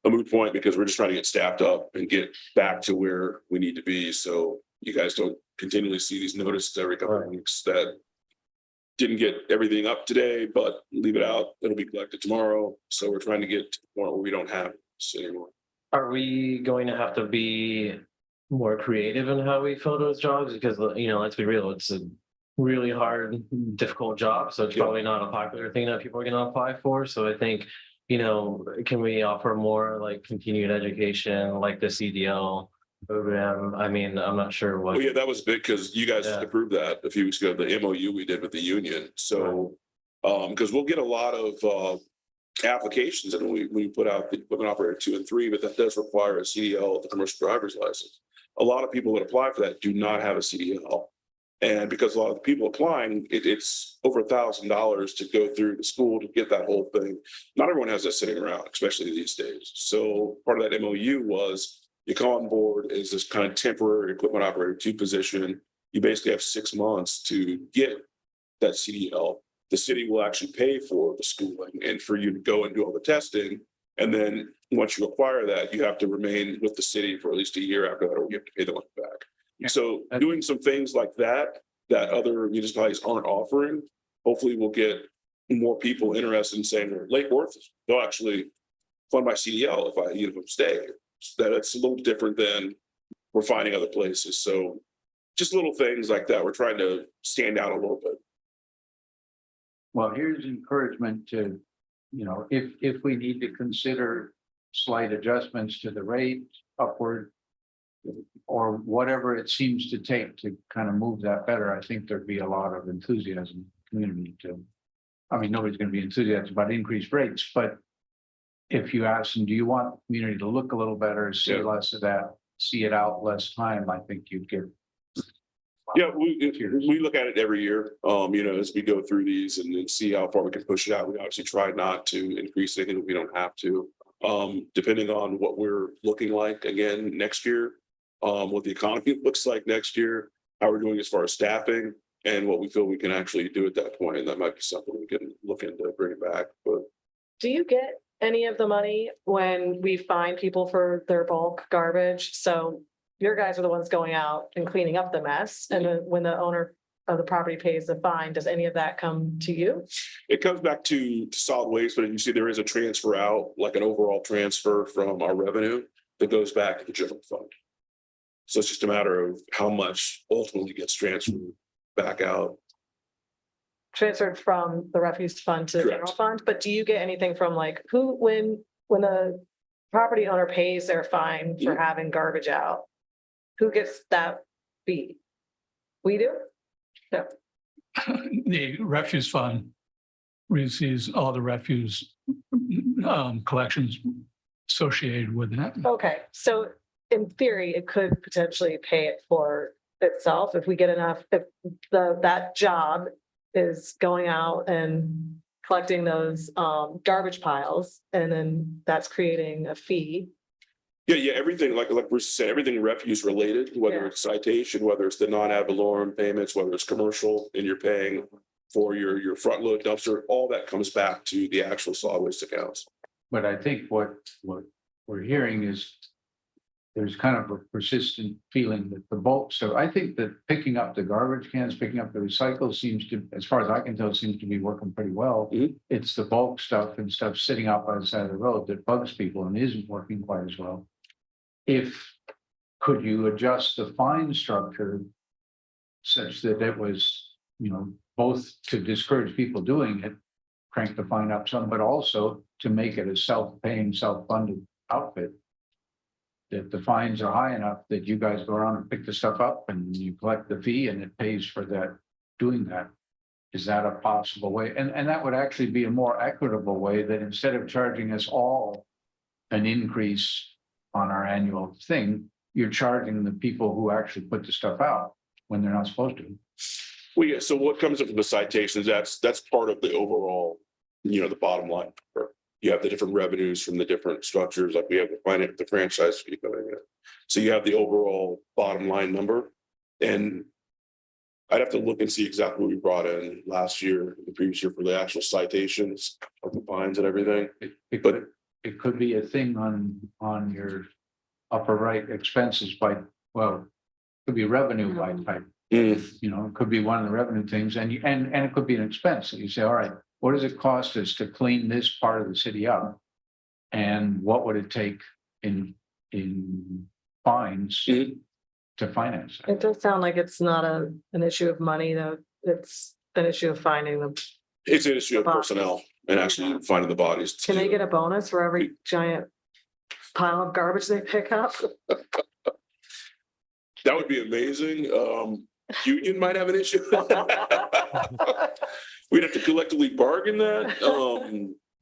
a moot point because we're just trying to get staffed up and get back to where we need to be. So you guys don't continually see these notices every couple of weeks that didn't get everything up today, but leave it out. It'll be collected tomorrow. So we're trying to get to the point where we don't have this anymore. Are we going to have to be more creative in how we fill those jobs? Because, you know, let's be real, it's a really hard, difficult job. So it's probably not a popular thing that people are going to apply for. So I think, you know, can we offer more like continued education, like the CDL program? I mean, I'm not sure what. Well, yeah, that was big because you guys Yeah. approved that a few weeks ago, the MOU we did with the union. So, because we'll get a lot of applications and we put out the equipment operator 2 and 3, but that does require a CDL, the commercial driver's license. A lot of people that apply for that do not have a CDL. And because a lot of the people applying, it's over $1,000 to go through the school to get that whole thing. Not everyone has that sitting around, especially these days. So part of that MOU was you come on board as this kind of temporary equipment operator 2 position. You basically have 6 months to get that CDL. The city will actually pay for the schooling and for you to go and do all the testing. And then once you acquire that, you have to remain with the city for at least a year after that, or you have to pay the money back. Yeah. So doing some things like that other municipalities aren't offering, hopefully we'll get more people interested in saying, well, Lake Worth, they'll actually fund my CDL if I stay. So that's a little different than we're finding other places. So just little things like that. We're trying to stand out a little bit. Well, here's encouragement to, if we need to consider slight adjustments to the rate upward, or whatever it seems to take to kind of move that better, I think there'd be a lot of enthusiasm in the community to, nobody's going to be enthusiastic about increased rates, but if you ask them, do you want the community to look a little better, see less of that, see it out less time, I think you'd get. Yeah, we look at it every year, as we go through these and see how far we can push it out. We obviously try not to increase anything if we don't have to. Depending on what we're looking like again next year, what the economy looks like next year, how we're doing as far as staffing, and what we feel we can actually do at that point. And that might be something we can look into bringing back. But Do you get any of the money when we fine people for their bulk garbage? So your guys are the ones going out and cleaning up the mess. And then when the owner of the property pays the fine, does any of that come to you? it comes back to solid waste, but you see there is a transfer out, like an overall transfer from our revenue that goes back to the general fund. So it's just a matter of how much ultimately gets transferred back out. Transferred from the refuse fund to the general fund, but do you get anything from like when the property owner pays their fine for having garbage out? Who gets that fee? We do? No. The refuse fund receives all the refuse collections associated with that. Okay, so in theory, it could potentially pay it for itself if we get enough, if that job is going out and collecting those garbage piles, and then that's creating a fee. Yeah, everything, like Bruce said, everything refuse related, whether it's citation, whether it's the non-ad valorem payments, whether it's commercial and you're paying for your front load dumpster, all that comes back to the actual solid waste accounts. But I think what we're hearing is there's kind of a persistent feeling that the bulk. So I think that picking up the garbage cans, picking up the recycles seems to, as far as I can tell, seems to be working pretty well. Mhm. It's the bulk stuff and stuff sitting out by the side of the road that bugs people and isn't working quite as well. Could you adjust the fine structure such that it was, both to discourage people doing it, crank the fine up some, but also to make it a self-paying, self-funded outfit? That the fines are high enough that you guys go around and pick the stuff up and you collect the fee and it pays for that, doing that. Is that a possible way? And that would actually be a more equitable way, that instead of charging us all an increase on our annual thing, you're charging the people who actually put the stuff out when they're not supposed to. Well, yeah, so what comes up with the citations, that's part of the overall, the bottom line. You have the different revenues from the different structures, like we have the franchise fee coming in. So you have the overall bottom line number. And I'd have to look and see exactly what we brought in last year, the previous year for the actual citations of the fines and everything. It could be a thing on your upper right expenses by, well, could be revenue by type. It could be one of the revenue things and it could be an expense. So you say, all right, what does it cost us to clean this part of the city up? And what would it take in fines to finance that? It does sound like it's not an issue of money, though. It's an issue of finding them. It's an issue of Bodies. personnel and actually finding the bodies. Can they get a bonus for every giant pile of garbage they pick up? That would be amazing. Union might have an issue. We'd have to collectively bargain that.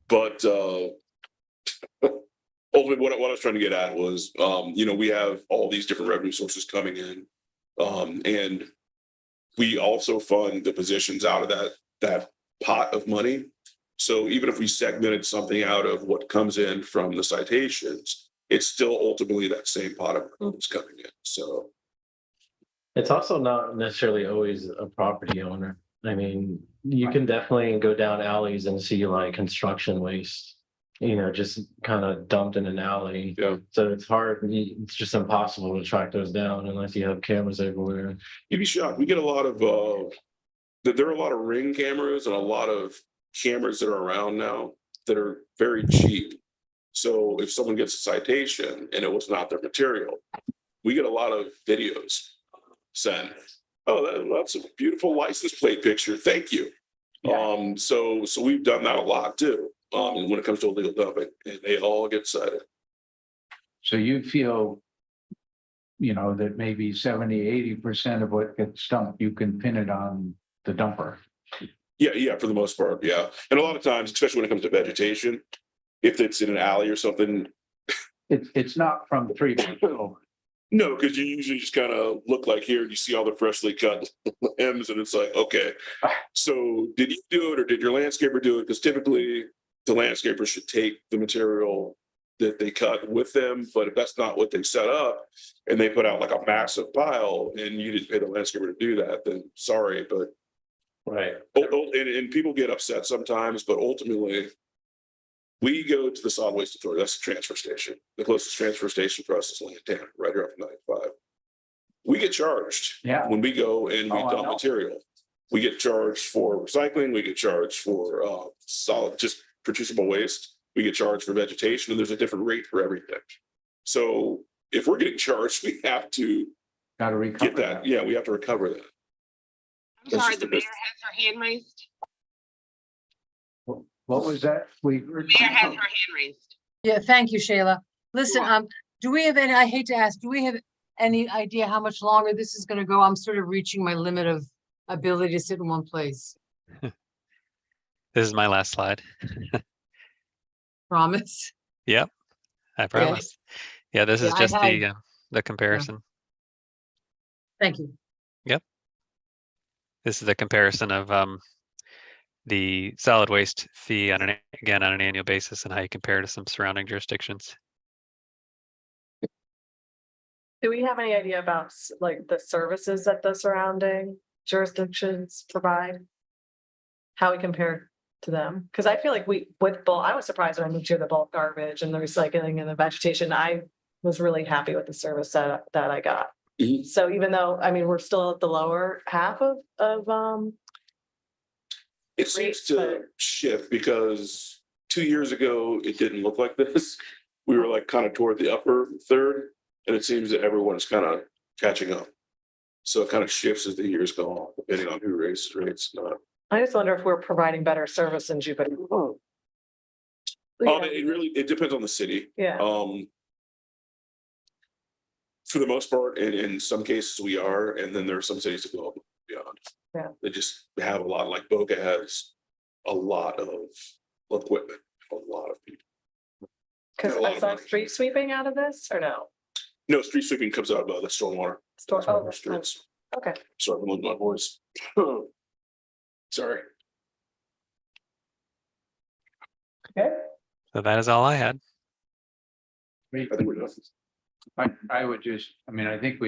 But ultimately, what I was trying to get at was, we have all these different revenue sources coming in. And we also fund the positions out of that pot of money. So even if we segmented something out of what comes in from the citations, it's still ultimately that same pot of money that's coming in. So It's also not necessarily always a property owner. I mean, you can definitely go down alleys and see like construction waste, just kind of dumped in an alley. Yeah. So it's hard, it's just impossible to track those down unless you have cameras everywhere. you'd be shocked. We get a lot of there are a lot of Ring cameras and a lot of cameras that are around now that are very cheap. So if someone gets a citation and it was not their material, we get a lot of videos sent. Oh, that's a beautiful license plate picture. Thank you. Yeah. So we've done that a lot too. And when it comes to illegal dumping, and they all get cited. So you feel, that maybe 70-80% of what gets dumped, you can pin it on the dumper. Yeah, for the most part, yeah. And a lot of times, especially when it comes to vegetation, if it's in an alley or something. It's not from 3 people. No, because you usually just kind of look like here and you see all the freshly cut M's and it's like, okay, so did you do it or did your landscaper do it? Because typically the landscaper should take the material that they cut with them. But if that's not what they set up and they put out like a massive pile and you didn't pay the landscaper to do that, then sorry, but. Right. And people get upset sometimes, but ultimately we go to the solid waste authority. That's the transfer station. The closest transfer station for us is Lantana, right here off 95. We get charged when we go and we dump material. We get charged for recycling. We get charged for solid, just producible waste. We get charged for vegetation, and there's a different rate for everything. So if we're getting charged, we have to get that. Yeah, we have to recover that. I'm sorry, the mayor has her hand raised. What was that? The mayor has her hand raised. Yeah, thank you, Shayla. Listen, do we have any, I hate to ask, do we have any idea how much longer this is gonna go? I'm sort of reaching my limit of ability to sit in one place. This is my last slide. Promise? Yep, I promise. Yeah, this is Yeah, just I the comparison. Thank you. This is the comparison of the solid waste fee on an annual basis and how you compare to some surrounding jurisdictions. Do we have any idea about like the services that the surrounding jurisdictions provide? How we compare to them? Because I feel like I was surprised when I moved here, the bulk garbage and the recycling and the vegetation. I was really happy with the service that I got. Mhm. So even though, we're still at the lower half of It seems to shift because 2 years ago, it didn't look like this. We were like kind of toward the upper third, and it seems that everyone's kind of catching up. So it kind of shifts as the years go on, depending on who raises rates. I just wonder if we're providing better service in Jupiter. It depends on the city. Yeah. For the most part, and in some cases we are, and then there are some cities that go beyond. Yeah. They just have a lot, like Boca has a lot of equipment, a lot of people. Because a lot I of saw money. street sweeping out of this or no? No, street sweeping comes out of the stormwater. Store, oh, Streets. Okay. Sorry, I'm losing my voice. Sorry. So that is all I had. I think we're done. I would just, I mean, I think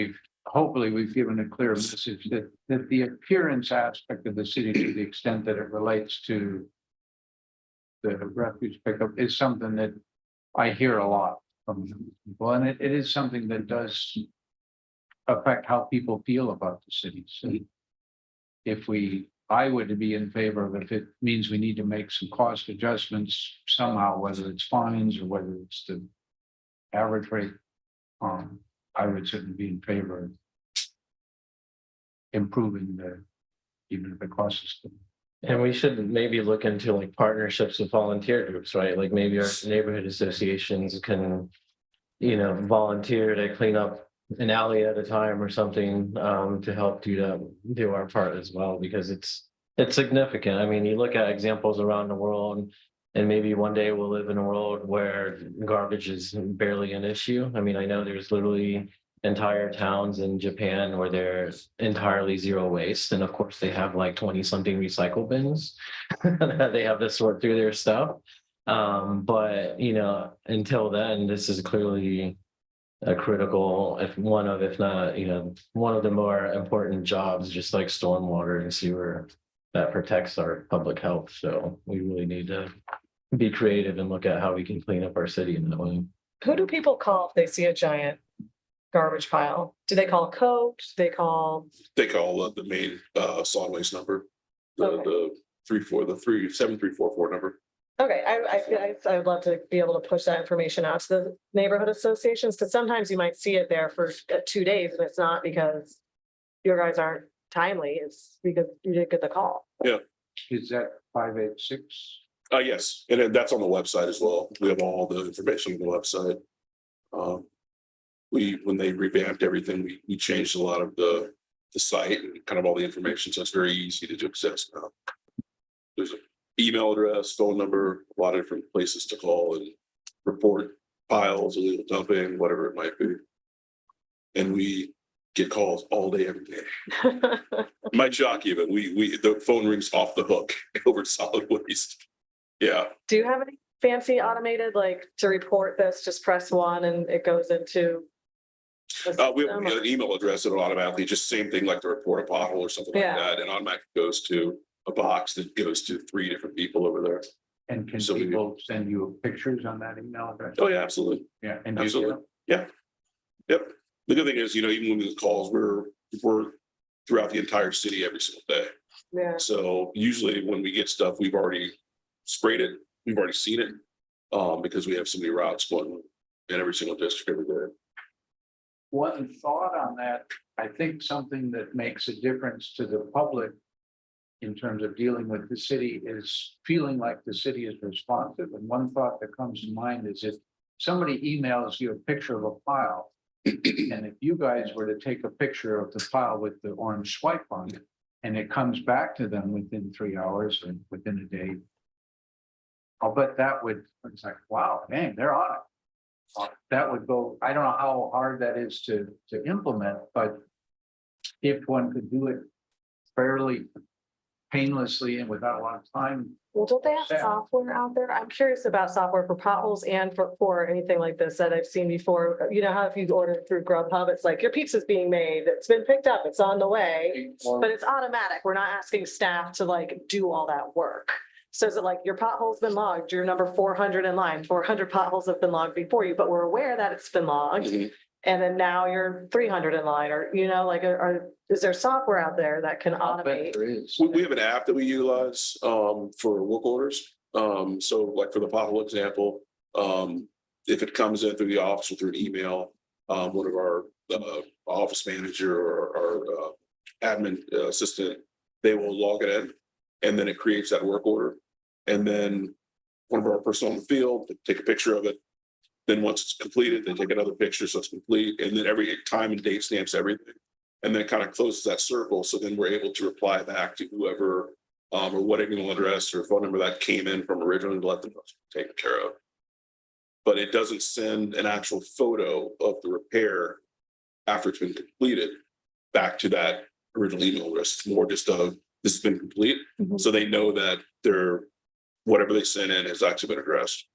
hopefully we've given a clear message that the appearance aspect of the city, to the extent that it relates to the refuse pickup, is something that I hear a lot from people, and it is something that does affect how people feel about the city. So I would be in favor of it if it means we need to make some cost adjustments somehow, whether it's fines or whether it's the average rate. I would certainly be in favor of improving even if it costs us. And we should maybe look into like partnerships with volunteer groups, right? Like maybe our neighborhood associations can, volunteer to clean up an alley at a time or something, to help do our part as well, because it's significant. I mean, you look at examples around the world, and maybe one day we'll live in a world where garbage is barely an issue. I mean, I know there's literally entire towns in Japan where there's entirely zero waste. And of course, they have like 20-something recycle bins that they have to sort through their stuff. But until then, this is clearly a critical, if not, one of the more important jobs, just like stormwater and sewer, that protects our public health. So we really need to be creative and look at how we can clean up our city in that way. Who do people call if they see a giant garbage pile? Do they call code? Do they call? They call the main solid waste number, Okay. the 7344 number. Okay, I would love to be able to push that information out to the neighborhood associations, because sometimes you might see it there for 2 days and it's not because your guys aren't timely, it's because you didn't get the call. Yeah. Is that 586? Yes, and then that's on the website as well. We have all the information on the website. When they revamped everything, we changed a lot of the site and kind of all the information, so it's very easy to access now. There's an email address, phone number, a lot of different places to call and report piles, illegal dumping, whatever it might be. And we get calls all day, every day. It might shock you, but the phone rings off the hook over solid waste. Yeah. Do you have any fancy automated, like to report this, just press 1 and it goes into? We have an email address that automatically, just same thing like to report a pothole or something like that, and automatically goes to a box that goes to 3 different people over there. And can So people send you pictures on that email address? Oh, yeah, absolutely. Yeah, and Absolutely. Yeah. Yep. The good thing is, even when we get calls, we're throughout the entire city every single day. Yeah. So usually when we get stuff, we've already sprayed it, we've already seen it, because we have so many routes going in every single district every day. One thought on that, I think something that makes a difference to the public in terms of dealing with the city is feeling like the city is responsive. And one thought that comes to mind is if somebody emails you a picture of a pile, and if you guys were to take a picture of the pile with the orange swipe on it, and it comes back to them within 3 hours or within a day, I'll bet it's like, wow, dang, they're on it. That would go, I don't know how hard that is to implement, but if one could do it fairly painlessly and without a lot of time. Well, don't they have Yeah. software out there? I'm curious about software for potholes and for anything like this that I've seen before. You know how if you order through Grubhub, it's like your pizza's being made, it's been picked up, it's on the way, but it's automatic. We're not asking staff to like do all that work. So is it like your pothole's been logged, you're number 400 in line, 400 potholes have been logged before you, but we're aware that it's been logged. Mhm. And then now you're 300 in line, or, is there software out there that can I'll bet automate? there is. We have an app that we utilize for work orders. So like for the pothole example, if it comes in through the office or through an email, one of our office manager or admin assistant, they will log it in, and then it creates that work order. And then one of our personnel in the field take a picture of it. Then once it's completed, they take another picture so it's complete, and then every time and date stamps everything. And then kind of closes that circle. So then we're able to reply back to whoever or what email address or phone number that came in from originally to let them know it's taken care of. But it doesn't send an actual photo of the repair after it's been completed back to that original email address. It's more just this has been complete. Mhm. So they know that whatever they sent in has actually been addressed.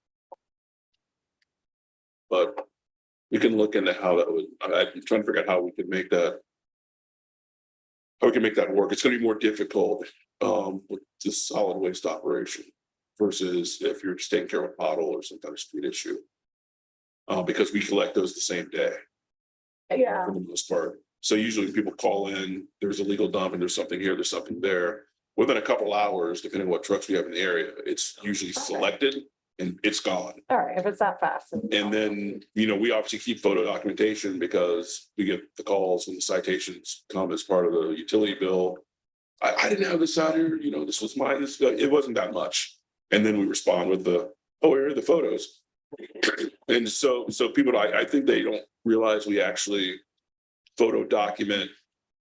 But we can look into how that would, I'm trying to figure out how we could make that. How we can make that work. It's gonna be more difficult with the solid waste operation versus if you're just taking care of a pothole or some kind of street issue. Because we collect those the same day Yeah. for the most part. So usually people call in, there's a legal dump and there's something here, there's something there. Within a couple hours, depending on what trucks we have in the area, it's usually selected and it's gone. All right, if it's that fast. And then, we obviously keep photo documentation because we get the calls when the citations come as part of the utility bill. I didn't have this out here, this was mine, it wasn't that much. And then we respond with here are the photos. And so people, I think they don't realize we actually photo document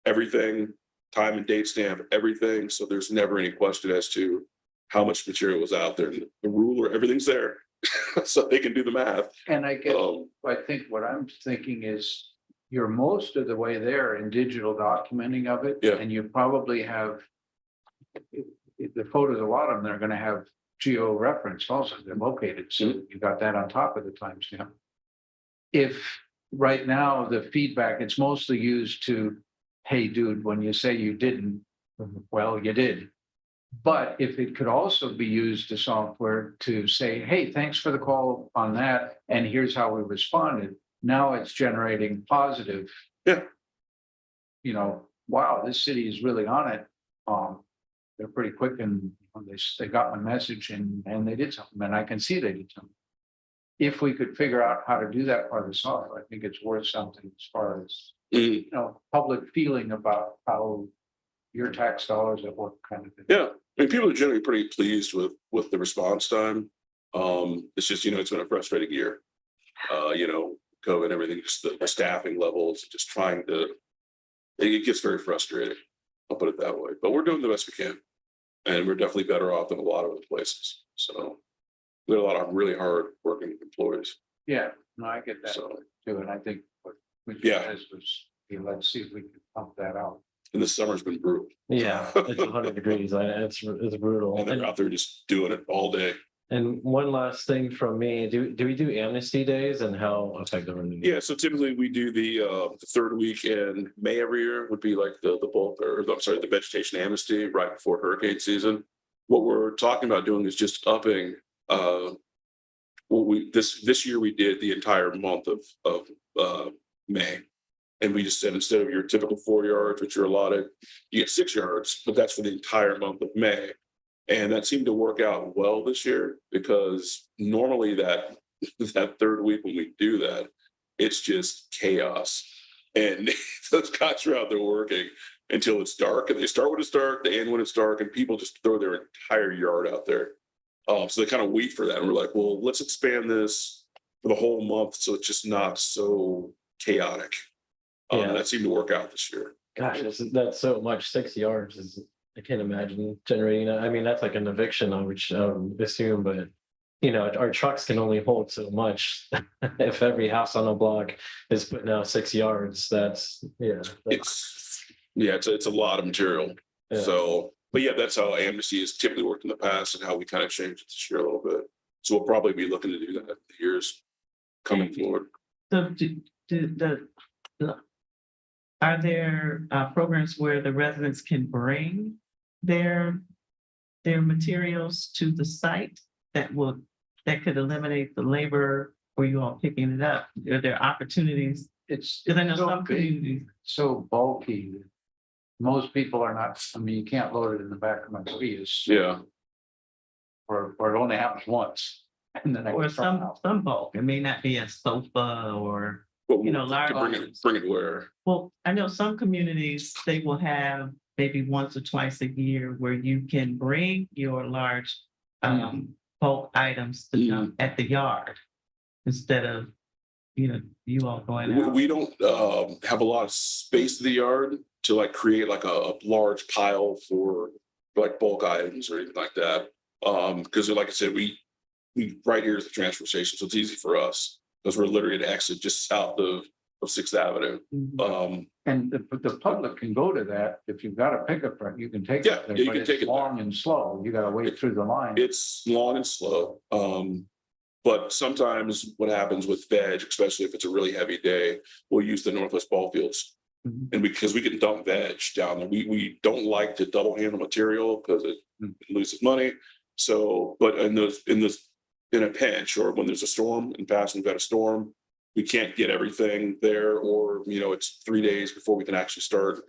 everything, time and date stamp, everything. So there's never any question as to how much material was out there. The ruler, everything's there. So they can do the math. And I guess, I think what I'm thinking is you're most of the way there in digital documenting of it. Yeah. And you probably have, if the photos, a lot of them, they're gonna have geo-referenced also, they're located, so you got that on top of the timestamp. If right now the feedback, it's mostly used to, hey, dude, when you say you didn't, well, you did. But if it could also be used to software to say, hey, thanks for the call on that, and here's how we responded. Now it's generating positive. Yeah. Wow, this city is really on it. They're pretty quick and they got my message and they did something, and I can see they did something. If we could figure out how to do that part of the software, I think it's worth something as far as, public feeling about how your tax dollars at work kind of thing. Yeah, people are generally pretty pleased with the response time. It's just, it's been a frustrating year. COVID, everything, just the staffing levels, just trying to, it gets very frustrating. I'll put it that way, but we're doing the best we can. And we're definitely better off than a lot of other places. So we have a lot of really hard working employees. Yeah, no, I get that So, too, and I think what we Yeah. did was, let's see if we can pump that out. and the summer's been brutal. Yeah, it's 100 degrees. It's brutal. And they're out there just doing it all day. And one last thing from me, do we do amnesty days and how effective are they? Yeah, so typically we do the third week in May every year would be like the bulk, or I'm sorry, the vegetation amnesty right before hurricane season. What we're talking about doing is just upping this year we did the entire month of May. And we just said, instead of your typical 4 yards, which you're allotted, you get 6 yards, but that's for the entire month of May. And that seemed to work out well this year, because normally that third week when we do that, it's just chaos. And those guys are out there working until it's dark, and they start when it's dark, they end when it's dark, and people just throw their entire yard out there. So they kind of wait for that. And we're like, well, let's expand this for the whole month so it's just not so chaotic. Yeah. That seemed to work out this year. Gosh, that's so much. 6 yards is, I can't imagine generating that. I mean, that's like an eviction, I would assume, but our trucks can only hold so much. If every house on the block is putting out 6 yards, it's a lot of material. Yeah. So, but yeah, that's how amnesty has typically worked in the past and how we kind of changed it this year a little bit. So we'll probably be looking to do that in the years coming forward. So are there programs where the residents can bring their materials to the site that could eliminate the labor for you all picking it up? Are there opportunities? It's Because I know so some big, communities. so bulky. Most people are not, you can't load it in the back of my Prius. Yeah. Or it only happens once. And then I Or get thrown out. some bulk. It may not be a sofa or, large. Bring it where? Well, I know some communities, they will have maybe once or twice a year where you can bring your large bulk items to dump at the yard instead of, you all going out. We don't have a lot of space in the yard to like create like a large pile for like bulk items or anything like that. Because like I said, we right here is the transfer station, so it's easy for us because we're literally at exit just south of of Sixth Avenue. And the public can go to that. If you've got a pickup truck, you can take Yeah, it there, yeah, you but can it's take it there. long and slow. You gotta wait through the line. It's long and slow. But sometimes what happens with veg, especially if it's a really heavy day, we'll use the Northwest ball fields. Mhm. And because we can dump veg down there, we don't like to double handle material because it loses money. So, but in a pinch or when there's a storm, in past we've had a storm, we can't get everything there, or it's 3 days before we can actually start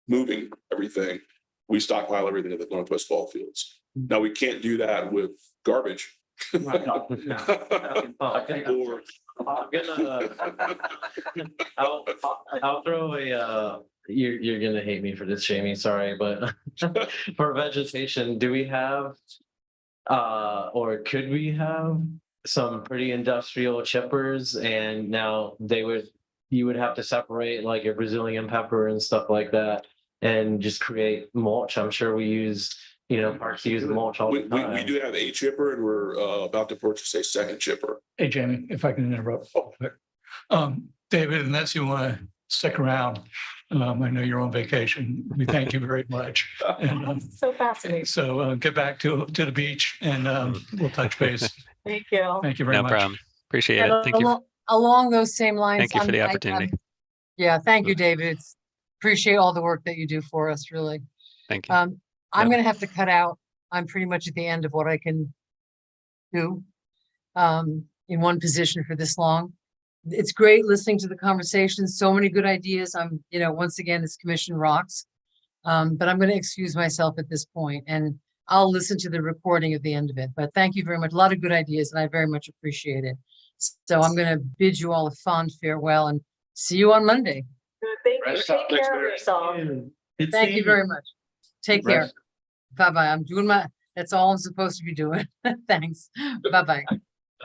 moving everything. We stockpile everything at the Northwest ball fields. Now we can't do that with garbage. Or I'm gonna, I'll throw a, you're gonna hate me for this, Jamie, sorry, but for vegetation, do we have, or could we have some pretty industrial chippers, and now you would have to separate like your Brazilian pepper and stuff like that and just create mulch? I'm sure we use, parks use mulch all the time. we do have a chipper, and we're about to purchase a second chipper. Hey, Jamie, if I can interrupt. David, unless you want to stick around, I know you're on vacation. We thank you very much. And So fascinating. so get back to the beach and we'll touch base. Thank you. Thank you very No much. problem. Appreciate And it. Thank you. along those same lines. Thank you for the I'm- opportunity. Yeah, thank you, David. Appreciate all the work that you do for us, really. Thank you. I'm Yep. gonna have to cut out. I'm pretty much at the end of what I can do in one position for this long. It's great listening to the conversations, so many good ideas. Once again, this commission rocks. But I'm gonna excuse myself at this point, and I'll listen to the recording at the end of it. But thank you very much. A lot of good ideas, and I very much appreciate it. So I'm gonna bid you all a fond farewell and see you on Monday. Thank you. Rest up. Take Thanks, care of Mary. yourself. Good Thank seeing you very much. Take care. Rest. Bye-bye. I'm doing that's all I'm supposed to be doing. Thanks. Bye-bye.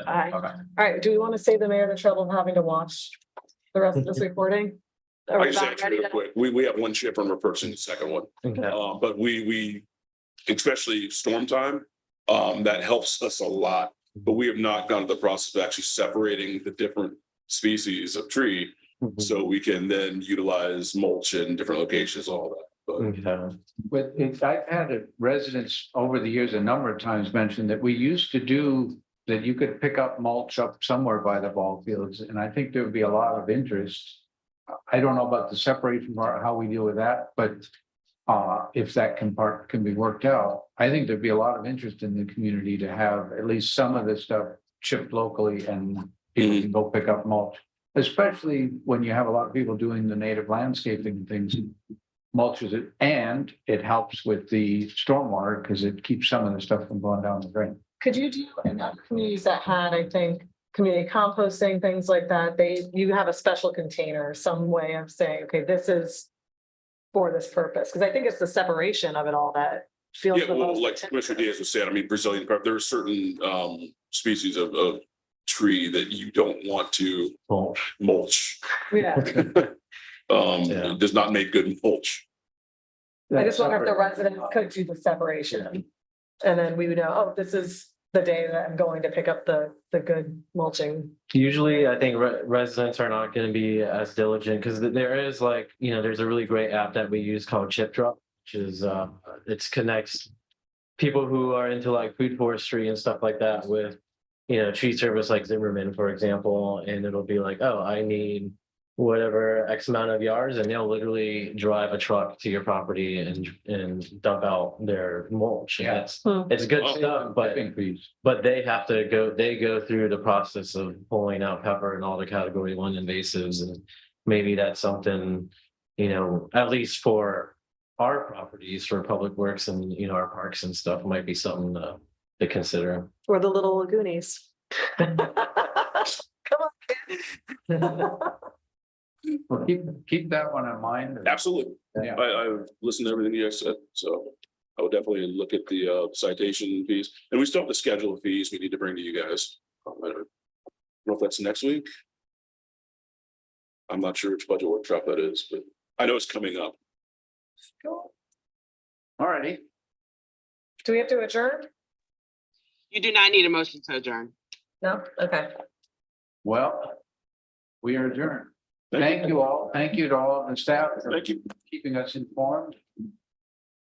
Bye. All right, do we want to save the mayor the trouble of having to watch the rest of this recording? Are I we just about answer ready real to- quick. We have one chipper and we're purchasing the second one. Okay. But we, especially storm time, that helps us a lot. But we have not gone to the process of actually separating the different species of tree, so we can then utilize mulch in different locations, all that. But Okay. But I've had residents over the years a number of times mention that we used to do that you could pick up mulch up somewhere by the ball fields, and I think there would be a lot of interest. I don't know about the separation part, how we deal with that, but if that can be worked out, I think there'd be a lot of interest in the community to have at least some of this stuff shipped locally and people can go pick up mulch. Especially when you have a lot of people doing the native landscaping and things, mulches it, and it helps with the stormwater because it keeps some of the stuff from going down the drain. Could you do in other communities that had, I think, community composting, things like that, you have a special container, some way of saying, okay, this is for this purpose, because I think it's the separation of it all that feels. yeah, the well, most like intense. Commissioner Diaz was saying, I mean, Brazilian pepper, there are certain species of tree that you don't want to mulch. Yeah, Yeah. It does not make good mulch. I just wonder if the residents could do the separation. And then we would know, oh, this is the day that I'm going to pick up the good mulching. Usually, I think residents are not going to be as diligent because there is there's a really great app that we use called Chip Drop, which is it connects people who are into like food forestry and stuff like that with, tree service like Zimmerman, for example, and it'll be like, oh, I need whatever X amount of yards, and they'll literally drive a truck to your property and dump out their mulch. Yeah. It's good Oh, stuff, but they have to go through the process of pulling out pepper and all the category 1 invasives, and maybe that's something, at least for our properties, for public works and, our parks and stuff, might be something to consider. Or the little lagoonies. Come on. Well, keep that one in mind. Absolutely. Yeah. I listened to everything you guys said, so I would definitely look at the citation fees, and we still have the schedule of fees we need to bring to you guys. I don't know if that's next week. I'm not sure which budget workshop that is, but I know it's coming up. All righty. Do we have to adjourn? You do not need a motion to adjourn. No? Okay. Well, we are adjourned. Thank you all. Thank you to all of the staff for Thank you. keeping us informed.